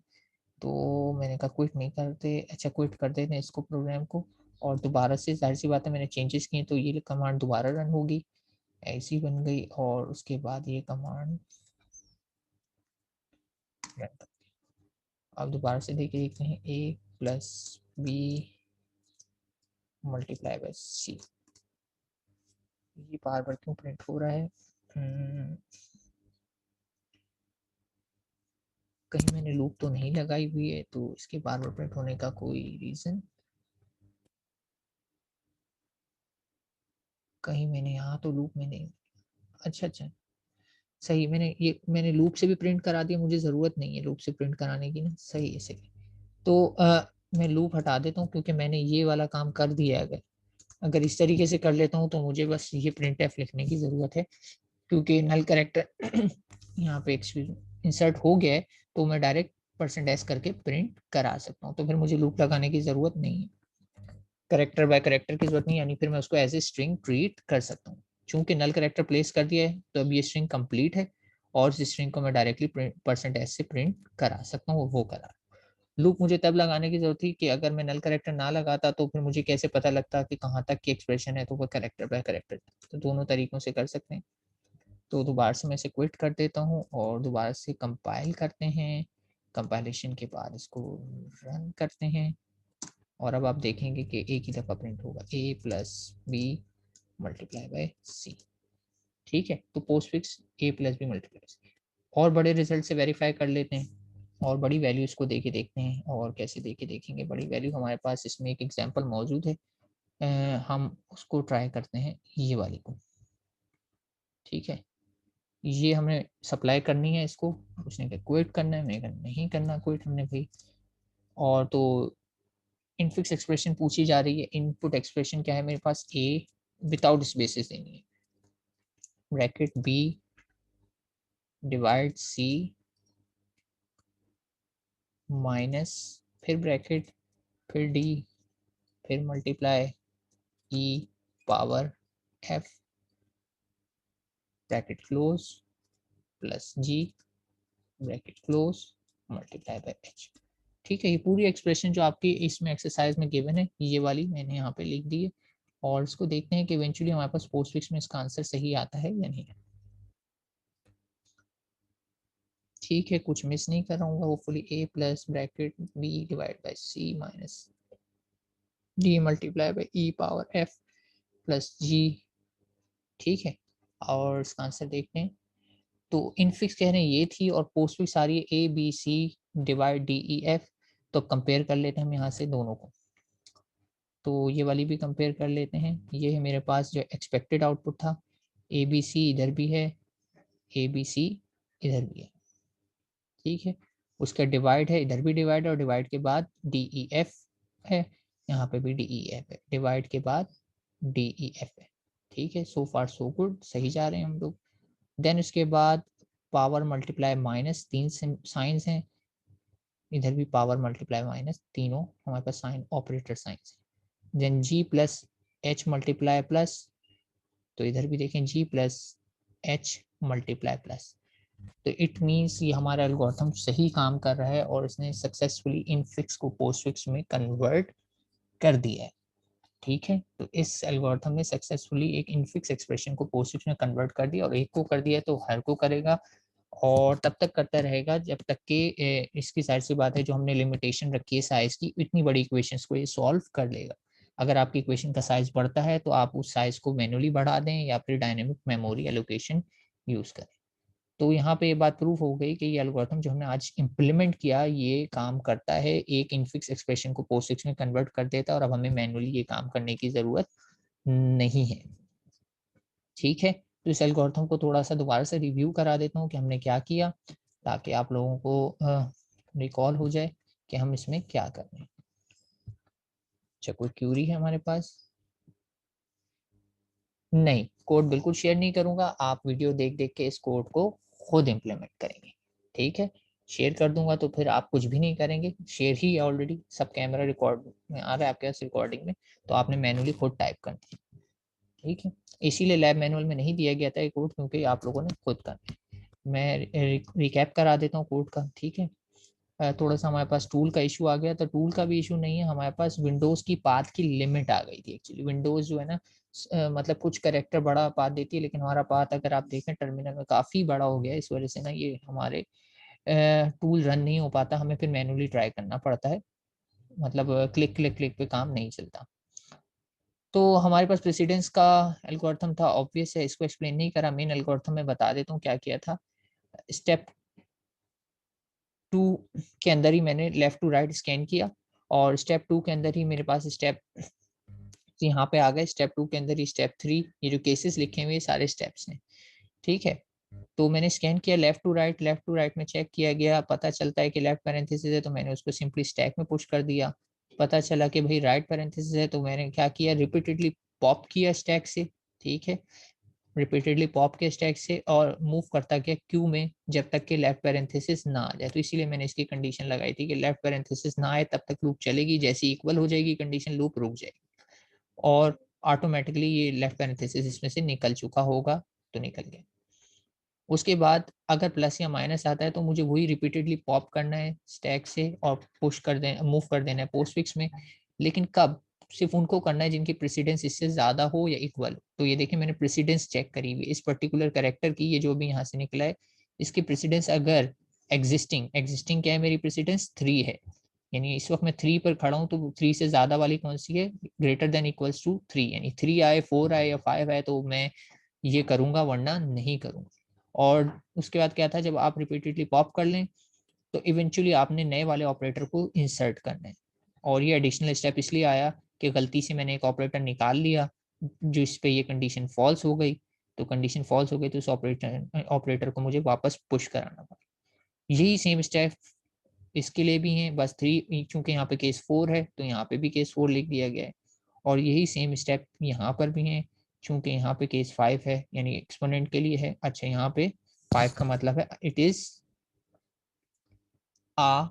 तो मैंने कहा क्विट नहीं करते, अच्छा क्विट कर देते हैं इसको, प्रोग्राम को, और दोबारा से, जाहिर सी बात है मैंने चेंजेस किए तो ये कमांड दोबारा रन होगी, ऐसी बन गई, और उसके बाद ये कमांड रन कर। अब दोबारा से देखते हैं, A+B मल्टीप्लाई बाय C, ये बार बार क्यों प्रिंट हो रहा है? कहीं मैंने लूप तो नहीं लगाई हुई है, तो इसके बार बार प्रिंट होने का कोई रीज़न? कहीं मैंने यहाँ तो लूप में नहीं, अच्छा अच्छा, सही, मैंने लूप से भी प्रिंट करा दिया, मुझे ज़रूरत नहीं है लूप से प्रिंट कराने की ना, सही है सही। तो मैं लूप हटा देता हूँ क्योंकि मैंने ये वाला काम कर दिया है। अगर अगर इस तरीके से कर लेता हूँ तो मुझे बस ये प्रिंट एफ लिखने की ज़रूरत है, क्योंकि नल करेक्टर यहाँ पे इंसर्ट हो गया है, तो मैं डायरेक्ट परसेंट एस करके प्रिंट करा सकता हूँ। तो फिर मुझे लूप लगाने की जरूरत नहीं है, करेक्टर बाय करेक्टर की जरूरत नहीं, यानी फिर मैं उसको एज ए स्ट्रिंग ट्रीट कर सकता हूँ। चूंकि नल करेक्टर प्लेस कर दिया है तो अब ये स्ट्रिंग कंप्लीट है और इस स्ट्रिंग को मैं डायरेक्टली परसेंट एस से प्रिंट करा सकता हूँ, वो करा। लूप मुझे तब लगाने की जरूरत थी कि अगर मैं नल करेक्टर ना लगाता तो फिर मुझे कैसे पता लगता कि कहाँ तक की एक्सप्रेशन है, तो वो करेक्टर बाय करेक्टर। तो दोनों तरीकों से कर सकते हैं। तो दोबारा से मैं इसे क्विट कर देता हूँ और दोबारा से कंपाइल करते हैं। कंपाइलेशन के बाद इसको रन करते हैं और अब आप देखेंगे कि एक ही दफा प्रिंट होगा a plus B multiply by C. ठीक है, तो postfix a plus B multiply C. और बड़े रिजल्ट से वेरीफाई कर लेते हैं और बड़ी वैल्यूज को देके देखते हैं। और कैसे देके देखेंगे बड़ी वैल्यू, हमारे पास इसमें एक एग्जांपल मौजूद है, हम उसको ट्राई करते हैं ये वाली को। ठीक है, ये हमें सप्लाई करनी है इसको, उसने कहा क्विट करना है, मैंने कहा नहीं करना क्विट हमने भाई। और तो इनफिक्स एक्सप्रेशन पूछी जा रही है, इनपुट एक्सप्रेशन क्या है मेरे पास, ए विदाउट स्पेसिस देनी है, bracket B divide C minus फिर ब्रैकेट फिर डी फिर multiply E power F bracket close plus G bracket close multiply by H. ठीक है, ये पूरी एक्सप्रेशन जो आपकी इसमें एक्सरसाइज में गिवन है ये वाली मैंने यहाँ पे लिख दी है। और इसको देखते हैं कि इवेंचुअली हमारे पास पोस्टफिक्स में इसका आंसर सही आता है या नहीं। ठीक है, कुछ मिस नहीं कर रहा हूँ, hopefully A plus bracket B divide by C minus D multiply by E power F plus G. ठीक है, और इसका आंसर देखते हैं। तो इनफिक्स कह रहे हैं ये थी और पोस्टफिक्स आ रही है A B C divide D E F. तो कंपेयर कर लेते हैं हम यहाँ से दोनों को। तो ये वाली भी कंपेयर कर लेते हैं। ये है मेरे पास जो एक्सपेक्टेड आउटपुट था, ए बी सी इधर भी है, ए बी सी इधर भी है। ठीक है, उसका डिवाइड है, इधर भी डिवाइड है और डिवाइड के बाद डी ई एफ है, यहाँ पे भी डी ई एफ है, डिवाइड के बाद डी ई एफ है। ठीक है, सो फार सो गुड, सही जा रहे हैं हम लोग। देन उसके बाद पावर मल्टीप्लाई माइनस, तीन साइंस हैं, इधर भी पावर मल्टीप्लाई माइनस, तीनों हमारे पास साइन ऑपरेटर साइंस है। देन जी प्लस एच मल्टीप्लाई प्लस, तो इधर भी देखें जी प्लस एच मल्टीप्लाई प्लस। तो इट मीन्स ये हमारा एल्गोरिथम सही काम कर रहा है और इसने सक्सेसफुली इनफिक्स को पोस्टफिक्स में कन्वर्ट कर दिया है। ठीक है, तो इस एल्गोरिथम ने सक्सेसफुली एक इनफिक्स एक्सप्रेशन को पोस्टफिक्स में कन्वर्ट कर दिया, और एक को कर दिया है तो हर को करेगा और तब तक करता रहेगा जब तक कि इसकी जाहिर सी बात है जो हमने लिमिटेशन रखी है साइज की, इतनी बड़ी इक्वेशंस को ये सॉल्व कर लेगा। अगर आपकी इक्वेशन का साइज बढ़ता है तो आप उस साइज को मैनुअली बढ़ा दें या फिर डायनेमिक मेमोरी एलोकेशन यूज करें। तो यहाँ पे ये बात प्रूफ हो गई कि ये एल्गोरिथम जो हमने आज इम्प्लीमेंट किया ये काम करता है, एक इनफिक्स एक्सप्रेशन को पोस्टफिक्स में कन्वर्ट कर देता है और अब हमें मैनुअली ये काम करने की जरूरत नहीं है। ठीक है, तो इस एल्गोरिथम को थोड़ा सा दोबारा से रिव्यू करा देता हूँ कि हमने क्या किया, ताकि आप लोगों को रिकॉल हो जाए कि हम इसमें क्या कर रहे हैं। अच्छा, कोई क्यूरी है हमारे पास? नहीं, कोड बिल्कुल शेयर नहीं करूंगा, आप वीडियो देख देख के इस कोड को खुद इम्प्लीमेंट करेंगे। ठीक है, शेयर कर दूंगा तो फिर आप कुछ भी नहीं करेंगे, शेयर ही ऑलरेडी सब कैमरा रिकॉर्ड में आ रहा है आपके पास रिकॉर्डिंग में, तो आपने मैनुअली खुद टाइप करना है। ठीक है, इसीलिए लैब मैनुअल में नहीं दिया गया था ये कोड, क्योंकि आप लोगों ने खुद करना है। मैं रिकैप करा देता हूँ कोड का। ठीक है, थोड़ा सा हमारे पास टूल का इशू आ गया, तो टूल का भी इशू नहीं है, हमारे पास विंडोज की पाथ की लिमिट आ गई थी। एक्चुअली विंडोज जो है ना, मतलब कुछ कैरेक्टर बड़ा पाथ देती है, लेकिन हमारा पाथ अगर आप देखें टर्मिनल में काफी बड़ा हो गया, इस वजह से ना ये हमारे टूल रन नहीं हो पाता, हमें फिर मैनुअली ट्राई करना पड़ता है, मतलब क्लिक क्लिक क्लिक पे काम नहीं चलता। तो हमारे पास प्रेसिडेंस का एल्गोरिथम था, ऑब्वियस है, इसको एक्सप्लेन नहीं करा, मेन एल्गोरिथम में बता देता हूँ क्या किया था। स्टेप 2 के अंदर ही मैंने लेफ्ट टू राइट स्कैन किया, और स्टेप 2 के अंदर ही मेरे पास स्टेप यहाँ पे आ गए, स्टेप 2 के अंदर ही स्टेप 3, ये जो केसेस लिखे हुए सारे स्टेप्स हैं। ठीक है, तो मैंने स्कैन किया लेफ्ट टू राइट में चेक किया गया, पता चलता है कि लेफ्ट पैरेंथेसिस है तो मैंने उसको सिंपली स्टैक में पुश कर दिया। पता चला कि भाई राइट पैरेंथेसिस है तो मैंने क्या किया, रिपीटेडली पॉप किया स्टैक से। ठीक है, रिपीटेडली पॉप के स्टैक से और मूव करता गया क्यू में जब तक कि लेफ्ट पैरेंथेसिस ना आ जाए। तो इसीलिए मैंने इसकी कंडीशन लगाई थी कि लेफ्ट पैरेंथेसिस ना आए तब तक लूप चलेगी, जैसे इक्वल हो जाएगी कंडीशन लूप रुक जाएगी और ऑटोमेटिकली ये लेफ्ट पैरेंथेसिस इसमें से निकल चुका होगा तो निकल गया। उसके बाद अगर प्लस या माइनस आता है तो मुझे वही रिपीटेडली पॉप करना है स्टैक से और पुश कर देना, मूव कर देना है पोस्टफिक्स में। लेकिन कब? सिर्फ उनको करना है जिनकी प्रेसिडेंस इससे ज्यादा हो या इक्वल हो। तो ये देखिए मैंने प्रेसिडेंस चेक करी हुई इस पर्टिकुलर कैरेक्टर की, ये जो भी यहाँ से निकला है इसकी प्रेसिडेंस अगर एग्जिस्टिंग एग्जिस्टिंग क्या है, मेरी प्रेसिडेंस 3 है, यानी इस वक्त मैं 3 पर खड़ा हूँ, तो 3 से ज्यादा वाली कौन सी है? ग्रेटर देन इक्वल्स टू 3, यानी 3 आए, 4 आए या 5 आए तो मैं ये करूंगा, वरना नहीं करूंगा। और उसके बाद क्या था, जब आप रिपीटेडली पॉप कर लें तो इवेंचुअली आपने नए वाले ऑपरेटर को इंसर्ट करना है। और ये एडिशनल स्टेप इसलिए आया कि गलती से मैंने एक ऑपरेटर निकाल लिया जो इस पे ये कंडीशन फॉल्स हो गई। तो कंडीशन फॉल्स हो गई तो उस ऑपरेटर को मुझे वापस पुश कराना पड़ा। यही सेम स्टेप इसके लिए भी है, बस 3 चूंकि यहाँ पे केस 4 है तो यहाँ पे भी केस 4 लिख दिया गया है। और यही सेम स्टेप यहाँ पर भी है, चूंकि यहाँ पे केस 5 है यानी एक्सपोनेंट के लिए है। अच्छा, यहाँ पे 5 का मतलब है इट इज आ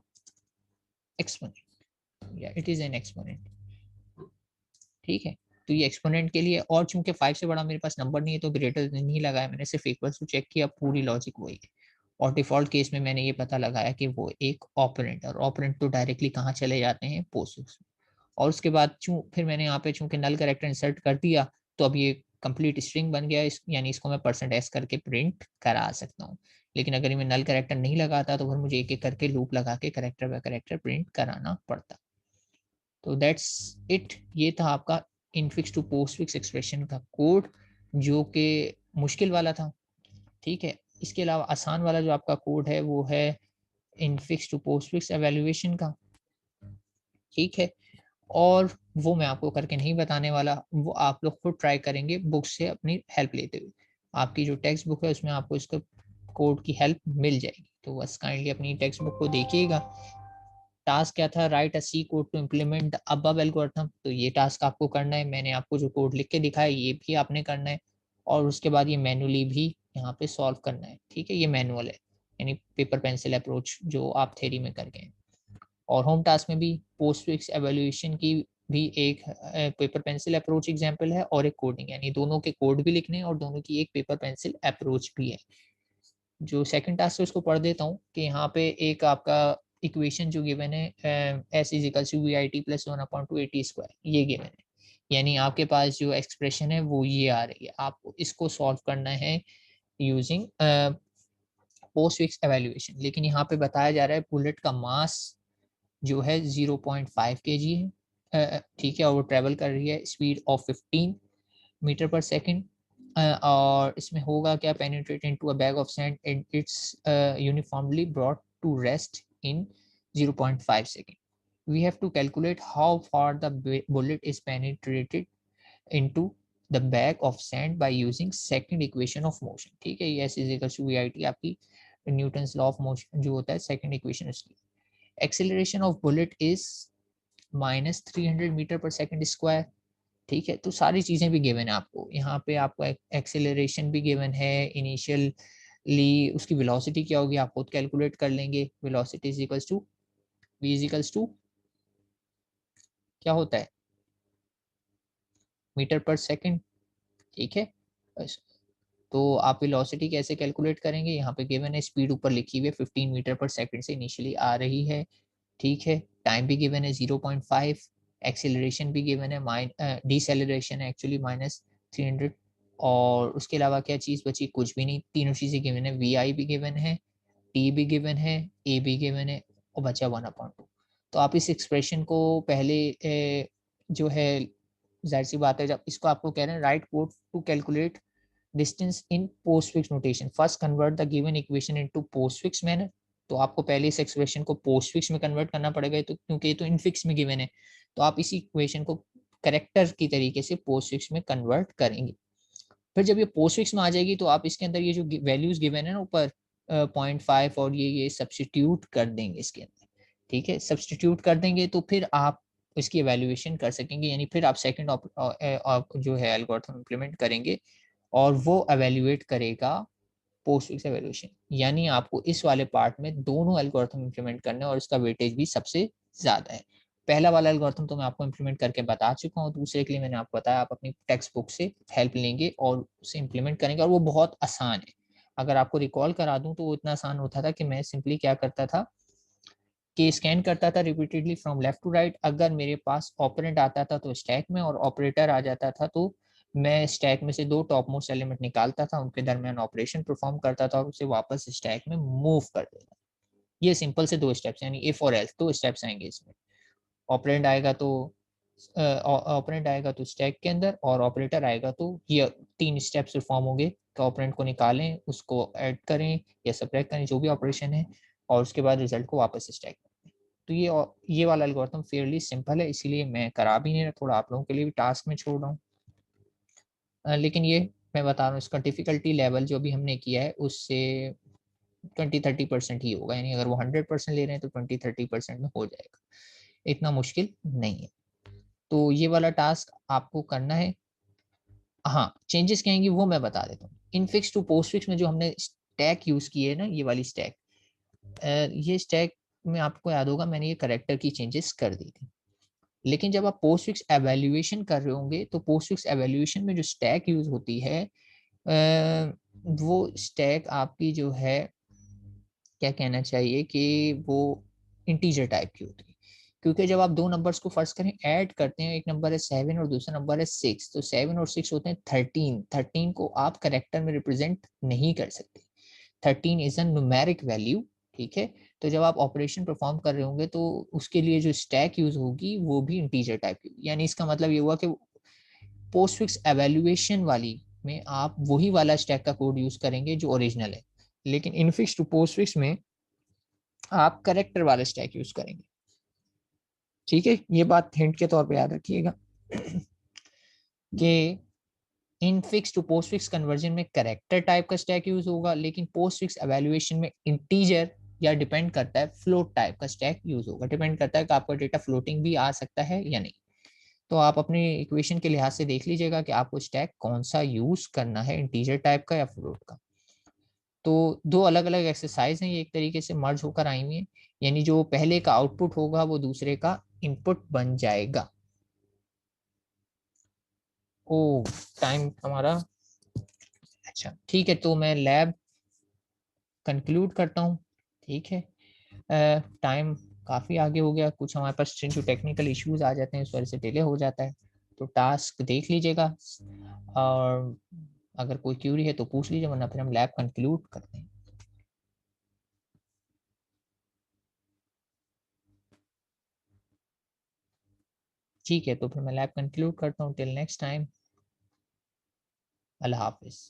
एक्सपोनेंट या इट इज एन एक्सपोनेंट। ठीक है, तो ये एक्सपोनेंट के लिए, और चूंकि 5 से बड़ा मेरे पास नंबर नहीं है तो ग्रेटर नहीं लगाया मैंने, सिर्फ इक्वल टू चेक किया, पूरी लॉजिक वही है। और डिफॉल्ट केस में मैंने ये पता लगाया कि वो एक ऑपरेंट, और ऑपरेंट तो डायरेक्टली कहाँ चले जाते हैं? पोस्ट। और उसके बाद फिर मैंने यहाँ पे चूंकि नल कैरेक्टर इंसर्ट कर दिया तो अब ये कंप्लीट स्ट्रिंग बन गया, यानी इसको मैं %s करके प्रिंट करा सकता हूँ। लेकिन अगर मैं नल कैरेक्टर नहीं लगाता तो फिर मुझे एक एक करके लूप लगा के कैरेक्टर बाय कैरेक्टर प्रिंट कराना पड़ता। तो दैट्स इट, ये था आपका इनफिक्स टू पोस्टफिक्स एक्सप्रेशन का कोड, जो कि मुश्किल वाला था। ठीक है, इसके अलावा आसान वाला जो आपका कोड है वो है इनफिक्स टू पोस्टफिक्स एवेल्युएशन का। ठीक है, और वो मैं आपको करके नहीं बताने वाला, वो आप लोग खुद ट्राई करेंगे बुक से अपनी हेल्प लेते हुए। आपकी जो टेक्स्ट बुक है उसमें आपको इसका कोड की हेल्प मिल जाएगी, तो बस काइंडली अपनी टेक्स्ट बुक को देखिएगा। टास्क क्या था? Write a C code to implement the above algorithm. तो ये टास्क आपको करना है, मैंने आपको जो कोड लिख के दिखाया ये भी आपने करना है। और उसके बाद ये मैनुअली भी यहाँ पे सॉल्व करना है। ठीक है, ये मैनुअल है, यानी पेपर पेंसिल अप्रोच जो आप थ्योरी में कर गए। और होम टास्क में भी पोस्टफिक्स एवेल्युएशन की भी एक पेपर पेंसिल अप्रोच एग्जांपल है और एक कोडिंग, यानी दोनों के कोड भी लिखने हैं और दोनों की एक पेपर पेंसिल अप्रोच भी है। जो सेकंड टास्क है उसको पढ़ देता हूँ कि यहाँ पे एक आपका इक्वेशन जो गिवन है S is equal to V I T plus 1/2 AT², ये गिवन है। यानी आपके पास जो एक्सप्रेशन है वो ये आ रही है, आपको इसको सॉल्व करना है यूजिंग पोस्टफिक्स एवेल्युएशन। लेकिन यहाँ पे बताया जा रहा है बुलेट का मास जो है 0.5 kg है। ठीक है, और वो ट्रेवल कर रही है स्पीड ऑफ 15 मीटर पर सेकेंड। और इसमें होगा क्या? Penetrate into a bag of sand and it's uniformly brought to rest in 0.5 second. we have to calculate how far the bullet is penetrated into the bag of sand by using second equation of motion। ठीक है, ये s is equal to VIT आपकी Newton's law of motion जो होता है second equation उसकी। Acceleration of bullet is -300 metre पर second square. ठीक है, तो सारी चीजें भी गिवन है आपको यहाँ पे, आपको एक्सेलरेशन भी गिवन है, इनिशियली उसकी वेलोसिटी क्या होगी आप खुद कैलकुलेट कर लेंगे। Velocity is equals to v is equals to क्या होता है? मीटर पर सेकंड। ठीक है, बस। तो आप वेलोसिटी कैसे कैलकुलेट करेंगे? यहाँ पे गिवन है, स्पीड ऊपर लिखी हुई है 15 मीटर पर सेकंड से इनिशियली आ रही है। ठीक है, टाइम भी गिवन है 0.5, एक्सेलरेशन भी गिवन है, डिसेलरेशन है एक्चुअली -300। और उसके अलावा क्या चीज़ बची? कुछ भी नहीं, तीनों चीज़ें गिवन है, वी आई भी गिवन है, टी भी गिवन है, ए भी गिवन है, और बचा 1/2। तो आप इस एक्सप्रेशन को पहले जो है, जाहिर सी बात है, जब इसको आपको कह रहे हैं write code to calculate distance in postfix notation, first convert the given equation into postfix manner. तो आपको पहले इस एक्सप्रेशन को पोस्टफिक्स में कन्वर्ट करना पड़ेगा, तो क्योंकि ये तो इनफिक्स में गिवन है, तो आप इसी इक्वेशन को करेक्टर की तरीके से पोस्टफिक्स में कन्वर्ट करेंगे। फिर जब ये पोस्टफिक्स में आ जाएगी तो आप इसके अंदर ये जो वैल्यूज गिवन है ना ऊपर 0.5 और ये सब्सटीट्यूट कर देंगे इसके अंदर। ठीक है, सब्सटीट्यूट कर देंगे तो फिर आप इसकी एवेल्युएशन कर सकेंगे, यानी फिर आप सेकंड जो है एल्गोरिथम इंप्लीमेंट करेंगे और वो एवेल्युएट करेगा पोस्ट फिक्स एवेल्युएशन। यानी आपको इस वाले पार्ट में दोनों एल्गोरिथम इंप्लीमेंट करने और इसका वेटेज भी सबसे ज्यादा है। पहला वाला एल्गोरिथम तो मैं आपको इंप्लीमेंट करके बता चुका हूँ, दूसरे के लिए मैंने आपको बताया आप अपनी टेक्स्ट बुक से हेल्प लेंगे और उसे इंप्लीमेंट करेंगे, और वो बहुत आसान है। अगर आपको रिकॉल करा दूं तो वो इतना आसान होता था कि मैं सिंपली क्या करता था कि स्कैन करता था repeatedly from left to right. अगर मेरे पास ऑपरेंड आता था तो स्टैक में, और ऑपरेटर आ जाता था तो मैं स्टैक में से दो टॉप मोस्ट एलिमेंट निकालता था, उनके दरमियान ऑपरेशन परफॉर्म करता था और उसे वापस स्टैक में मूव कर देता। ये सिंपल से दो स्टेप्स, यानी इफ और एल्स, दो स्टेप्स आएंगे इसमें। ऑपरेंड आएगा तो ऑपरेंड आएगा तो स्टैक के अंदर, और ऑपरेटर आएगा तो ये तीन स्टेप्स फॉर्म होंगे कि ऑपरेंड को निकालें, उसको ऐड करें या सब्ट्रैक्ट करें, जो भी ऑपरेशन है, और उसके बाद रिजल्ट को वापस स्टैक करें। तो ये वाला एल्गोरिथम फेयरली सिंपल है, इसीलिए मैं करा भी नहीं रहा, थोड़ा आप लोगों के लिए भी टास्क में छोड़ रहा हूँ। लेकिन ये मैं बता रहा हूँ इसका डिफिकल्टी लेवल जो भी हमने किया है उससे 20-30% ही होगा, यानी अगर वो 100% ले रहे हैं तो 20-30% में हो जाएगा, इतना मुश्किल नहीं है। तो ये वाला टास्क आपको करना है। हाँ, चेंजेस क्या आएंगी वो मैं बता देता हूँ। इनफिक्स टू पोस्टफिक्स में जो हमने स्टैक यूज की है ना, ये वाली स्टैक, ये स्टैक में आपको याद होगा मैंने ये करेक्टर की चेंजेस कर दी थी। लेकिन जब आप पोस्टफिक्स एवेल्युएशन कर रहे होंगे तो पोस्टफिक्स एवेल्युएशन में जो स्टैक यूज होती है वो स्टैक आपकी जो है, क्या कहना चाहिए कि वो इंटीजर टाइप की होती है। क्योंकि जब आप दो नंबर्स को फर्स्ट करें ऐड करते हैं, एक नंबर है 7 और दूसरा नंबर है 6, तो 7 और 6 होते हैं 13। 13 को आप करेक्टर में रिप्रेजेंट नहीं कर सकते। 13 इज अ न्यूमेरिक वैल्यू, ठीक है। तो जब आप ऑपरेशन परफॉर्म कर रहे होंगे तो उसके लिए जो स्टैक यूज होगी वो भी इंटीजर टाइप की होगी। यानी इसका मतलब ये हुआ कि पोस्टफिक्स एवेल्युएशन वाली में आप वही वाला स्टैक का कोड यूज करेंगे जो ओरिजिनल है, लेकिन इनफिक्स टू पोस्टफिक्स में आप करेक्टर वाला स्टैक यूज करेंगे। ठीक है, ये बात हिंट के तौर पे याद रखिएगा कि infix to postfix conversion में करेक्टर टाइप का स्टैक यूज होगा, लेकिन पोस्ट फिक्स एवेल्युएशन में इंटीजर या डिपेंड करता है फ्लोट टाइप का स्टैक यूज होगा। डिपेंड करता है कि आपका डेटा फ्लोटिंग भी आ सकता है या नहीं। तो आप अपनी इक्वेशन के लिहाज से देख लीजिएगा कि आपको स्टैक कौन सा यूज करना है, इंटीजर टाइप का या फ्लोट का। तो दो अलग अलग एक्सरसाइज हैं, ये एक तरीके से मर्ज होकर आई हुई है, यानी जो पहले का आउटपुट होगा वो दूसरे का इनपुट बन जाएगा। ओ, टाइम हमारा, अच्छा ठीक है, तो मैं लैब कंक्लूड करता हूँ। ठीक है, टाइम काफ़ी आगे हो गया, कुछ हमारे पास जो टेक्निकल इश्यूज आ जाते हैं इस वजह से डिले हो जाता है। तो टास्क देख लीजिएगा, और अगर कोई क्यूरी है तो पूछ लीजिए, वरना फिर हम लैब कंक्लूड करते हैं। ठीक है, तो फिर मैं लैब कंक्लूड करता हूँ। टिल नेक्स्ट टाइम, अल्लाह हाफिज़।